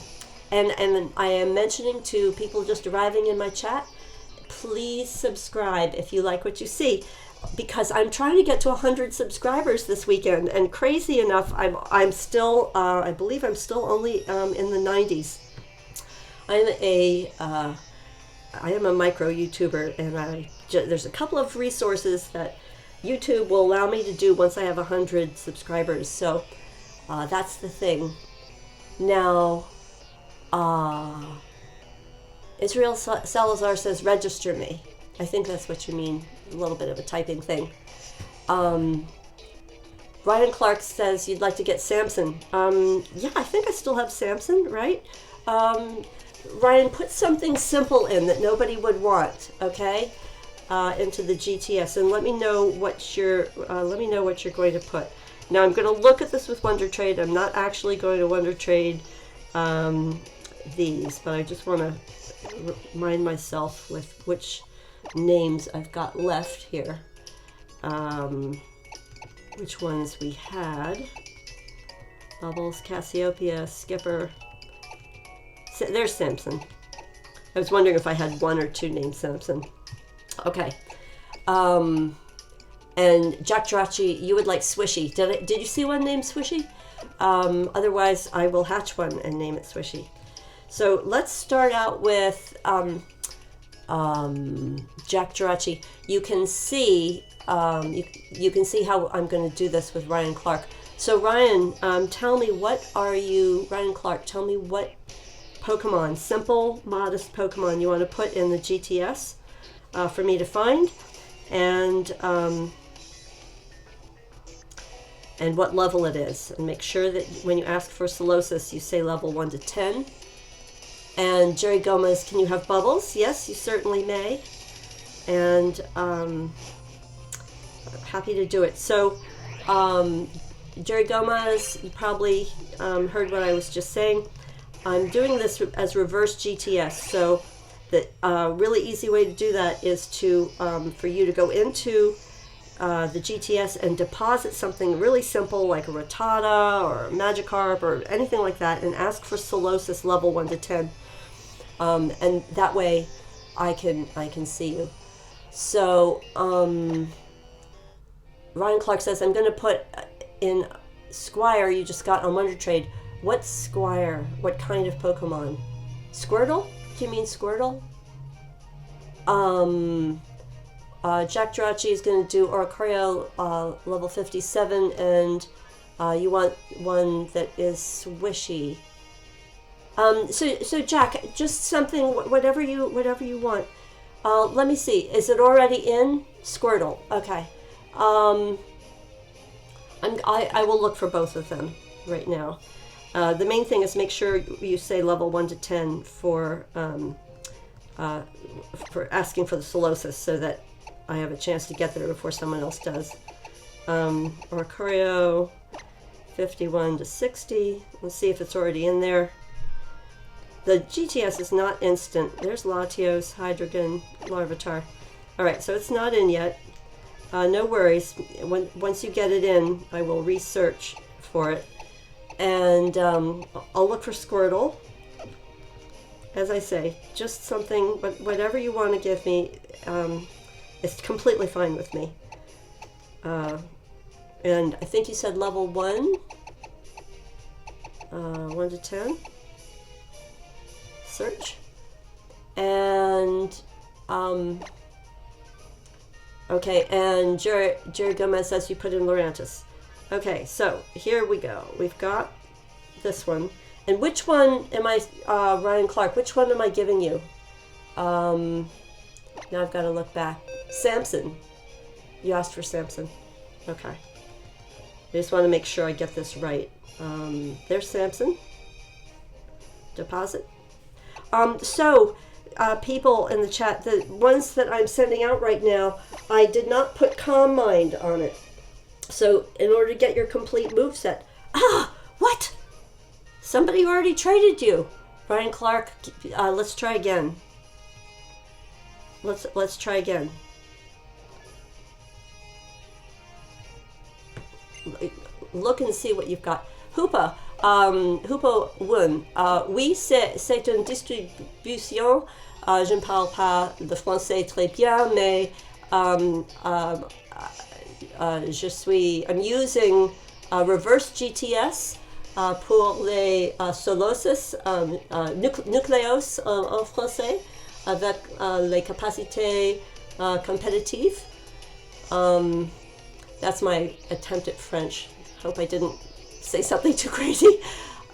I am mentioning to people just arriving in my chat, please subscribe if you like what you see, because I'm trying to get to 100 subscribers this weekend, and crazy enough, I'm still I believe I'm still only in the 90s. I am a micro YouTuber, and there's a couple of resources that YouTube will allow me to do once I have 100 subscribers. So that's the thing. Now, Israel Salazar says, register me. I think that's what you mean. A little bit of a typing thing. Ryan Clark says, you'd like to get Samson. Yeah, I think I still have Samson, right? Ryan, put something simple in that nobody would want, okay? Into the GTS, and let me know what you're going to put. Now I'm going to look at this with WonderTrade. I'm not actually going to WonderTrade these, but I just want to remind myself with which names I've got left here. Which ones we had? Bubbles, Cassiopeia, Skipper. There's Samson. I was wondering if I had one or two named Samson. Okay. And Jack Girachi, you would like Swishy. Did you see one named Swishy? Otherwise, I will hatch one and name it Swishy. So let's start out with Jack Geraci, you can see you can see how I'm going to do this with Ryan Clark. So Ryan, tell me, what are you, Ryan Clark, tell me what Pokemon, simple, modest Pokemon you want to put in the GTS for me to find, and what level it is. And make sure that when you ask for Solosis, you say level 1 to 10. And Jerry Gomez, can you have bubbles? Yes, you certainly may. And happy to do it. So, Jerry Gomez, you probably heard what I was just saying. I'm doing this as reverse GTS. So, the really easy way to do that is to for you to go into the GTS and deposit something really simple like a Rattata or a Magikarp or anything like that, and ask for Solosis level 1 to 10. And that way I can see you. So Ryan Clark says, I'm going to put in Squire you just got on WonderTrade. What's Squire? What kind of Pokemon? Squirtle? Do you mean Squirtle? Jack Geraci is going to do Oricorio level 57, and you want one that is swishy. So Jack, just something, whatever you want. Let me see. Is it already in Squirtle? Okay. I will look for both of them right now. The main thing is make sure you say level 1 to 10 for asking for the Solosis, so that I have a chance to get there before someone else does. Oricorio 51 to 60. Let's see if it's already in there. The GTS is not instant. There's Latios, Hydreigon, Larvitar. All right, so it's not in yet. No worries. Once you get it in, I will research for it. And I'll look for Squirtle. As I say, just something, whatever you want to give me, it's completely fine with me. And I think you said level 1? 1 to 10? Search. And okay, and Jerry Gomez says you put in Lurantis. Okay, so here we go. We've got this one. And which one am I, Ryan Clark, which one am I giving you? Now I've got to look back. Samson. You asked for Samson. Okay. I just want to make sure I get this right. There's Samson. Deposit. So, people in the chat, the ones that I'm sending out right now, I did not put Calm Mind on it. So, in order to get your complete moveset, what? Somebody already traded you. Ryan Clark, let's try again. Let's try again. Look and see what you've got. Hoopa. Hoopa Wun. Oui, c'est une distribution. Je ne parle pas le français très bien, mais I'm using reverse GTS pour les Solosis, nucléos en français, avec les capacités competitives. That's my attempt at French. Hope I didn't say something too crazy.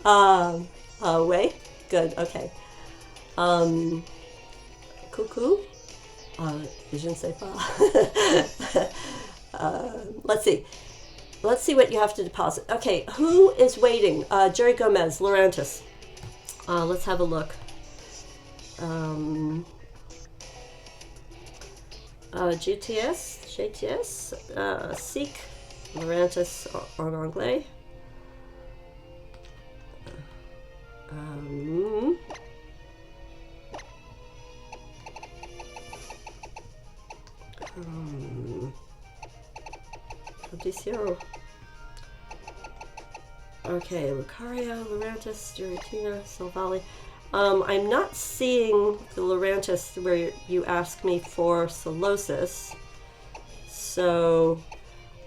Way? Good, okay. Coucou? Je ne sais pas. Let's see. Let's see what you have to deposit. Okay, who is waiting? Jerry Gomez, Lurantis. Let's have a look. GTS, Seek, Lurantis en anglais. Audition. Okay, Lucario, Lurantis, Giratina, Silvally. I'm not seeing the Lurantis where you asked me for Solosis. So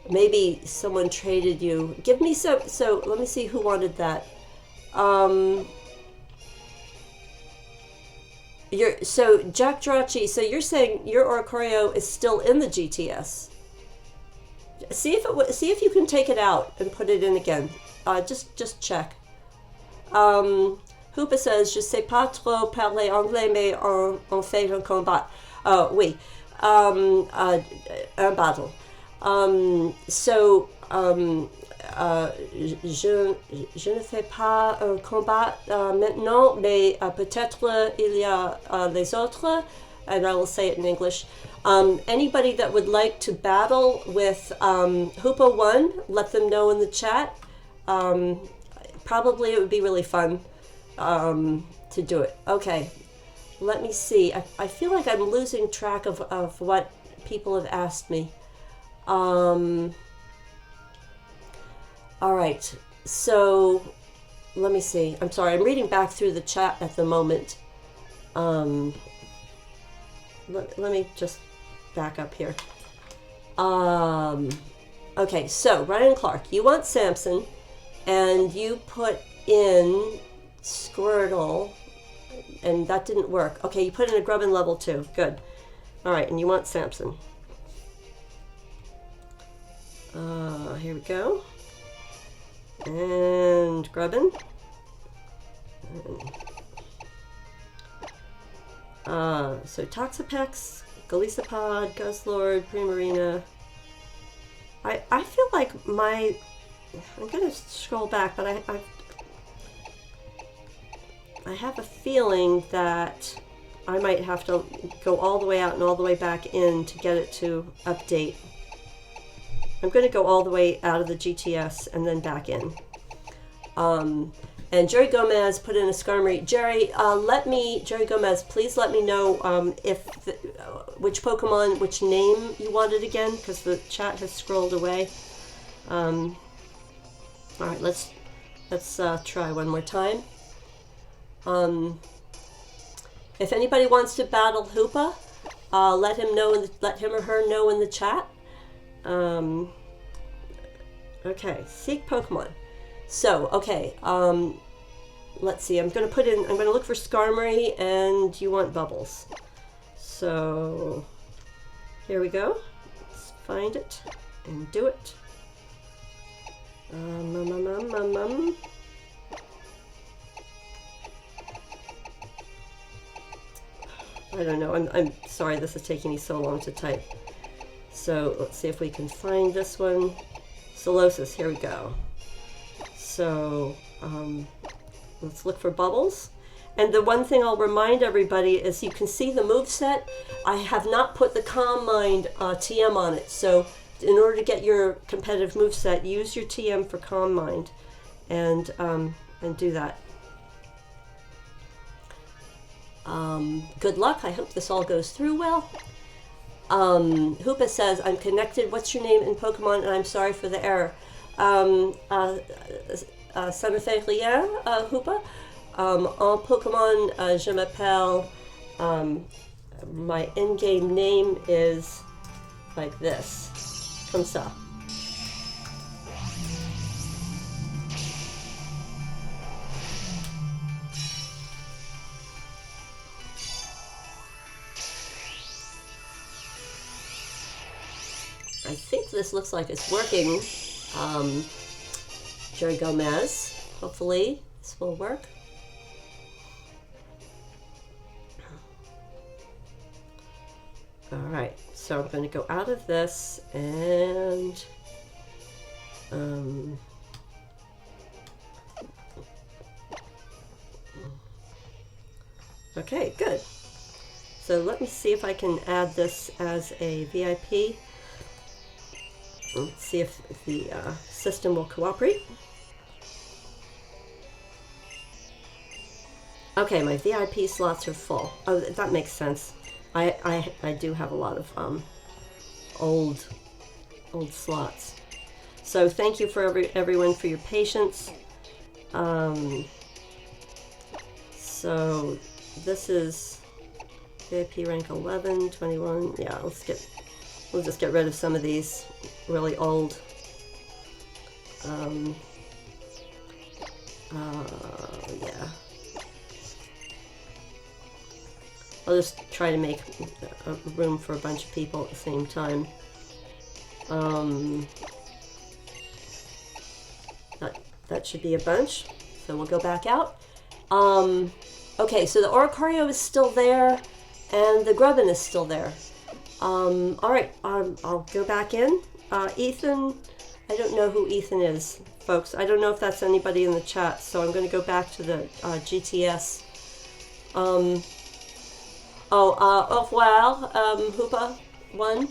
maybe someone traded you. Give me some, so let me see who wanted that. So Jack Drachi, so you're saying your Oricorio is still in the GTS. See if you can take it out and put it in again. Just check. Hoopa says, je sais pas trop parler anglais, mais on fait un combat. Oui, un battle. Je ne fais pas un combat maintenant, mais peut-être il y a les autres, and I will say it in English. Anybody that would like to battle with Hoopa 1, let them know in the chat. Probably it would be really fun to do it. Okay, let me see. I feel like I'm losing track of what people have asked me. All right, so let me see. I'm sorry, I'm reading back through the chat at the moment. Let me just back up here. Okay, so Ryan Clark, you want Samson, and you put in Squirtle, and that didn't work. Okay, you put in a Grubbin level 2. Good. All right, and you want Samson. Here we go. And Grubbin. So Toxapex, Golisopod, Guzzlord, Primarina. I feel like I'm gonna scroll back, but I have a feeling that I might have to go all the way out and all the way back in to get it to update. I'm going to go all the way out of the GTS and then back in. And Jerry Gomez put in a Skarmory. Jerry Gomez, please let me know which Pokemon, which name you wanted again, because the chat has scrolled away. All right, let's try one more time. If anybody wants to battle Hoopa, let him or her know in the chat. Okay, seek Pokemon. So, okay, let's see. I'm going to look for Skarmory, and you want Bubbles. So, here we go. Let's find it and do it. I don't know. I'm sorry this is taking me so long to type. So let's see if we can find this one. Solosis, here we go. So let's look for Bubbles. And the one thing I'll remind everybody is you can see the moveset. I have not put the Calm Mind TM on it. So in order to get your competitive moveset, use your TM for Calm Mind and do that. Good luck. I hope this all goes through well. Hoopa says, I'm connected. What's your name in Pokemon? And I'm sorry for the error. Ça ne fait rien, Hoopa. En Pokemon, je m'appelle, my in-game name is like this. Comme ça. I think this looks like it's working. Jerry Gomez, hopefully this will work. All right, so I'm going to go out of this and okay, good. So let me see if I can add this as a VIP. Let's see if the system will cooperate. Okay, my VIP slots are full. Oh, that makes sense. I do have a lot of old slots. So thank you for everyone for your patience. So this is VIP rank 11, 21. Yeah, we'll just get rid of some of these really old. Yeah. I'll just try to make a room for a bunch of people at the same time. That should be a bunch. So we'll go back out. Okay, so the Oricorio is still there, and the Grubbin is still there. All right, I'll go back in. Ethan, I don't know who Ethan is, folks. I don't know if that's anybody in the chat, so I'm going to go back to the GTS. Au revoir, Hoopa1.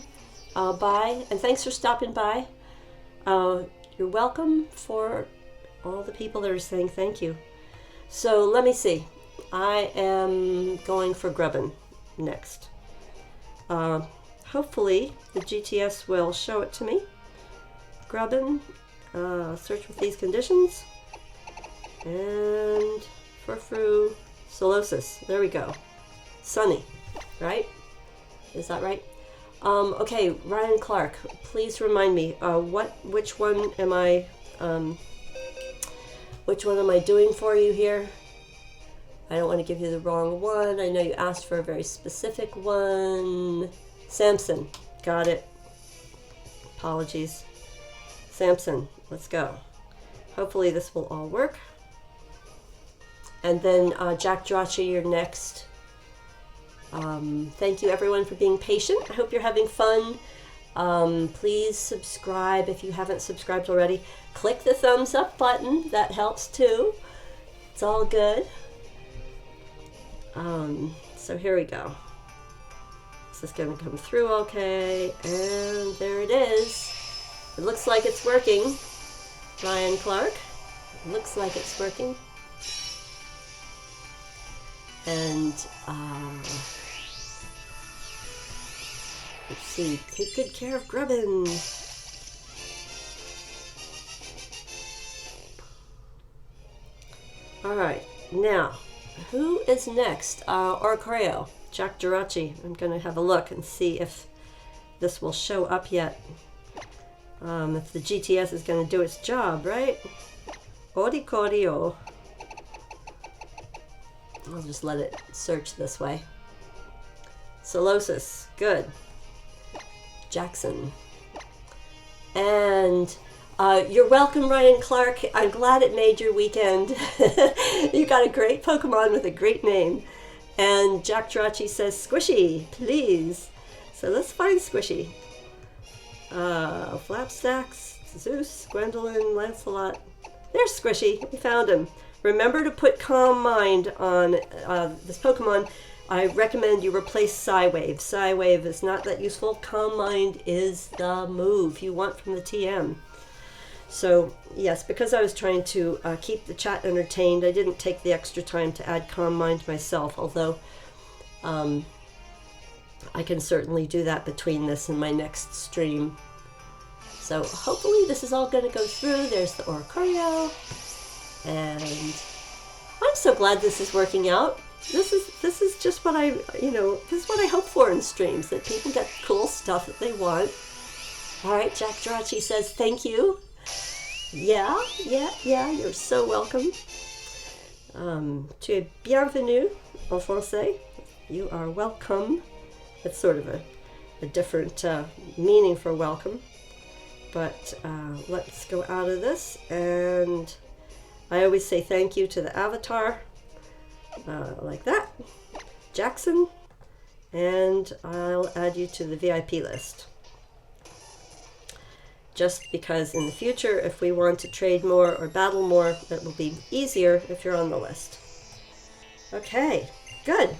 Bye, and thanks for stopping by. You're welcome for all the people that are saying thank you. So let me see. I am going for Grubbin next. Hopefully the GTS will show it to me. Grubbin, search with these conditions. And Frou Solosis. There we go. Sunny, right? Is that right? Okay, Ryan Clark, please remind me, which one am I doing for you here? I don't want to give you the wrong one. I know you asked for a very specific one. Samson, got it. Apologies. Samson, let's go. Hopefully this will all work. And then Jack Drachi, you're next. Thank you everyone for being patient. I hope you're having fun. Please subscribe if you haven't subscribed already. Click the thumbs up button. That helps too. It's all good. So here we go. This is going to come through okay. And there it is. It looks like it's working. Ryan Clark. It looks like it's working. And let's see, take good care of Grubbin. All right, now, who is next? Oricorio, Jack Geraci. I'm going to have a look and see if this will show up yet. If the GTS is going to do its job, right? Oricorio. I'll just let it search this way. Solosis, good. Jackson. And you're welcome, Ryan Clark. I'm glad it made your weekend. You got a great Pokemon with a great name. And Jack Drachi says, Squishy, please. So let's find Squishy. Flapstacks, Zeus, Gwendolyn, Lancelot. There's Squishy. We found him. Remember to put Calm Mind on this Pokemon. I recommend you replace Psywave. Psywave is not that useful. Calm Mind is the move you want from the TM. So, yes, because I was trying to keep the chat entertained, I didn't take the extra time to add Calm Mind myself, although I can certainly do that between this and my next stream. So hopefully this is all going to go through. There's the Oricorio. And I'm so glad this is working out. This is just what this is what I hope for in streams, that people get cool stuff that they want. All right, Jack Drachi says thank you. Yeah, you're so welcome. Tu es bienvenue en français. You are welcome. It's sort of a different meaning for welcome. But let's go out of this, and I always say thank you to the avatar, like that, Jackson, and I'll add you to the VIP list. Just because in the future, if we want to trade more or battle more, it will be easier if you're on the list. Okay, good.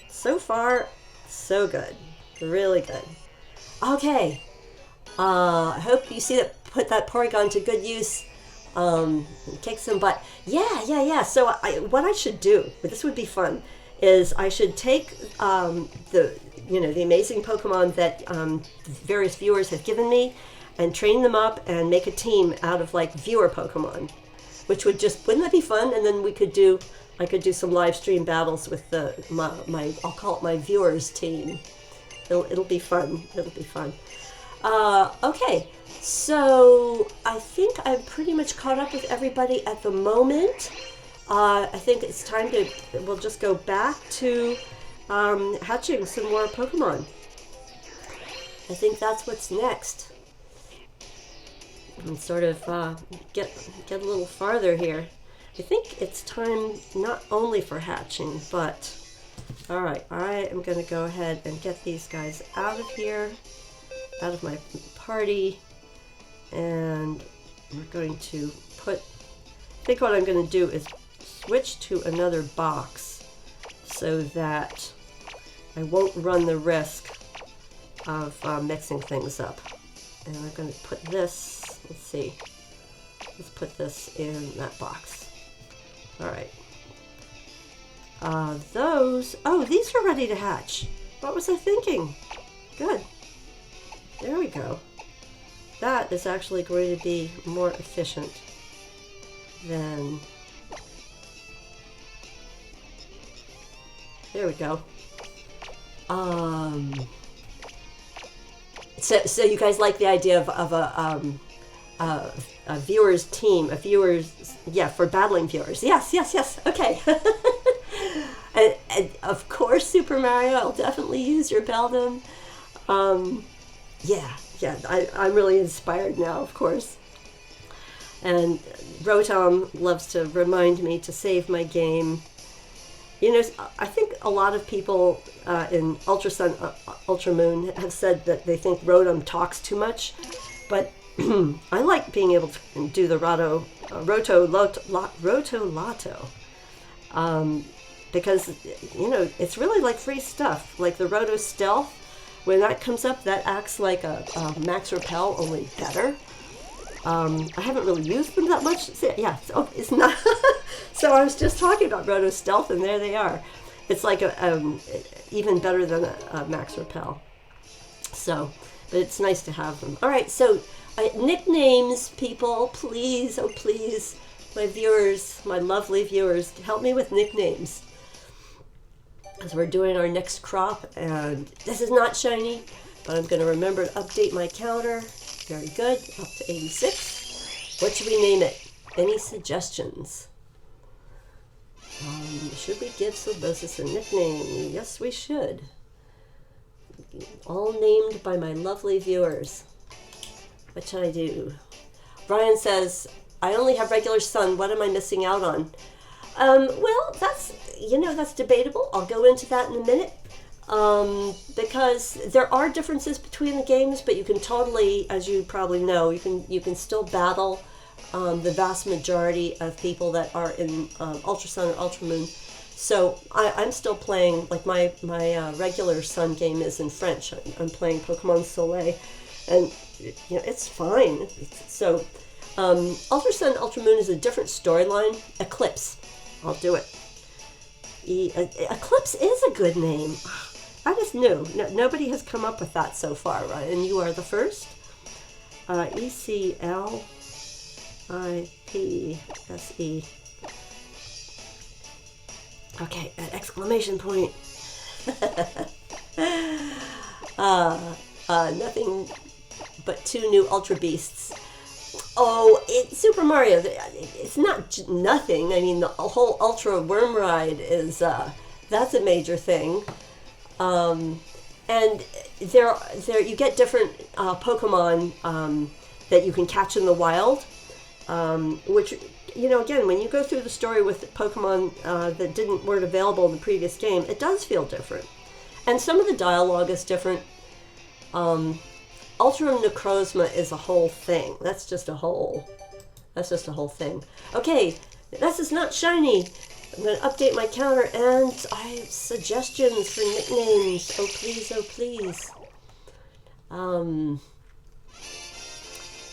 So far, so good. Really good. Okay. I hope you see that, put that Porygon to good use. Kick some butt. Yeah. So what I should do, this would be fun, is I should take the amazing Pokemon that various viewers have given me and train them up and make a team out of like viewer Pokemon, which would wouldn't that be fun? And then I could do some live stream battles with my I'll call it my viewers team. It'll be fun. It'll be fun. Okay, so I think I'm pretty much caught up with everybody at the moment. I think it's time we'll just go back to hatching some more Pokemon. I think that's what's next. And sort of get a little farther here. I think it's time not only for hatching, but all right, I am going to go ahead and get these guys out of here, out of my party, and we're going to put, I think what I'm going to do is switch to another box so that I won't run the risk of mixing things up. And I'm going to put this, let's see, let's put this in that box. All right. These are ready to hatch. What was I thinking? Good. There we go. That is actually going to be more efficient than... There we go. So you guys like the idea of a viewers team, for battling viewers. Yes. Okay. and of course, Super Mario, I'll definitely use your Beldum. I'm really inspired now, of course. And Rotom loves to remind me to save my game. You know, I think a lot of people in Ultra Sun, Ultra Moon have said that they think Rotom talks too much, but I like being able to do the Roto Lato, because, you know, it's really like free stuff. Like the Roto Stealth, when that comes up, that acts like a Max Repel, only better. I haven't really used them that much. Yeah, so it's not. So I was just talking about Roto Stealth, and there they are. It's like even better than a Max Repel. So, but it's nice to have them. All right, so nicknames, people, please, oh please, my viewers, my lovely viewers, help me with nicknames. As we're doing our next crop, and this is not shiny, but I'm going to remember to update my counter. Very good, up to 86. What should we name it? Any suggestions? Should we give Solosis a nickname? Yes, we should. All named by my lovely viewers. What should I do? Brian says, I only have regular sun. What am I missing out on? Well, that's debatable. I'll go into that in a minute. Because there are differences between the games, but you can totally, as you probably know, you can still battle the vast majority of people that are in Ultra Sun or Ultra Moon. So I'm still playing, like my regular Sun game is in French. I'm playing Pokemon Soleil, and you know it's fine. So Ultra Sun, Ultra Moon is a different storyline. Eclipse, I'll do it. Eclipse is a good name. I just knew. Nobody has come up with that so far, right? And you are the first. ECLIPSE. Okay, an exclamation point. Nothing but 2 new Ultra Beasts. Oh, it's Super Mario. It's not nothing. I mean, the whole Ultra Worm Ride is, that's a major thing. And there you get different Pokemon that you can catch in the wild, which, you know, again, when you go through the story with Pokemon that weren't available in the previous game, it does feel different. And some of the dialogue is different. Ultra Necrozma is a whole thing. That's just a whole thing. Okay, this is not shiny. I'm going to update my counter, and I have suggestions for nicknames. Oh, please, oh, please.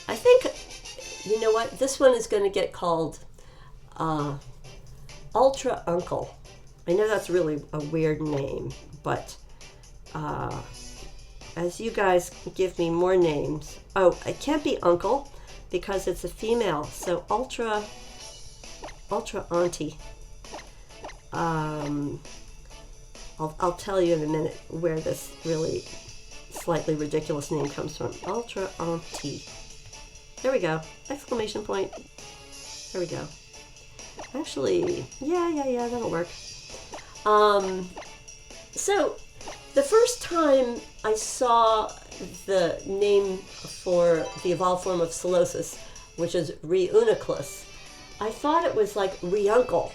I think, you know what? This one is going to get called Ultra Uncle. I know that's really a weird name, but as you guys give me more names... Oh, it can't be Uncle, because it's a female, so Ultra Auntie. I'll tell you in a minute where this really slightly ridiculous name comes from. Ultra Auntie. There we go. Exclamation point. There we go. Actually, yeah, that'll work. So, the first time I saw the name for the evolved form of Solosis, which is Reuniclus, I thought it was like Reuncle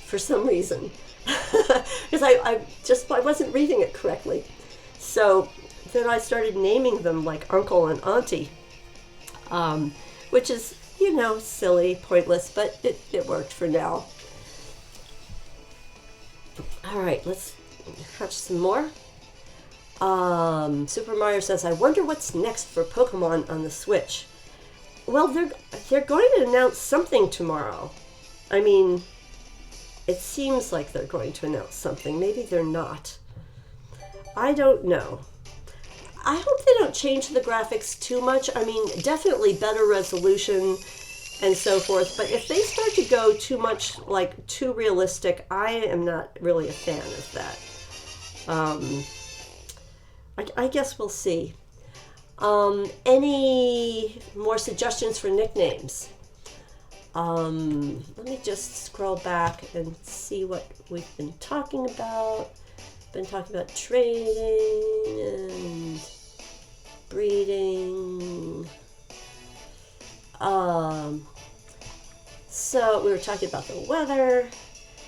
for some reason. Because I wasn't reading it correctly. So then I started naming them like uncle and auntie, which is, silly, pointless, but it worked for now. All right, let's hatch some more. Super Mario says, I wonder what's next for Pokemon on the Switch. Well, they're going to announce something tomorrow. I mean, it seems like they're going to announce something. Maybe they're not. I don't know. I hope they don't change the graphics too much. I mean, definitely better resolution and so forth. But if they start to go too much, like too realistic, I am not really a fan of that. I guess we'll see. Any more suggestions for nicknames? Let me just scroll back and see what we've been talking about. Been talking about trading and breeding. So we were talking about the weather.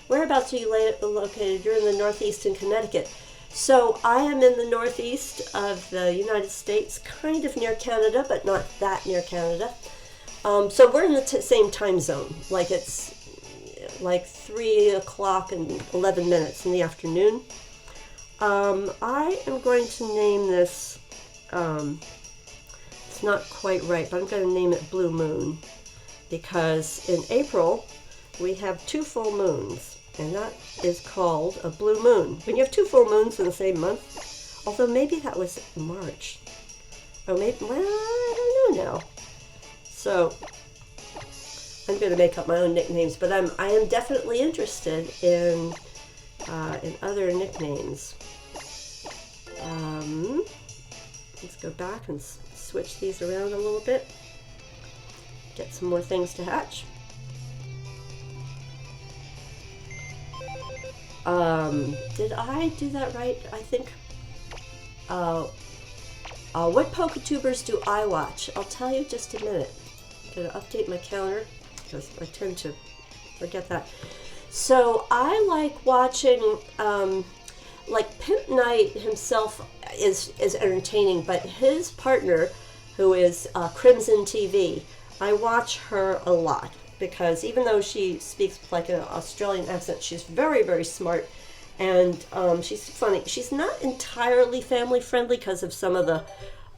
Whereabouts are you located? You're in the Northeast in Connecticut. So I am in the northeast of the United States, kind of near Canada, but not that near Canada. So we're in the same time zone. Like it's like 3 o'clock and 11 minutes in the afternoon. I am going to name this, it's not quite right, but I'm going to name it Blue Moon, because in April we have 2 full moons. And that is called a blue moon. When you have 2 full moons in the same month, although maybe that was March. Oh, maybe, well, I don't know now. So, I'm going to make up my own nicknames, but I am definitely interested in other nicknames. Let's go back and switch these around a little bit. Get some more things to hatch. Did I do that right? I think, what PokeTubers do I watch? I'll tell you just a minute. I'm going to update my calendar because I tend to forget that. So I like watching, like Pimp Knight himself is entertaining, but his partner, who is Crimson TV, I watch her a lot. Because even though she speaks like an Australian accent, she's very, very smart, and she's funny. She's not entirely family friendly because of some of the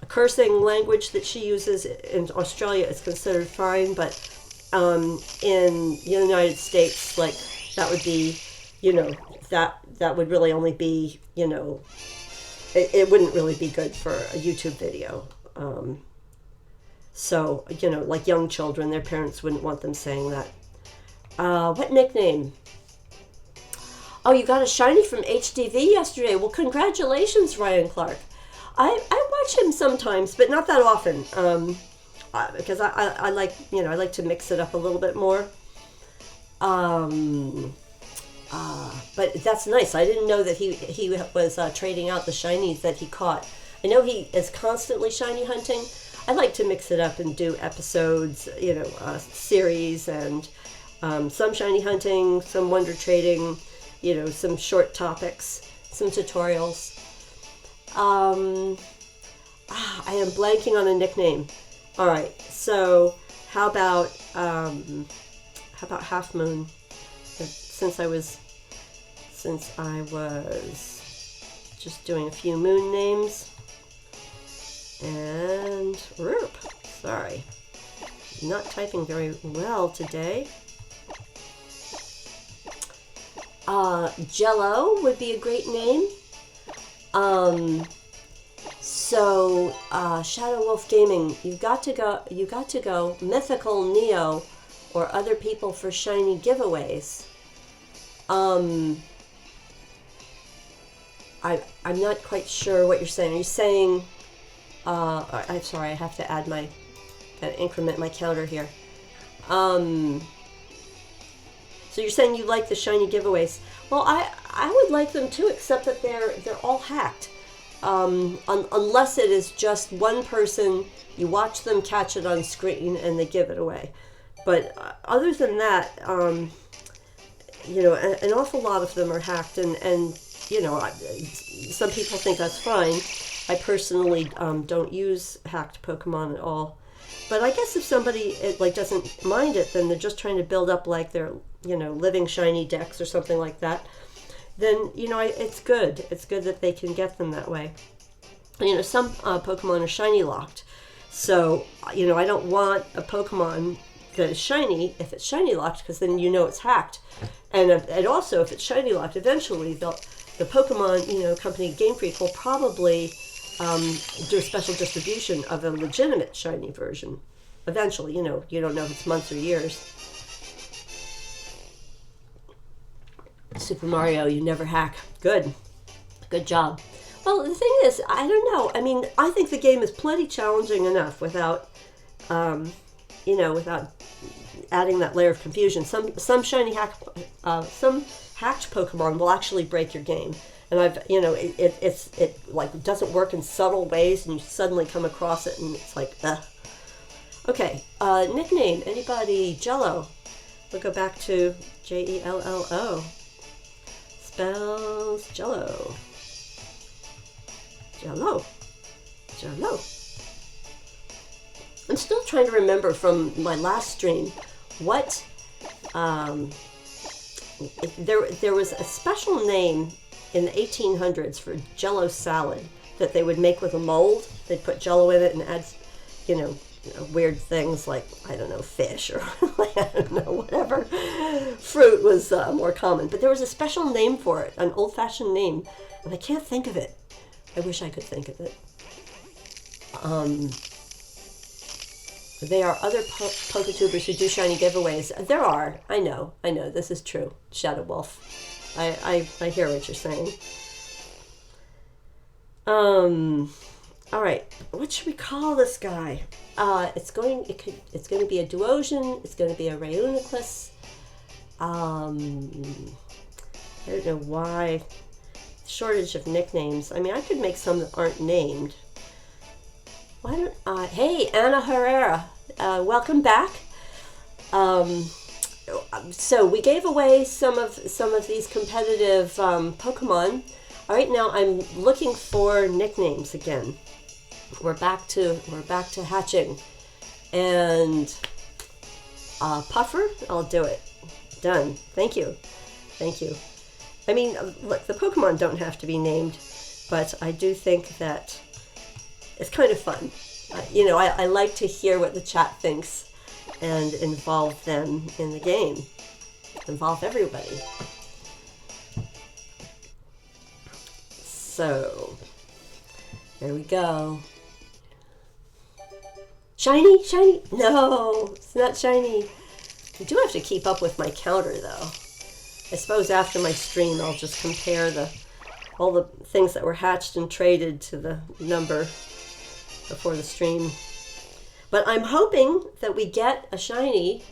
cursing language that she uses. In Australia, it's considered fine, but in the United States, like that would be, that would really only be, it wouldn't really be good for a YouTube video. So, like young children, their parents wouldn't want them saying that. What nickname? Oh, you got a shiny from HDV yesterday. Well, congratulations, Ryan Clark. I watch him sometimes, but not that often. Because I like, I like to mix it up a little bit more. But that's nice. I didn't know that he was trading out the shinies that he caught. I know he is constantly shiny hunting. I like to mix it up and do episodes, series, and some shiny hunting, some wonder trading, some short topics, some tutorials. I am blanking on a nickname. All right, so how about Half Moon? Since I was just doing a few moon names. And Roop. Sorry. Not typing very well today. Jello would be a great name. So Shadow Wolf Gaming, you got to go Mythical Neo or other people for shiny giveaways. I'm not quite sure what you're saying. Are you saying I'm sorry, I have to add gotta increment my counter here. So you're saying you like the shiny giveaways. Well, I would like them too, except that they're all hacked. Unless it is just one person, you watch them catch it on screen and they give it away. But other than that, you know, an awful lot of them are hacked, and you know, some people think that's fine. I personally don't use hacked Pokemon at all. But I guess if somebody doesn't mind it, then they're just trying to build up like their, you know, living shiny decks or something like that. Then, you know, it's good. It's good that they can get them that way. You know, some Pokemon are shiny locked. So, you know, I don't want a Pokemon that is shiny if it's shiny locked, because then you know it's hacked. And also, if it's shiny locked, eventually the Pokemon, you know, company Game Freak will probably do a special distribution of a legitimate shiny version. Eventually, you know, you don't know if it's months or years. Super Mario, you never hack. Good job. Well, the thing is, I don't know. I mean, I think the game is plenty challenging enough without, you know, without adding that layer of confusion. Some shiny some hacked Pokemon will actually break your game. And I've, you know, it like doesn't work in subtle ways, and you suddenly come across it, and it's like, ugh. Okay, nickname, anybody? Jello. We'll go back to Jello. Spells Jello. Jello. I'm still trying to remember from my last stream what, there was a special name in the 1800s for Jello salad that they would make with a mold. They'd put Jello in it and add, you know, weird things like, I don't know, fish or I don't know, whatever. Fruit was more common, but there was a special name for it, an old-fashioned name, and I can't think of it. I wish I could think of it. There are other Poketubers who do shiny giveaways. There are. I know. This is true. Shadow Wolf. I hear what you're saying. All right. What should we call this guy? It's going to be a Duosion. It's going to be a Reuniclus. I don't know why. Shortage of nicknames. I mean, I could make some that aren't named. Why don't hey, Anna Herrera, welcome back. So we gave away some of these competitive Pokemon. All right, now I'm looking for nicknames again. We're back to hatching, and Puffer, I'll do it. Done. Thank you. I mean, look, the Pokemon don't have to be named, but I do think that it's kind of fun. You know, I like to hear what the chat thinks and involve them in the game. Involve everybody. So, there we go. Shiny? No, it's not shiny. I do have to keep up with my counter, though. I suppose after my stream, I'll just compare all the things that were hatched and traded to the number before the stream. But I'm hoping that we get a shiny.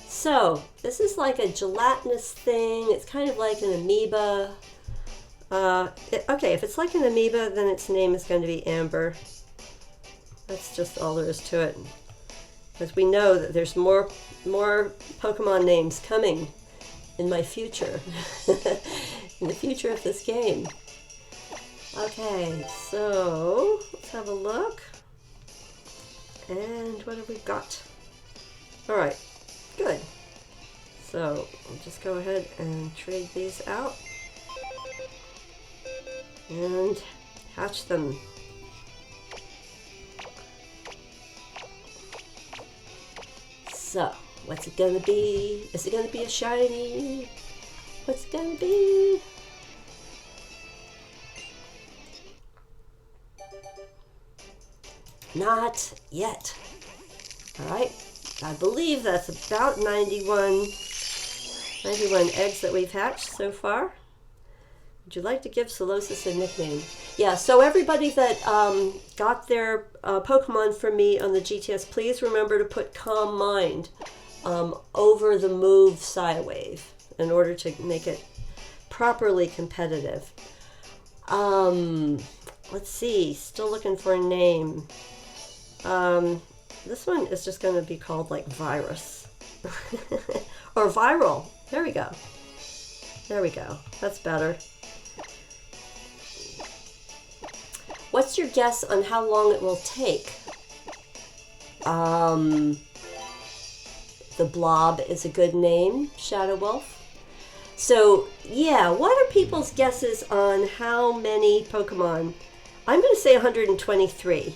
So this is like a gelatinous thing. It's kind of like an amoeba. Okay, if it's like an amoeba, then its name is going to be Amber. That's just all there is to it. Because we know that there's more Pokemon names coming in my future. In the future of this game. Okay, so let's have a look. And what have we got? Alright, good. So I'll just go ahead and trade these out. And hatch them. So, what's it gonna be? Is it gonna be a shiny? What's it gonna be? Not yet. Alright, I believe that's about 91 eggs that we've hatched so far. Would you like to give Solosis a nickname? Yeah, so everybody that got their Pokemon from me on the GTS, please remember to put Calm Mind over the move Psywave. in order to make it properly competitive. Let's see, still looking for a name. This one is just going to be called like Virus or Viral. There we go. There we go. That's better. What's your guess on how long it will take? The Blob is a good name, Shadow Wolf. So, yeah, what are people's guesses on how many Pokemon? I'm going to say 123.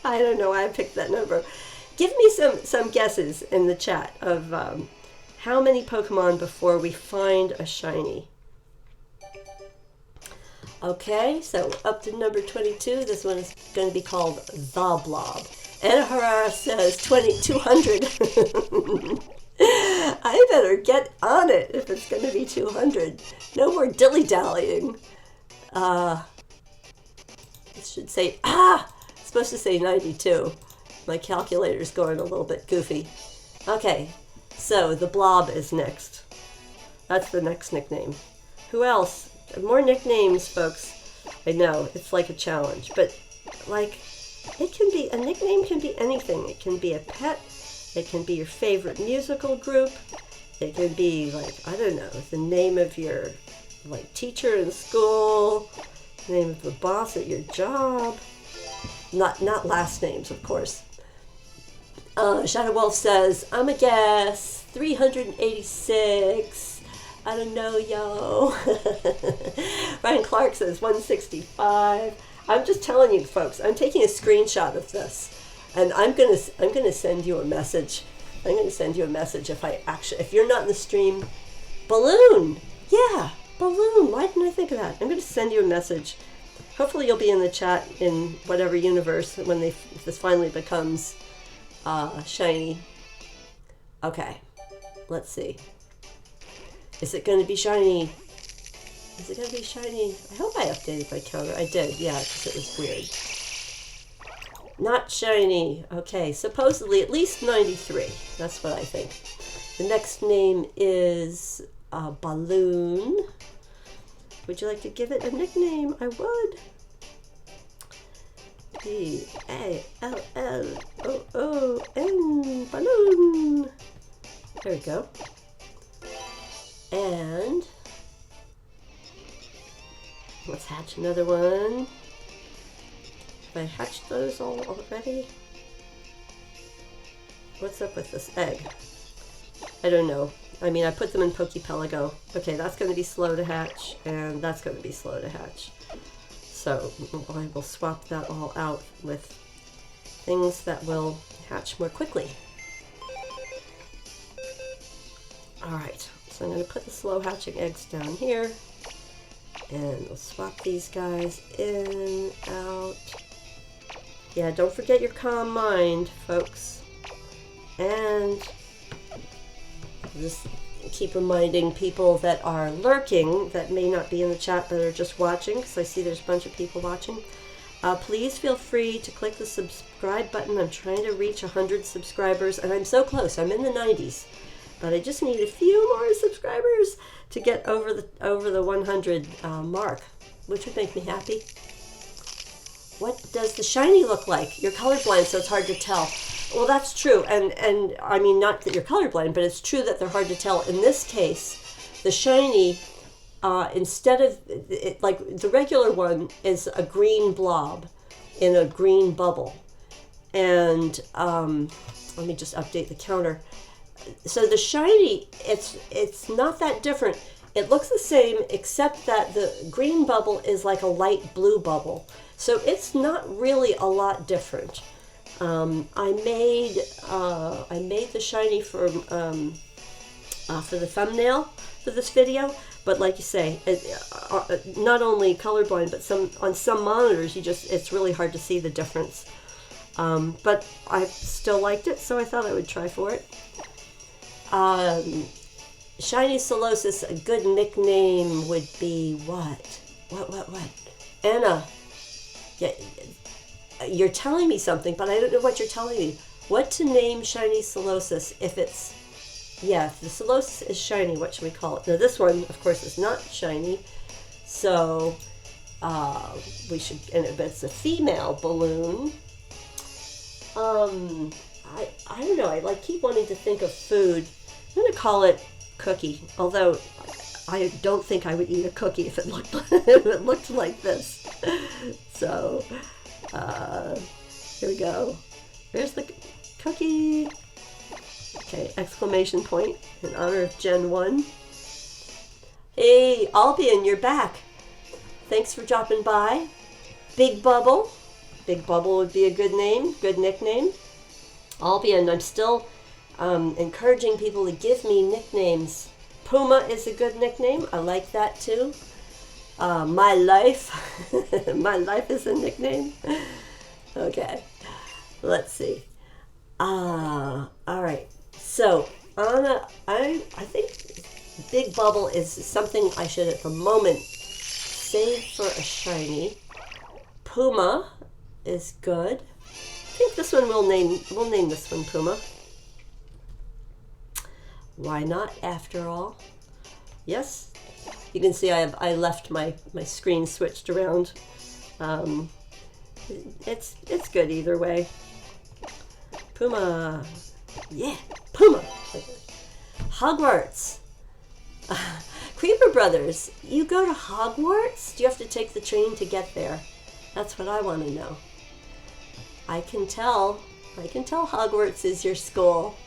I don't know why I picked that number. Give me some guesses in the chat of how many Pokemon before we find a shiny. Okay, so up to number 22. This one is going to be called The Blob. Anna Herrera says 200. I better get on it if it's going to be 200. No more dilly-dallying. It should say, it's supposed to say 92. My calculator's going a little bit goofy. Okay, so the Blob is next. That's the next nickname. Who else? More nicknames, folks. I know, it's like a challenge, but like, it can be, a nickname can be anything. It can be a pet. It can be your favorite musical group. It can be like, I don't know, the name of your like teacher in school, the name of the boss at your job. Not last names, of course. Shadow Wolf says, I'm a guess, 386. I don't know, yo. Ryan Clark says 165. I'm just telling you, folks, I'm taking a screenshot of this, and I'm gonna send you a message. I'm gonna send you a message if you're not in the stream. Balloon, yeah, Balloon. Why didn't I think of that? I'm gonna send you a message. Hopefully, you'll be in the chat in whatever universe when if this finally becomes shiny. Okay, let's see. Is it going to be shiny? Is it going to be shiny? I hope I updated my counter. I did, yeah, because it was weird. Not shiny. Okay, supposedly at least 93. That's what I think. The next name is Balloon. Would you like to give it a nickname? I would. B-A-L-L-O-O-N. Balloon. There we go. And let's hatch another one. Have I hatched those all already? What's up with this egg? I don't know. I mean, I put them in Pokepelago. Okay, that's going to be slow to hatch, and that's going to be slow to hatch. So I will swap that all out with things that will hatch more quickly. All right. So I'm going to put the slow hatching eggs down here, and we'll swap these guys in, out. Yeah, don't forget your calm mind, folks. And just keep reminding people that are lurking, that may not be in the chat, but are just watching, because I see there's a bunch of people watching. Please feel free to click the subscribe button. I'm trying to reach 100 subscribers, and I'm so close. I'm in the 90s. But I just need a few more subscribers to get over the 100 mark, which would make me happy. What does the shiny look like? You're colorblind, so it's hard to tell. Well, that's true, and I mean, not that you're colorblind, but it's true that they're hard to tell. In this case, the shiny, instead of it, like the regular one, is a green blob in a green bubble, and let me just update the counter. So the shiny, it's not that different. It looks the same, except that the green bubble is like a light blue bubble. So it's not really a lot different. I made the shiny for the thumbnail for this video. But like you say, not only colorblind, but on some monitors, it's really hard to see the difference. But I still liked it, so I thought I would try for it. Shiny Solosis, a good nickname would be what? What? Anna, yeah, you're telling me something, but I don't know what you're telling me. What to name Shiny Solosis if it's Yeah, if the Solosis is shiny, what should we call it? Now this one, of course, is not shiny, so we should, and it's a female balloon. I don't know, I keep wanting to think of food. I'm going to call it Cookie, although I don't think I would eat a cookie if it looked if it looked like this. So, here we go. There's the cookie. Okay, exclamation point in honor of Gen 1. Hey, Albion, you're back. Thanks for dropping by. Big Bubble. Big Bubble would be a good name, good nickname. Albion, I'm still encouraging people to give me nicknames. Puma is a good nickname. I like that too. My Life. My Life is a nickname. Okay, let's see. All right. So, Anna, I think Big Bubble is something I should at the moment save for a shiny. Puma is good. I think this one we'll name this one Puma. Why not, after all? Yes. You can see I left my screen switched around. It's good either way. Puma. Yeah, Puma. Hogwarts. Creeper Brothers, you go to Hogwarts? Do you have to take the train to get there? That's what I want to know. I can tell Hogwarts is your school.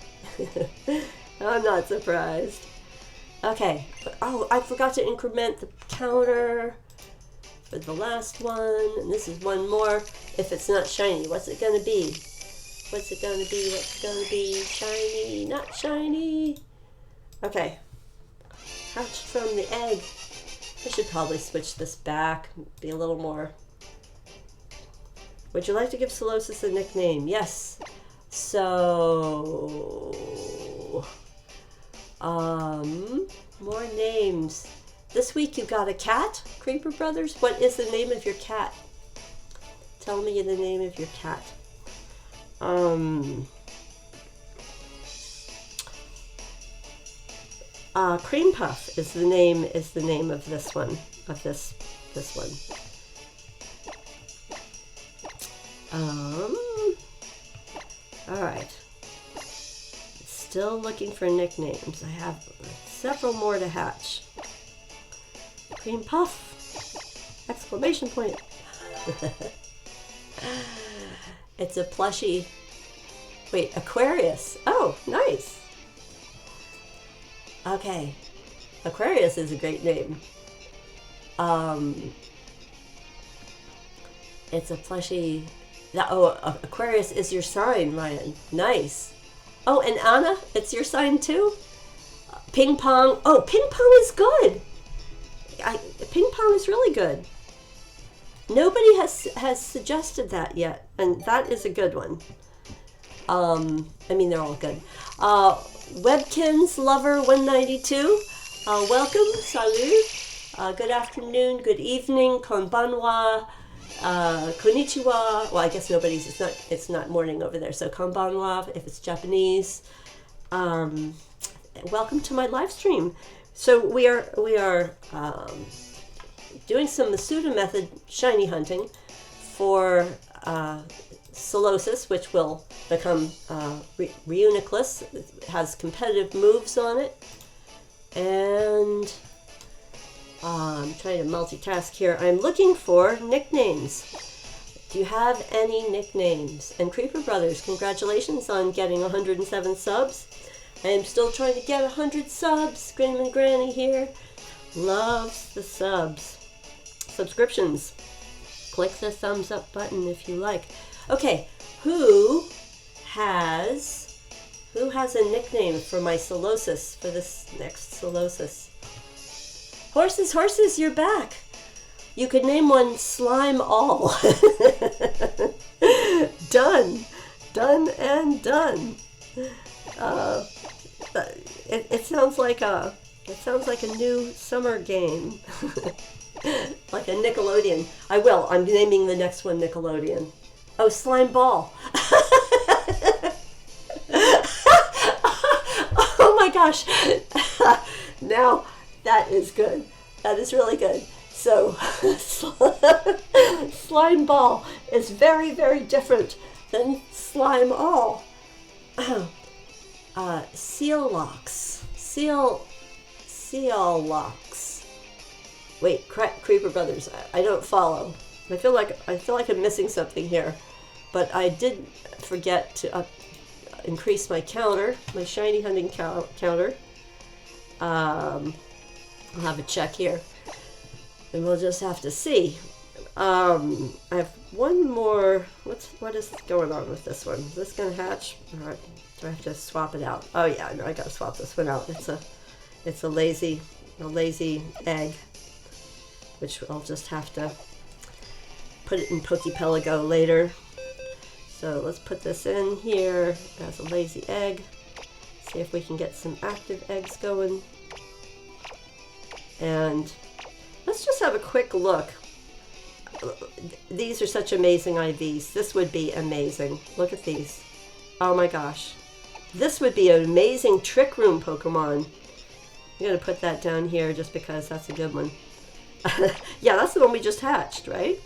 I'm not surprised. Okay. Oh, I forgot to increment the counter for the last one. And this is one more. If it's not shiny, what's it going to be? What's it going to be? What's it going to be? Shiny, not shiny. Okay. Hatched from the egg. I should probably switch this back. Be a little more. Would you like to give Solosis a nickname? Yes. So, more names. This week you got a cat, Creeper Brothers. What is the name of your cat? Tell me the name of your cat. Cream Puff is the name of this one, of this one. All right. Still looking for nicknames. I have several more to hatch. Cream Puff! Exclamation point. It's a plushie. Wait, Aquarius. Oh, nice. Okay. Aquarius is a great name. It's a plushie. Oh, Aquarius is your sign, Ryan. Nice. Oh, and Anna, it's your sign too? Ping Pong. Oh, Ping Pong is good. Ping Pong is really good. Nobody has suggested that yet, and that is a good one. I mean, they're all good. Webkins Lover 192. Welcome. Salut. Good afternoon. Good evening. Konbanwa. Konnichiwa. Well, I guess it's not morning over there, so konbanwa if it's Japanese. Welcome to my live stream. So we are doing some Masuda Method shiny hunting for Solosis, which will become Reuniclus. It has competitive moves on it, and I'm trying to multitask here. I'm looking for nicknames. Do you have any nicknames? And Creeper Brothers, congratulations on getting 107 subs. I am still trying to get 100 subs. GameNGrannie here. Loves the subs. Subscriptions. Click the thumbs up button if you like. Okay, who has a nickname for my Solosis, for this next Solosis? Horses, you're back. You could name one Slime All. Done and done. It sounds like a new summer game. Like a Nickelodeon. I'm naming the next one Nickelodeon. Oh, Slime Ball. Oh my gosh. Now that is good. That is really good. So slime ball is very, very different than slime all. Seal locks. Seal locks. Wait, Creeper Brothers. I don't follow. I feel like I'm missing something here, but I did forget to increase my counter, my shiny hunting counter. I'll have a check here, and we'll just have to see. I have one more. What is going on with this one? Is this gonna hatch? All right. Do I have to swap it out? Oh yeah, no, I gotta swap this one out. It's a lazy egg, which I'll just have to put it in Poképelago later. So let's put this in here as a lazy egg. See if we can get some active eggs going. And let's just have a quick look. These are such amazing IVs. This would be amazing. Look at these. Oh my gosh. This would be an amazing Trick Room Pokemon. I'm going to put that down here just because that's a good one. Yeah, that's the one we just hatched, right?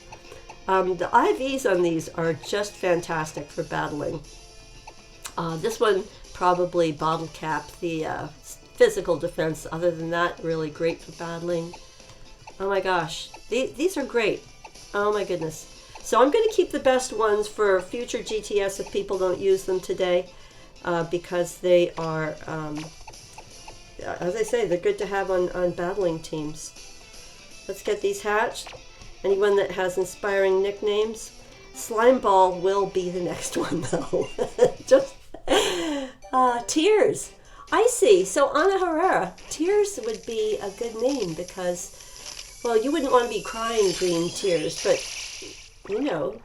The IVs on these are just fantastic for battling. This one probably bottle cap the physical defense. Other than that, really great for battling. Oh my gosh, these are great. Oh my goodness. So I'm going to keep the best ones for future GTS if people don't use them today, because they are, as I say, they're good to have on battling teams. Let's get these hatched. Anyone that has inspiring nicknames, Slime Ball will be the next one though. Just Tears. I see. So Ana Herrera, Tears would be a good name because, well, you wouldn't want to be crying green tears, but you know,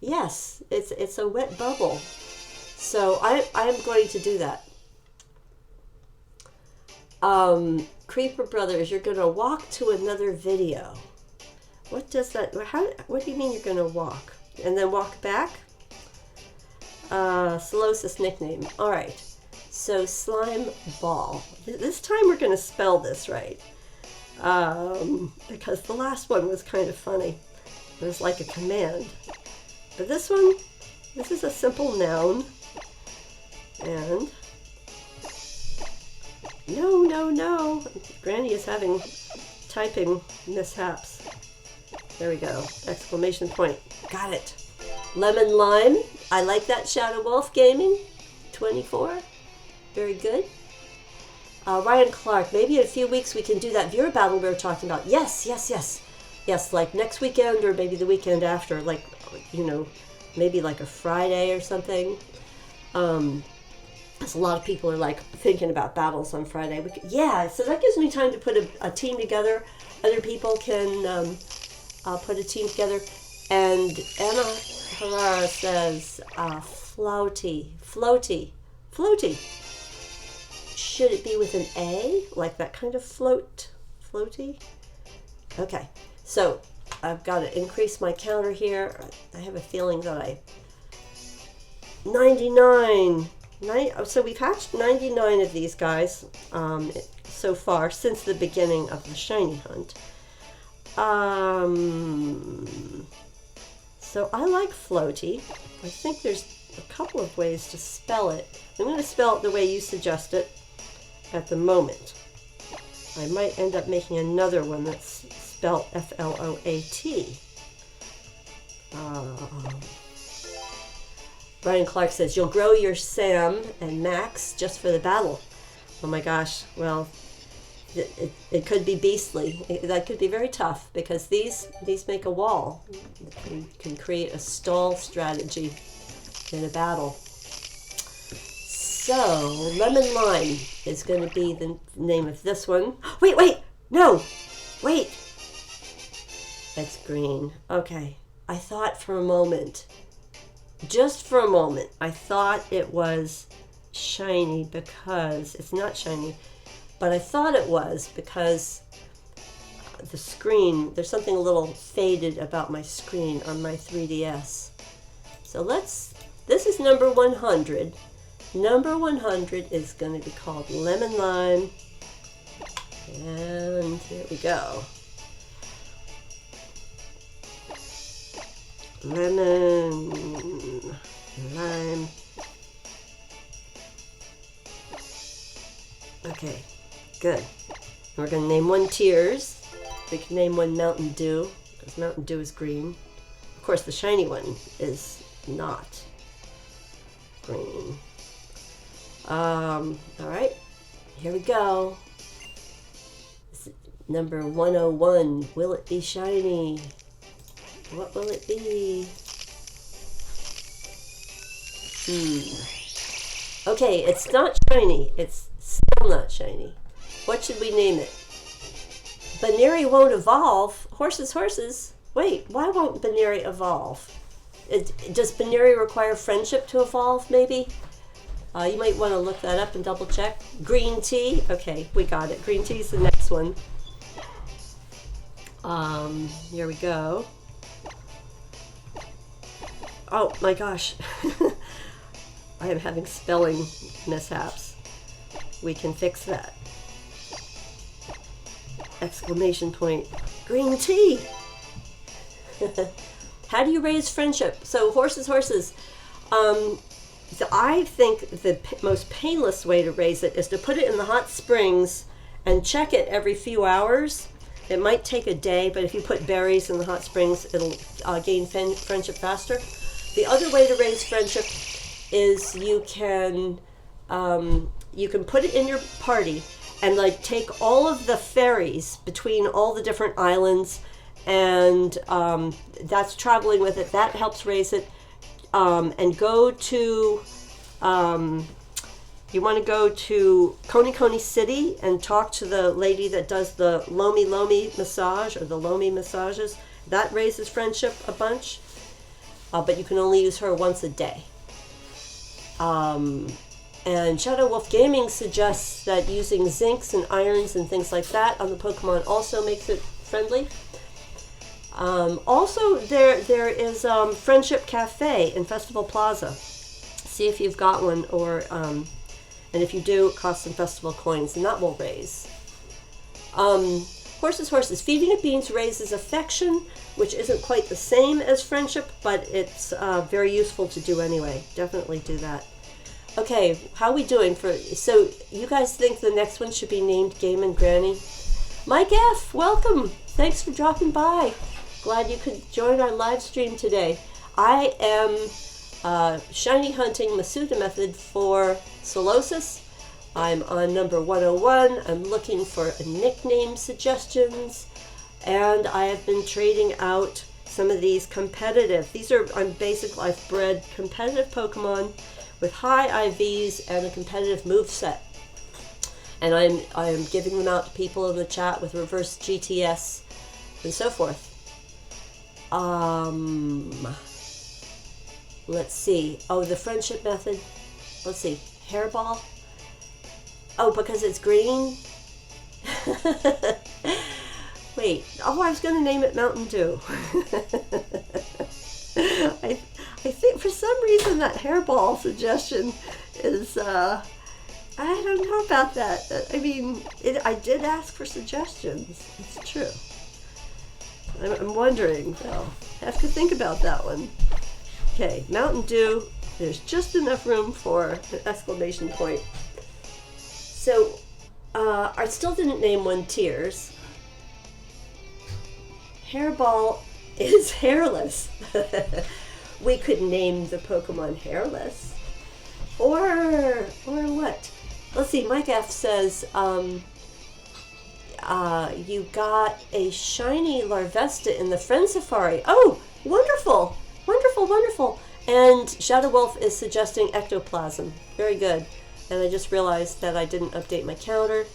yes, it's a wet bubble. So I am going to do that. Creeper Brothers, you're going to walk to another video. What does that, what do you mean you're going to walk? And then walk back? Solosis nickname. All right. So slime ball. This time we're going to spell this right. Because the last one was kind of funny. It was like a command. But this one, this is a simple noun. And no. Granny is having typing mishaps. There we go. Exclamation point. Got it. Lemon lime. I like that. Shadow Wolf Gaming. 24. Very good. Ryan Clark. Maybe in a few weeks we can do that viewer battle we were talking about. Yes. Yes, like next weekend or maybe the weekend after. Like, you know, maybe like a Friday or something. Because a lot of people are like thinking about battles on Friday. Yeah, so that gives me time to put a team together. Other people can put a team together. And Anna Herrera says, floaty. Should it be with an A? Like that kind of floaty? Okay, so I've got to increase my counter here. I have a feeling that 99. So we've hatched 99 of these guys so far since the beginning of the shiny hunt. So I like floaty. I think there's a couple of ways to spell it. I'm going to spell it the way you suggest it at the moment. I might end up making another one that's spelled F-L-O-A-T. Ryan Clark says, you'll grow your Sam and Max just for the battle. Oh my gosh, well, it could be beastly. That could be very tough because these make a wall. You can create a stall strategy in a battle. So, Lemon Lime is going to be the name of this one. Wait, no, wait. It's green. Okay, I thought for a moment, just for a moment, I thought it was shiny because it's not shiny, but I thought it was because the screen, there's something a little faded about my screen on my 3DS. So this is number 100, Number 100 is going to be called Lemon Lime. And here we go. Lemon Lime. Okay, good. We're going to name one Tears. We can name one Mountain Dew, because Mountain Dew is green. Of course, the shiny one is not green. All right, here we go. Number 101, will it be shiny? What will it be? Okay, it's not shiny. It's still not shiny. What should we name it? Baneri won't evolve. Horses, horses. Wait, why won't Baneri evolve? Does Baneri require friendship to evolve, maybe? You might want to look that up and double check. Green tea. Okay, we got it. Green tea is the next one. Here we go. Oh my gosh. I am having spelling mishaps. We can fix that. Exclamation point. Green tea! How do you raise friendship? So horses, horses. So I think the most painless way to raise it is to put it in the hot springs and check it every few hours. It might take a day, but if you put berries in the hot springs, it'll gain friendship faster. The other way to raise friendship is you can put it in your party and like take all of the ferries between all the different islands, and that's traveling with it. That helps raise it. And go to, you want to go to Coney City and talk to the lady that does the Lomi massage, or the Lomi massages. That raises friendship a bunch, but you can only use her once a day. And Shadow Wolf Gaming suggests that using zincs and irons and things like that on the Pokemon also makes it friendly. Also, there is Friendship Cafe in Festival Plaza. See if you've got one, or and if you do, it costs some festival coins, and that will raise. Horses, horses. Feeding it beans raises affection, which isn't quite the same as friendship, but it's very useful to do anyway. Definitely do that. Okay, how are we doing for? So you guys think the next one should be named GameNGrannie? Mike F., welcome. Thanks for dropping by. Glad you could join our live stream today. I am shiny hunting Masuda Method for Solosis. I'm on number 101. I'm looking for nickname suggestions, and I have been trading out some of these competitive. These are, I've bred competitive Pokemon with high IVs and a competitive moveset. And I am giving them out to people in the chat with reverse GTS and so forth. Let's see. Oh, the friendship method. Let's see. Hairball. Oh, because it's green? Wait. Oh, I was going to name it Mountain Dew. I think for some reason that hairball suggestion is, I don't know about that. I mean, I did ask for suggestions. It's true. I'm wondering, though. I have to think about that one. Okay, Mountain Dew. There's just enough room for an exclamation point. So, I still didn't name one Tears. Hairball is hairless. We could name the Pokemon Hairless. Or what? Let's see, Mike F says, you got a shiny Larvesta in the Friend Safari. Oh, wonderful! Wonderful, wonderful! And Shadow Wolf is suggesting Ectoplasm. Very good. And I just realized that I didn't update my counter.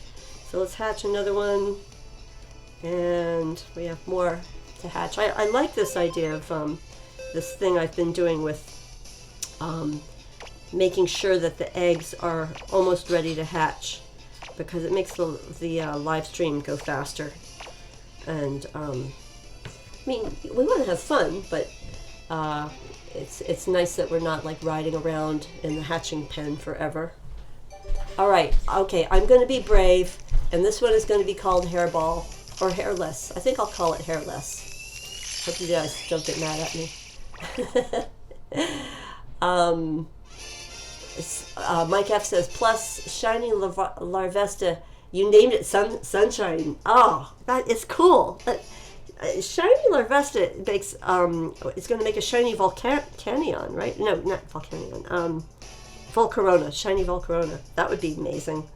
So let's hatch another one. And we have more to hatch. I like this idea of this thing I've been doing with making sure that the eggs are almost ready to hatch, because it makes the live stream go faster. And I mean, we want to have fun, but it's nice that we're not like riding around in the hatching pen forever. All right, okay, I'm going to be brave, and this one is going to be called Hairball, or Hairless. I think I'll call it Hairless. Hope you guys don't get mad at me. Mike F says, plus Shiny Larvesta, you named it Sunshine. Oh, that is cool. Shiny Larvesta makes, it's going to make a shiny Volcanion, right? No, not Volcanion. Volcarona, shiny Volcarona. That would be amazing.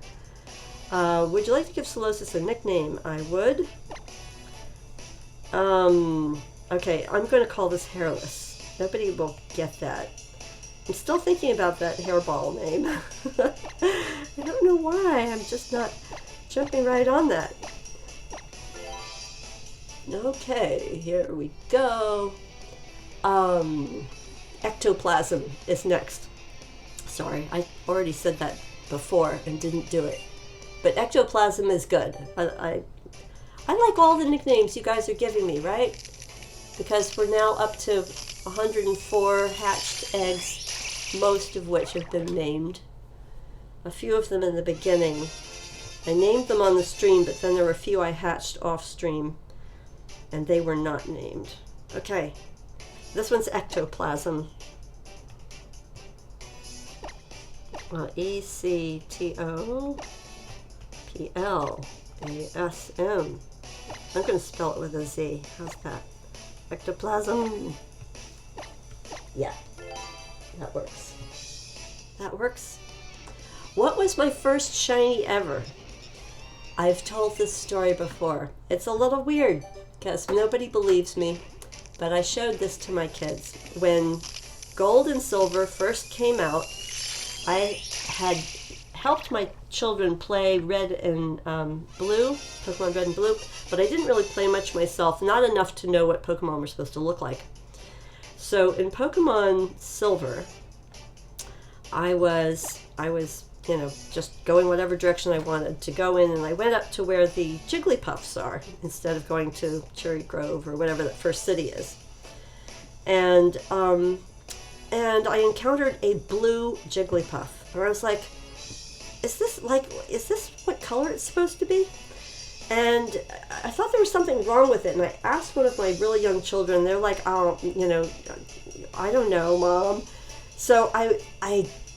Would you like to give Solosis a nickname? I would. Okay, I'm going to call this Hairless. Nobody will get that. I'm still thinking about that Hairball name. I don't know why. I'm just not jumping right on that. Okay, here we go. Ectoplasm is next. Sorry, I already said that before and didn't do it. But ectoplasm is good. I like all the nicknames you guys are giving me, right? Because we're now up to 104 hatched eggs, most of which have been named. A few of them in the beginning. I named them on the stream, but then there were a few I hatched off stream, and they were not named. Okay, this one's ectoplasm. E-C-T-O-P-L-A-S-M. I'm going to spell it with a Z. How's that? Ectoplasm. Yeah, that works. That works. What was my first shiny ever? I've told this story before. It's a little weird because nobody believes me, but I showed this to my kids. When Gold and Silver first came out, I had helped my children play Red and Blue, Pokemon Red and Blue, but I didn't really play much myself, not enough to know what Pokemon were supposed to look like. So in Pokemon Silver, I was, you know, just going whatever direction I wanted to go in, and I went up to where the Jigglypuffs are instead of going to Cherry Grove or whatever that first city is. And I encountered a blue Jigglypuff, where I was like, is this what color it's supposed to be? And I thought there was something wrong with it, and I asked one of my really young children. They're like, oh, you know, I don't know, Mom. So I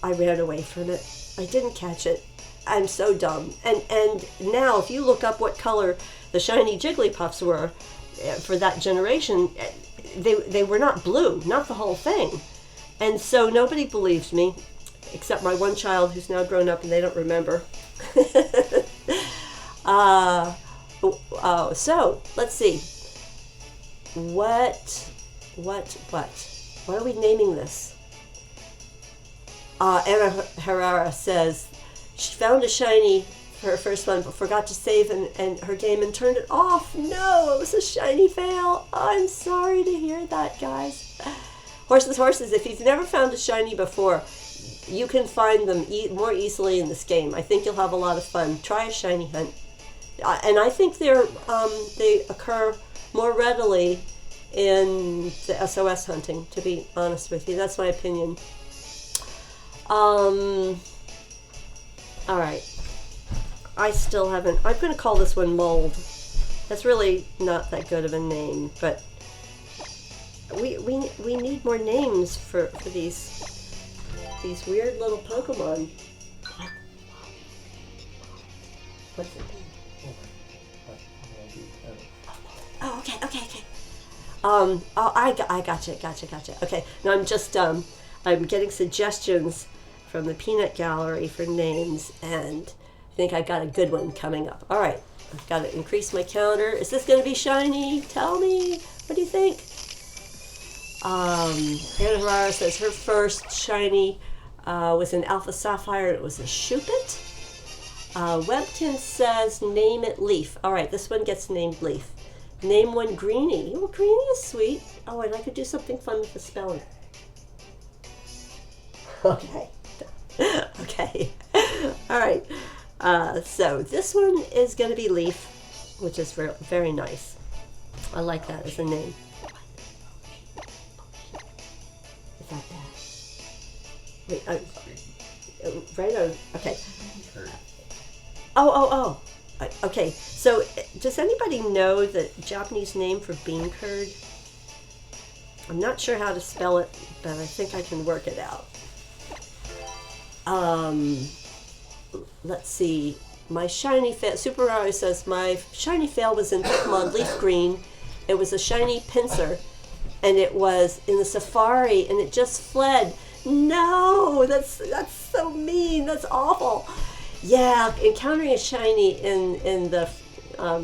ran away from it. I didn't catch it. I'm so dumb. And now, if you look up what color the shiny Jigglypuffs were for that generation, they were not blue, not the whole thing. And so nobody believes me, except my one child who's now grown up and they don't remember. So let's see. What are we naming this? Anna Herrera says she found a shiny for her first one, but forgot to save and her game and turned it off. No, it was a shiny fail. I'm sorry to hear that, guys. Horses, if you've never found a shiny before, you can find them more easily in this game. I think you'll have a lot of fun. Try a shiny hunt. And I think they occur more readily in the SOS hunting, to be honest with you. That's my opinion. All right. I still haven't. I'm going to call this one Mold. That's really not that good of a name, but we need more names for these weird little Pokemon. What's it? Oh, okay. Oh, I gotcha. Okay, now I'm just I'm getting suggestions from the Peanut Gallery for names, and I think I got a good one coming up. All right, I've got to increase my counter. Is this going to be shiny? Tell me. What do you think? Anna Herrera says her first shiny was an Alpha Sapphire, and it was a Shuppet. Webkin says name it Leaf. All right, this one gets named Leaf. Name one Greenie. Oh, Greenie is sweet. Oh, and I could do something fun with the spelling. Okay. Okay. All right. So this one is going to be Leaf, which is very nice. I like that as a name. Is that bad? Wait, right? Okay. Oh. Okay, so does anybody know the Japanese name for bean curd? I'm not sure how to spell it, but I think I can work it out. Let's see. My shiny fail, Super Mario says, my shiny fail was in Pokemon Leaf Green. It was a shiny pincer, and it was in the safari, and it just fled. No, that's so mean. That's awful. Yeah, encountering a shiny in the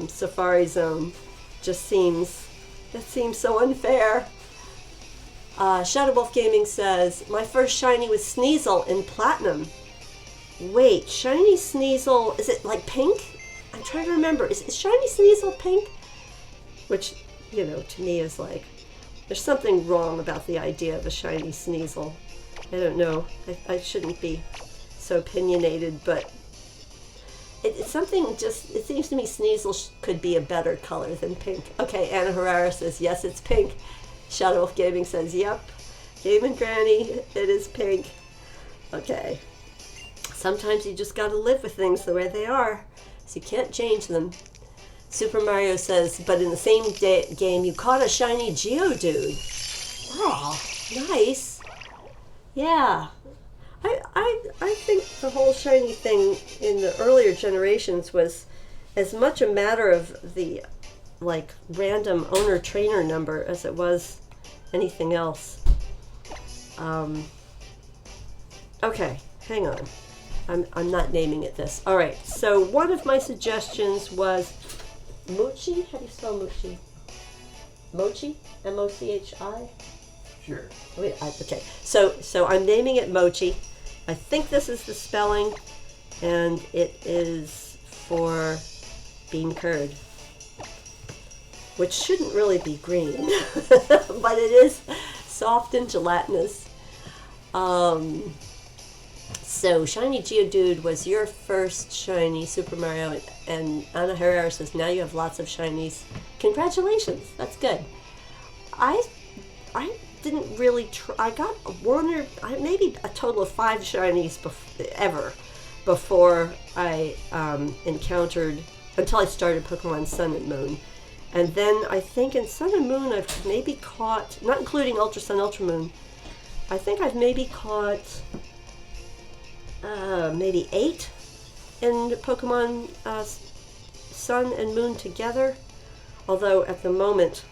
safari zone just seems so unfair. Shadow Wolf Gaming says, my first shiny was Sneasel in Platinum. Wait, shiny Sneasel, is it like pink? I'm trying to remember. Is shiny Sneasel pink? Which, to me is like, there's something wrong about the idea of a shiny Sneasel. I don't know. I shouldn't be so opinionated, but it's something it seems to me Sneasel could be a better color than pink. Okay, Anna Herrera says, yes, it's pink. Shadow Wolf Gaming says, yep. GameNGrannie, it is pink. Okay. Sometimes you just gotta live with things the way they are, so you can't change them. Super Mario says, but in the same game, you caught a shiny Geodude. Oh, nice. Yeah. I think the whole shiny thing in the earlier generations was as much a matter of the random owner trainer number as it was anything else. Okay, hang on. I'm not naming it this. All right. So one of my suggestions was Mochi. How do you spell Mochi? Mochi? M-O-C-H-I? Sure. Wait, okay. So I'm naming it Mochi. I think this is the spelling, and it is for bean curd, which shouldn't really be green, but it is soft and gelatinous. So shiny Geodude was your first shiny, Super Mario, and Anna Herrera says, now you have lots of shinies. Congratulations, that's good. I didn't really try. I got maybe a total of 5 shinies ever before I encountered, until I started Pokemon Sun and Moon. And then I think in Sun and Moon I've maybe caught, not including Ultra Sun, Ultra Moon, I think I've maybe caught maybe 8 in Pokemon Sun and Moon together. Although at the moment,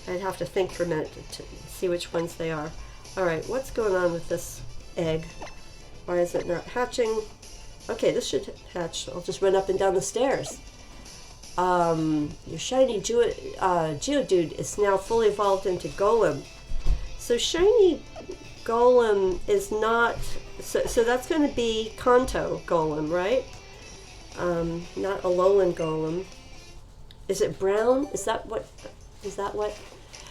I'd have to think for a minute to see which ones they are. Alright, what's going on with this egg? Why is it not hatching? Okay, this should hatch. I'll just run up and down the stairs. Your shiny Geodude is now fully evolved into Golem. So shiny Golem is not... So that's going to be Kanto Golem, right? Not Alolan Golem. Is it brown? Is that what...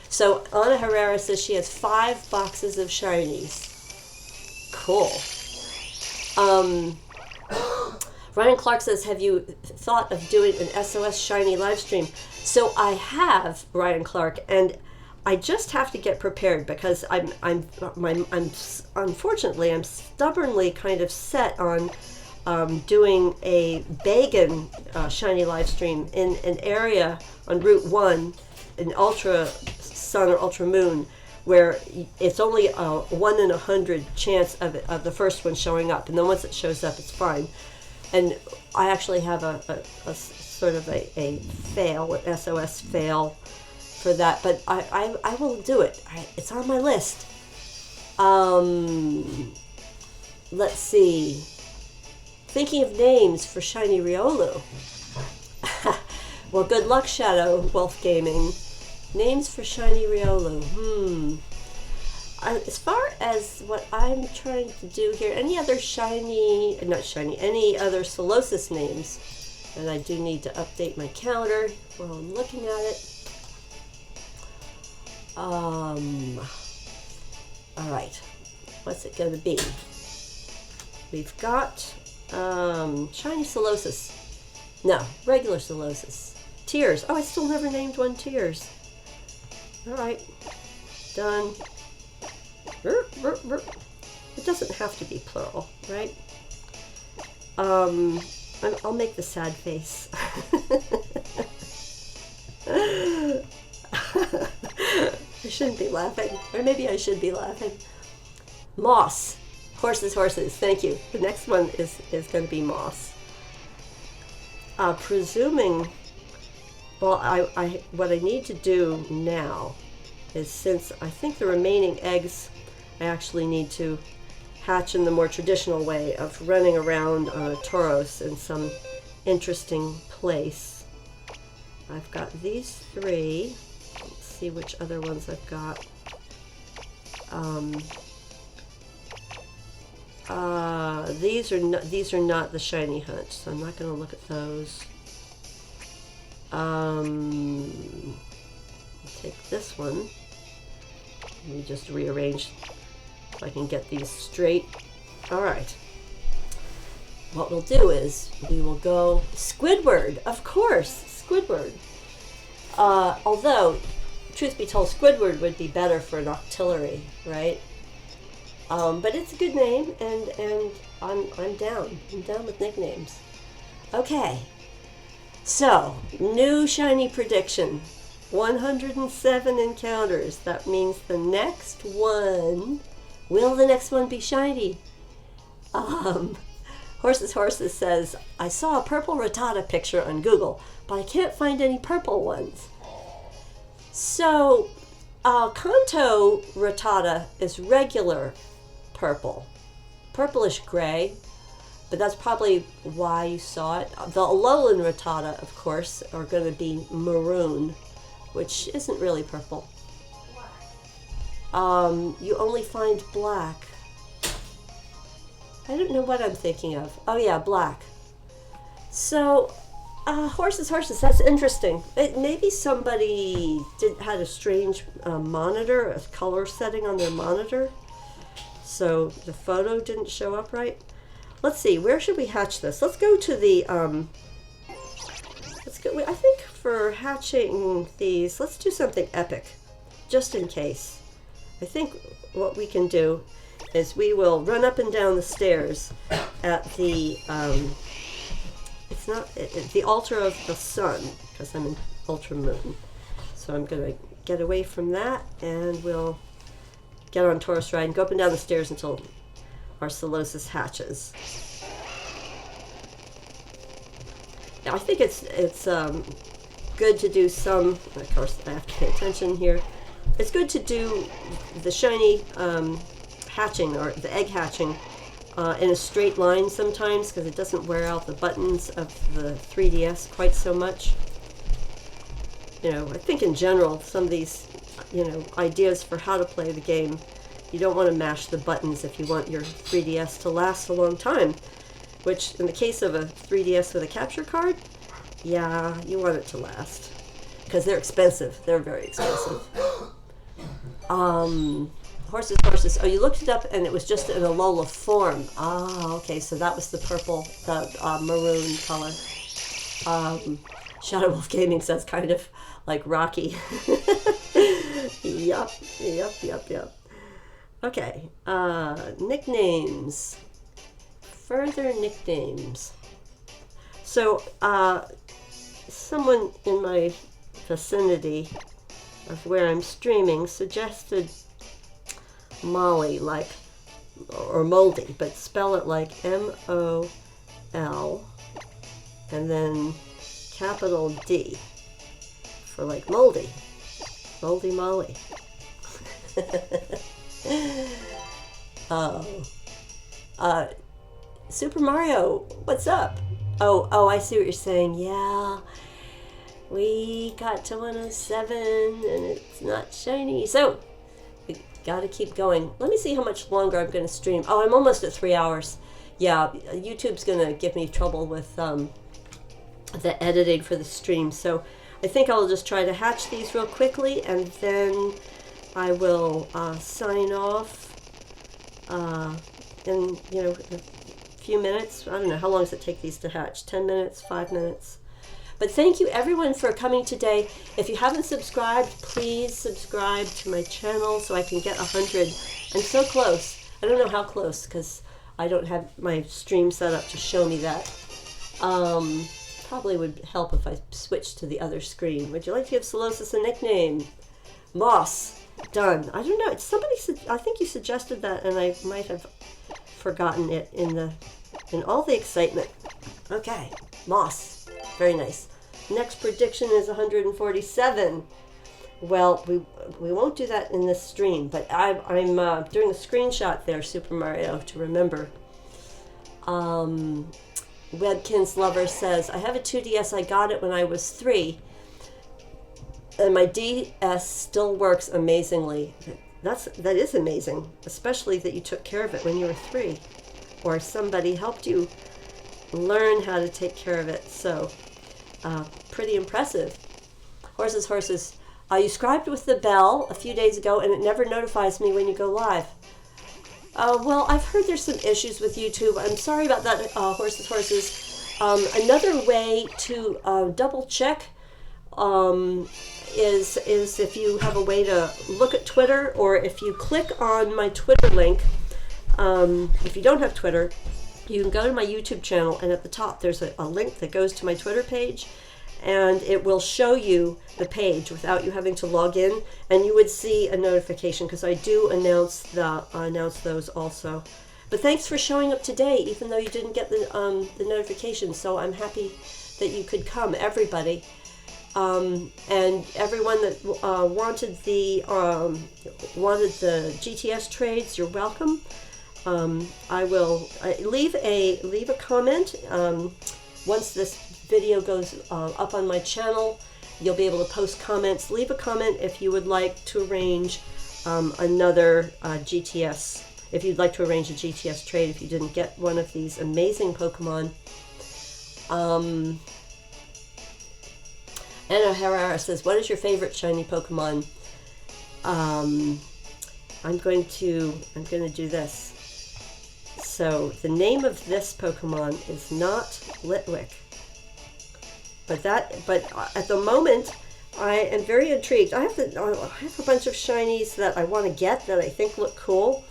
So Anna Herrera says she has 5 boxes of shinies. Cool. Ryan Clark says, have you thought of doing an SOS shiny live stream? So I have, Ryan Clark, and I just have to get prepared because I'm unfortunately I'm stubbornly kind of set on doing a Bagan shiny live stream in an area on Route 1 in Ultra Sun or Ultra Moon, where it's only a 1 in 100 chance of the first one showing up, and then once it shows up, it's fine. And I actually have a sort of a fail, an SOS fail for that, but I will do it. It's on my list. Let's see. Thinking of names for shiny Riolu. Well, good luck, Shadow Wolf Gaming. Names for shiny Riolu. As far as what I'm trying to do here, any other any other Solosis names? And I do need to update my calendar while I'm looking at it. All right, what's it going to be? We've got shiny Solosis. No, regular Solosis. Tears. Oh, I still never named one Tears. All right, done. It doesn't have to be plural, right? I'll make the sad face. I shouldn't be laughing, or maybe I should be laughing. Moss. Horses, horses. Thank you. The next one is going to be moss. Presuming, well, what I need to do now is, since I think the remaining eggs I actually need to hatch in the more traditional way of running around on a Tauros in some interesting place. I've got these 3. Let's see which other ones I've got. These are not the shiny hunt, so I'm not going to look at those. Take this one. Let me just rearrange so I can get these straight. All right. What we'll do is we will go Squidward, of course, Squidward. Although, truth be told, Squidward would be better for an octillery, right? But it's a good name, and I'm down. I'm down with nicknames. Okay. So, new shiny prediction. 107 encounters. That means the next one. Will the next one be shiny? Horses Horses says, I saw a purple Rattata picture on Google, but I can't find any purple ones. So, Kanto Rattata is regular purple, purplish gray, but that's probably why you saw it. The Alolan Rattata, of course, are going to be maroon, which isn't really purple. You only find black. I don't know what I'm thinking of. Oh yeah, black. So, horses, that's interesting. Maybe somebody had a strange monitor, a color setting on their monitor, so the photo didn't show up right. Let's see, where should we hatch this? Let's go to the, I think for hatching these, let's do something epic, just in case. I think what we can do is we will run up and down the stairs at the, the altar of the sun, because I'm in ultra moon. So I'm going to get away from that, and we'll get on Tauros Ride and go up and down the stairs until our Solosis hatches. Now, I think it's good to do some, of course I have to pay attention here, it's good to do the shiny hatching, or the egg hatching, in a straight line sometimes, because it doesn't wear out the buttons of the 3DS quite so much. You know, I think in general, some of these, ideas for how to play the game, you don't want to mash the buttons if you want your 3DS to last a long time, which in the case of a 3DS with a capture card, yeah, you want it to last, because they're expensive. They're very expensive. Horses. Oh, you looked it up and it was just in a Alola form. Ah, okay, so that was the purple, the maroon color. Shadow Wolf Gaming says kind of like Rocky. Yup. Okay, nicknames. Further nicknames. So, someone in my vicinity of where I'm streaming suggested Molly, or Moldy, but spell it like M-O-L and then capital D for like moldy. Moldy Molly. Super Mario, what's up? Oh, I see what you're saying. Yeah, we got to 107 and it's not shiny. So, we gotta keep going. Let me see how much longer I'm gonna stream. Oh, I'm almost at 3 hours. Yeah, YouTube's gonna give me trouble with the editing for the stream. So I think I'll just try to hatch these real quickly, and then I will sign off in, a few minutes. I don't know, how long does it take these to hatch? 10 minutes, 5 minutes? But thank you everyone for coming today. If you haven't subscribed, please subscribe to my channel so I can get 100 I'm so close. I don't know how close because I don't have my stream set up to show me that. Probably would help if I switched to the other screen. Would you like to give Solosis a nickname? Moss. Done. I don't know. It's somebody. I think you suggested that, and I might have forgotten it in all the excitement. Okay, Moss. Very nice. Next prediction is 147. Well, we won't do that in this stream, but I'm doing a screenshot there, Super Mario, to remember. Webkins Lover says, I have a 2DS. I got it when I was 3. And my DS still works amazingly. That is amazing, especially that you took care of it when you were 3, or somebody helped you learn how to take care of it. So, pretty impressive. Horses. You scribed with the bell a few days ago, and it never notifies me when you go live. Well, I've heard there's some issues with YouTube. I'm sorry about that, horses. Another way to double check is if you have a way to look at Twitter, or if you click on my Twitter link. If you don't have Twitter, you can go to my YouTube channel, and at the top there's a link that goes to my Twitter page, and it will show you the page without you having to log in, and you would see a notification, because I do announce those also. But thanks for showing up today, even though you didn't get the notification. So I'm happy that you could come, everybody. And everyone that wanted the GTS trades, you're welcome. I will leave a comment. Once this video goes up on my channel, you'll be able to post comments. Leave a comment if you would like to arrange another GTS. If you'd like to arrange a GTS trade, if you didn't get one of these amazing Pokemon. Anna Herrera says, what is your favorite shiny Pokemon? I'm going to do this. So the name of this Pokemon is not Litwick. But at the moment, I am very intrigued. I have a bunch of shinies that I want to get that I think look cool.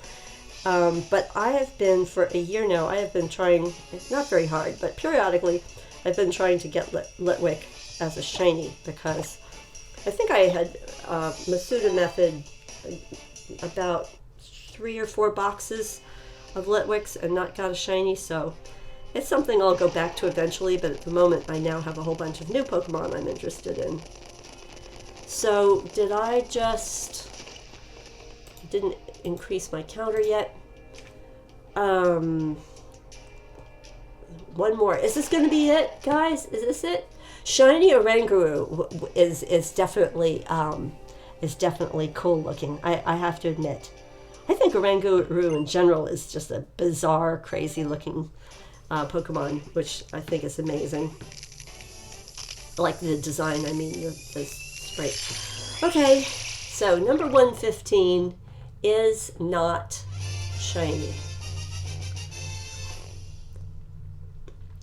But I have been, for a year now, I have been trying, not very hard, but periodically, I've been trying to get Litwick as a shiny, because I think I had Masuda Method about 3 or 4 boxes of Litwicks and not got a shiny, so it's something I'll go back to eventually, but at the moment I now have a whole bunch of new Pokemon I'm interested in. So did I didn't increase my counter yet. One more. Is this going to be it, guys? Is this it? Shiny Oranguru is definitely cool looking. I have to admit. I think Oranguru in general is just a bizarre, crazy looking Pokemon, which I think is amazing. I like the design. I mean, it's great. Okay, so number 115 is not shiny.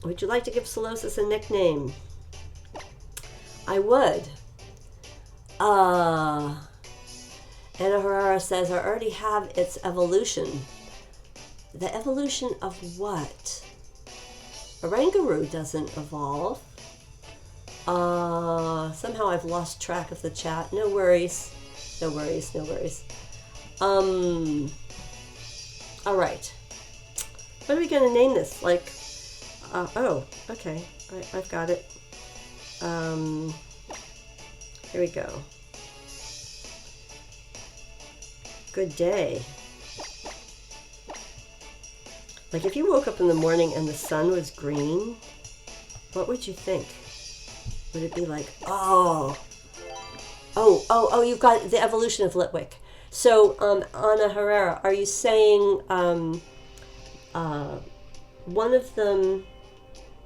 Would you like to give Solosis a nickname? I would. Anna Herrera says, I already have its evolution. The evolution of what? Oranguru doesn't evolve. Somehow I've lost track of the chat. No worries. No worries, no worries. Alright. What are we going to name this? Like, oh, okay. I've got it. Here we go. Good day. Like, if you woke up in the morning and the sun was green, what would you think? Would it be like, oh, you've got the evolution of Litwick. So, Anna Herrera, are you saying one of them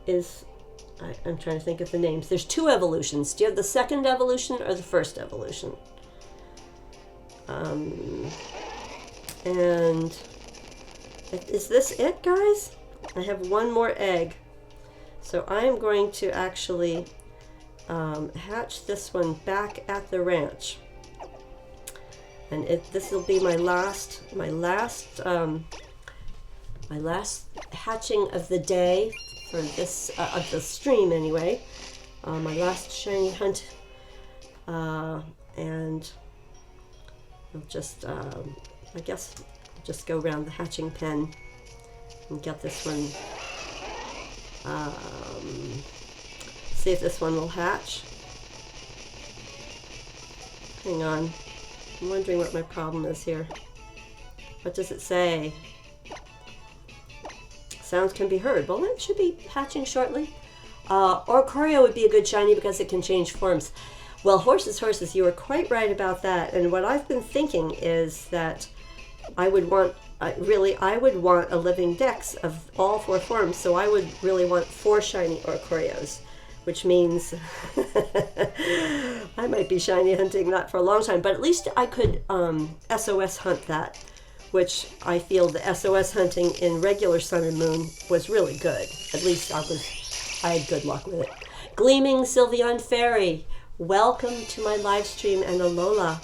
is, I'm trying to think of the names. There's 2 evolutions. Do you have the second evolution or the first evolution? And is this it, guys? I have one more egg. So I am going to actually hatch this one back at the ranch. And this will be my last hatching of the day for this of the stream anyway. My last shiny hunt, and I'll just I guess I'll just go around the hatching pen and get this one. See if this one will hatch. Hang on. I'm wondering what my problem is here. What does it say? Sounds can be heard. Well, it should be hatching shortly. Oricorio would be a good shiny because it can change forms. Well, horses, you were quite right about that. And what I've been thinking is that I would want a living dex of all 4 forms. So I would really want 4 shiny Oricorios, which means I might be shiny hunting that for a long time, but at least I could SOS hunt that, which I feel the SOS hunting in regular Sun and Moon was really good. At least I had good luck with it. Gleaming Sylveon Fairy, welcome to my live stream, and Alola.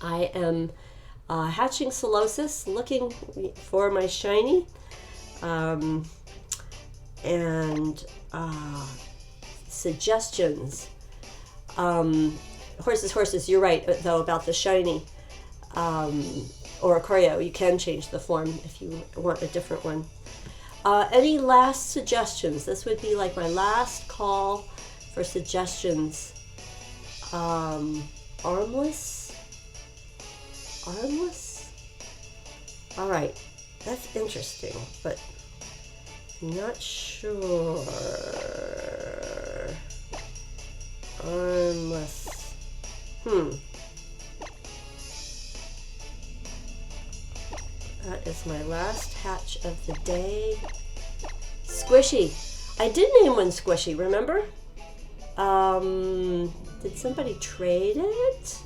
I am hatching Solosis, looking for my shiny, and suggestions. Horses, you're right, though, about the shiny Oricorio. You can change the form if you want a different one. Any last suggestions? This would be like my last call for suggestions. Armless? All right, that's interesting, but I'm not sure. Armless. That is my last hatch of the day. Squishy. I did name one Squishy, remember? Did somebody trade it?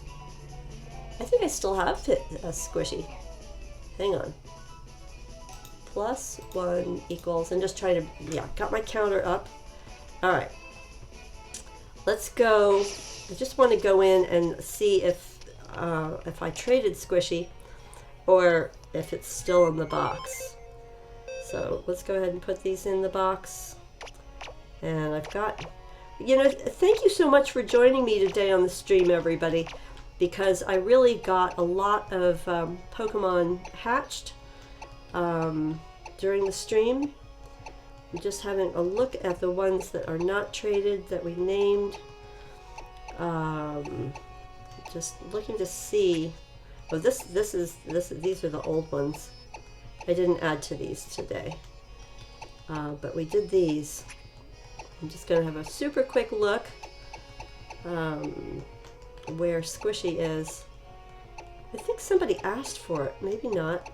I think I still have a Squishy. Hang on. +1 equals, and just try to, got my counter up. All right. Let's go. I just want to go in and see if I traded Squishy or if it's still in the box. So let's go ahead and put these in the box. And I've got, thank you so much for joining me today on the stream, everybody, because I really got a lot of Pokemon hatched during the stream. I'm just having a look at the ones that are not traded that we named. Just looking to see. Oh, these are the old ones. I didn't add to these today, but we did these. I'm just going to have a super quick look where Squishy is. I think somebody asked for it. Maybe not.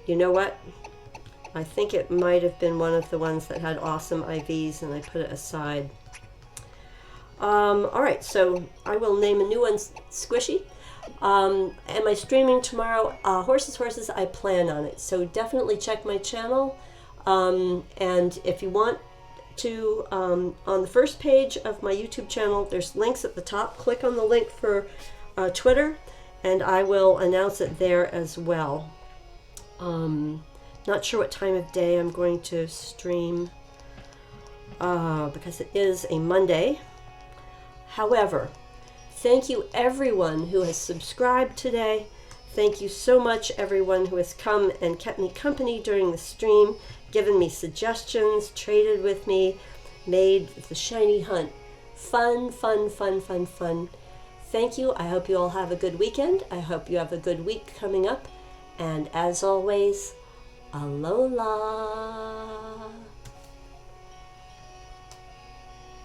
You know what? I think it might have been one of the ones that had awesome IVs, and I put it aside. All right, so I will name a new one Squishy. Am I streaming tomorrow? Horses, I plan on it. So definitely check my channel. And if you want to, on the first page of my YouTube channel, there's links at the top. Click on the link for Twitter, and I will announce it there as well. Not sure what time of day I'm going to stream because it is a Monday. However, thank you everyone who has subscribed today. Thank you so much everyone who has come and kept me company during the stream, given me suggestions, traded with me, made the shiny hunt fun. Thank you. I hope you all have a good weekend. I hope you have a good week coming up. And as always, alola.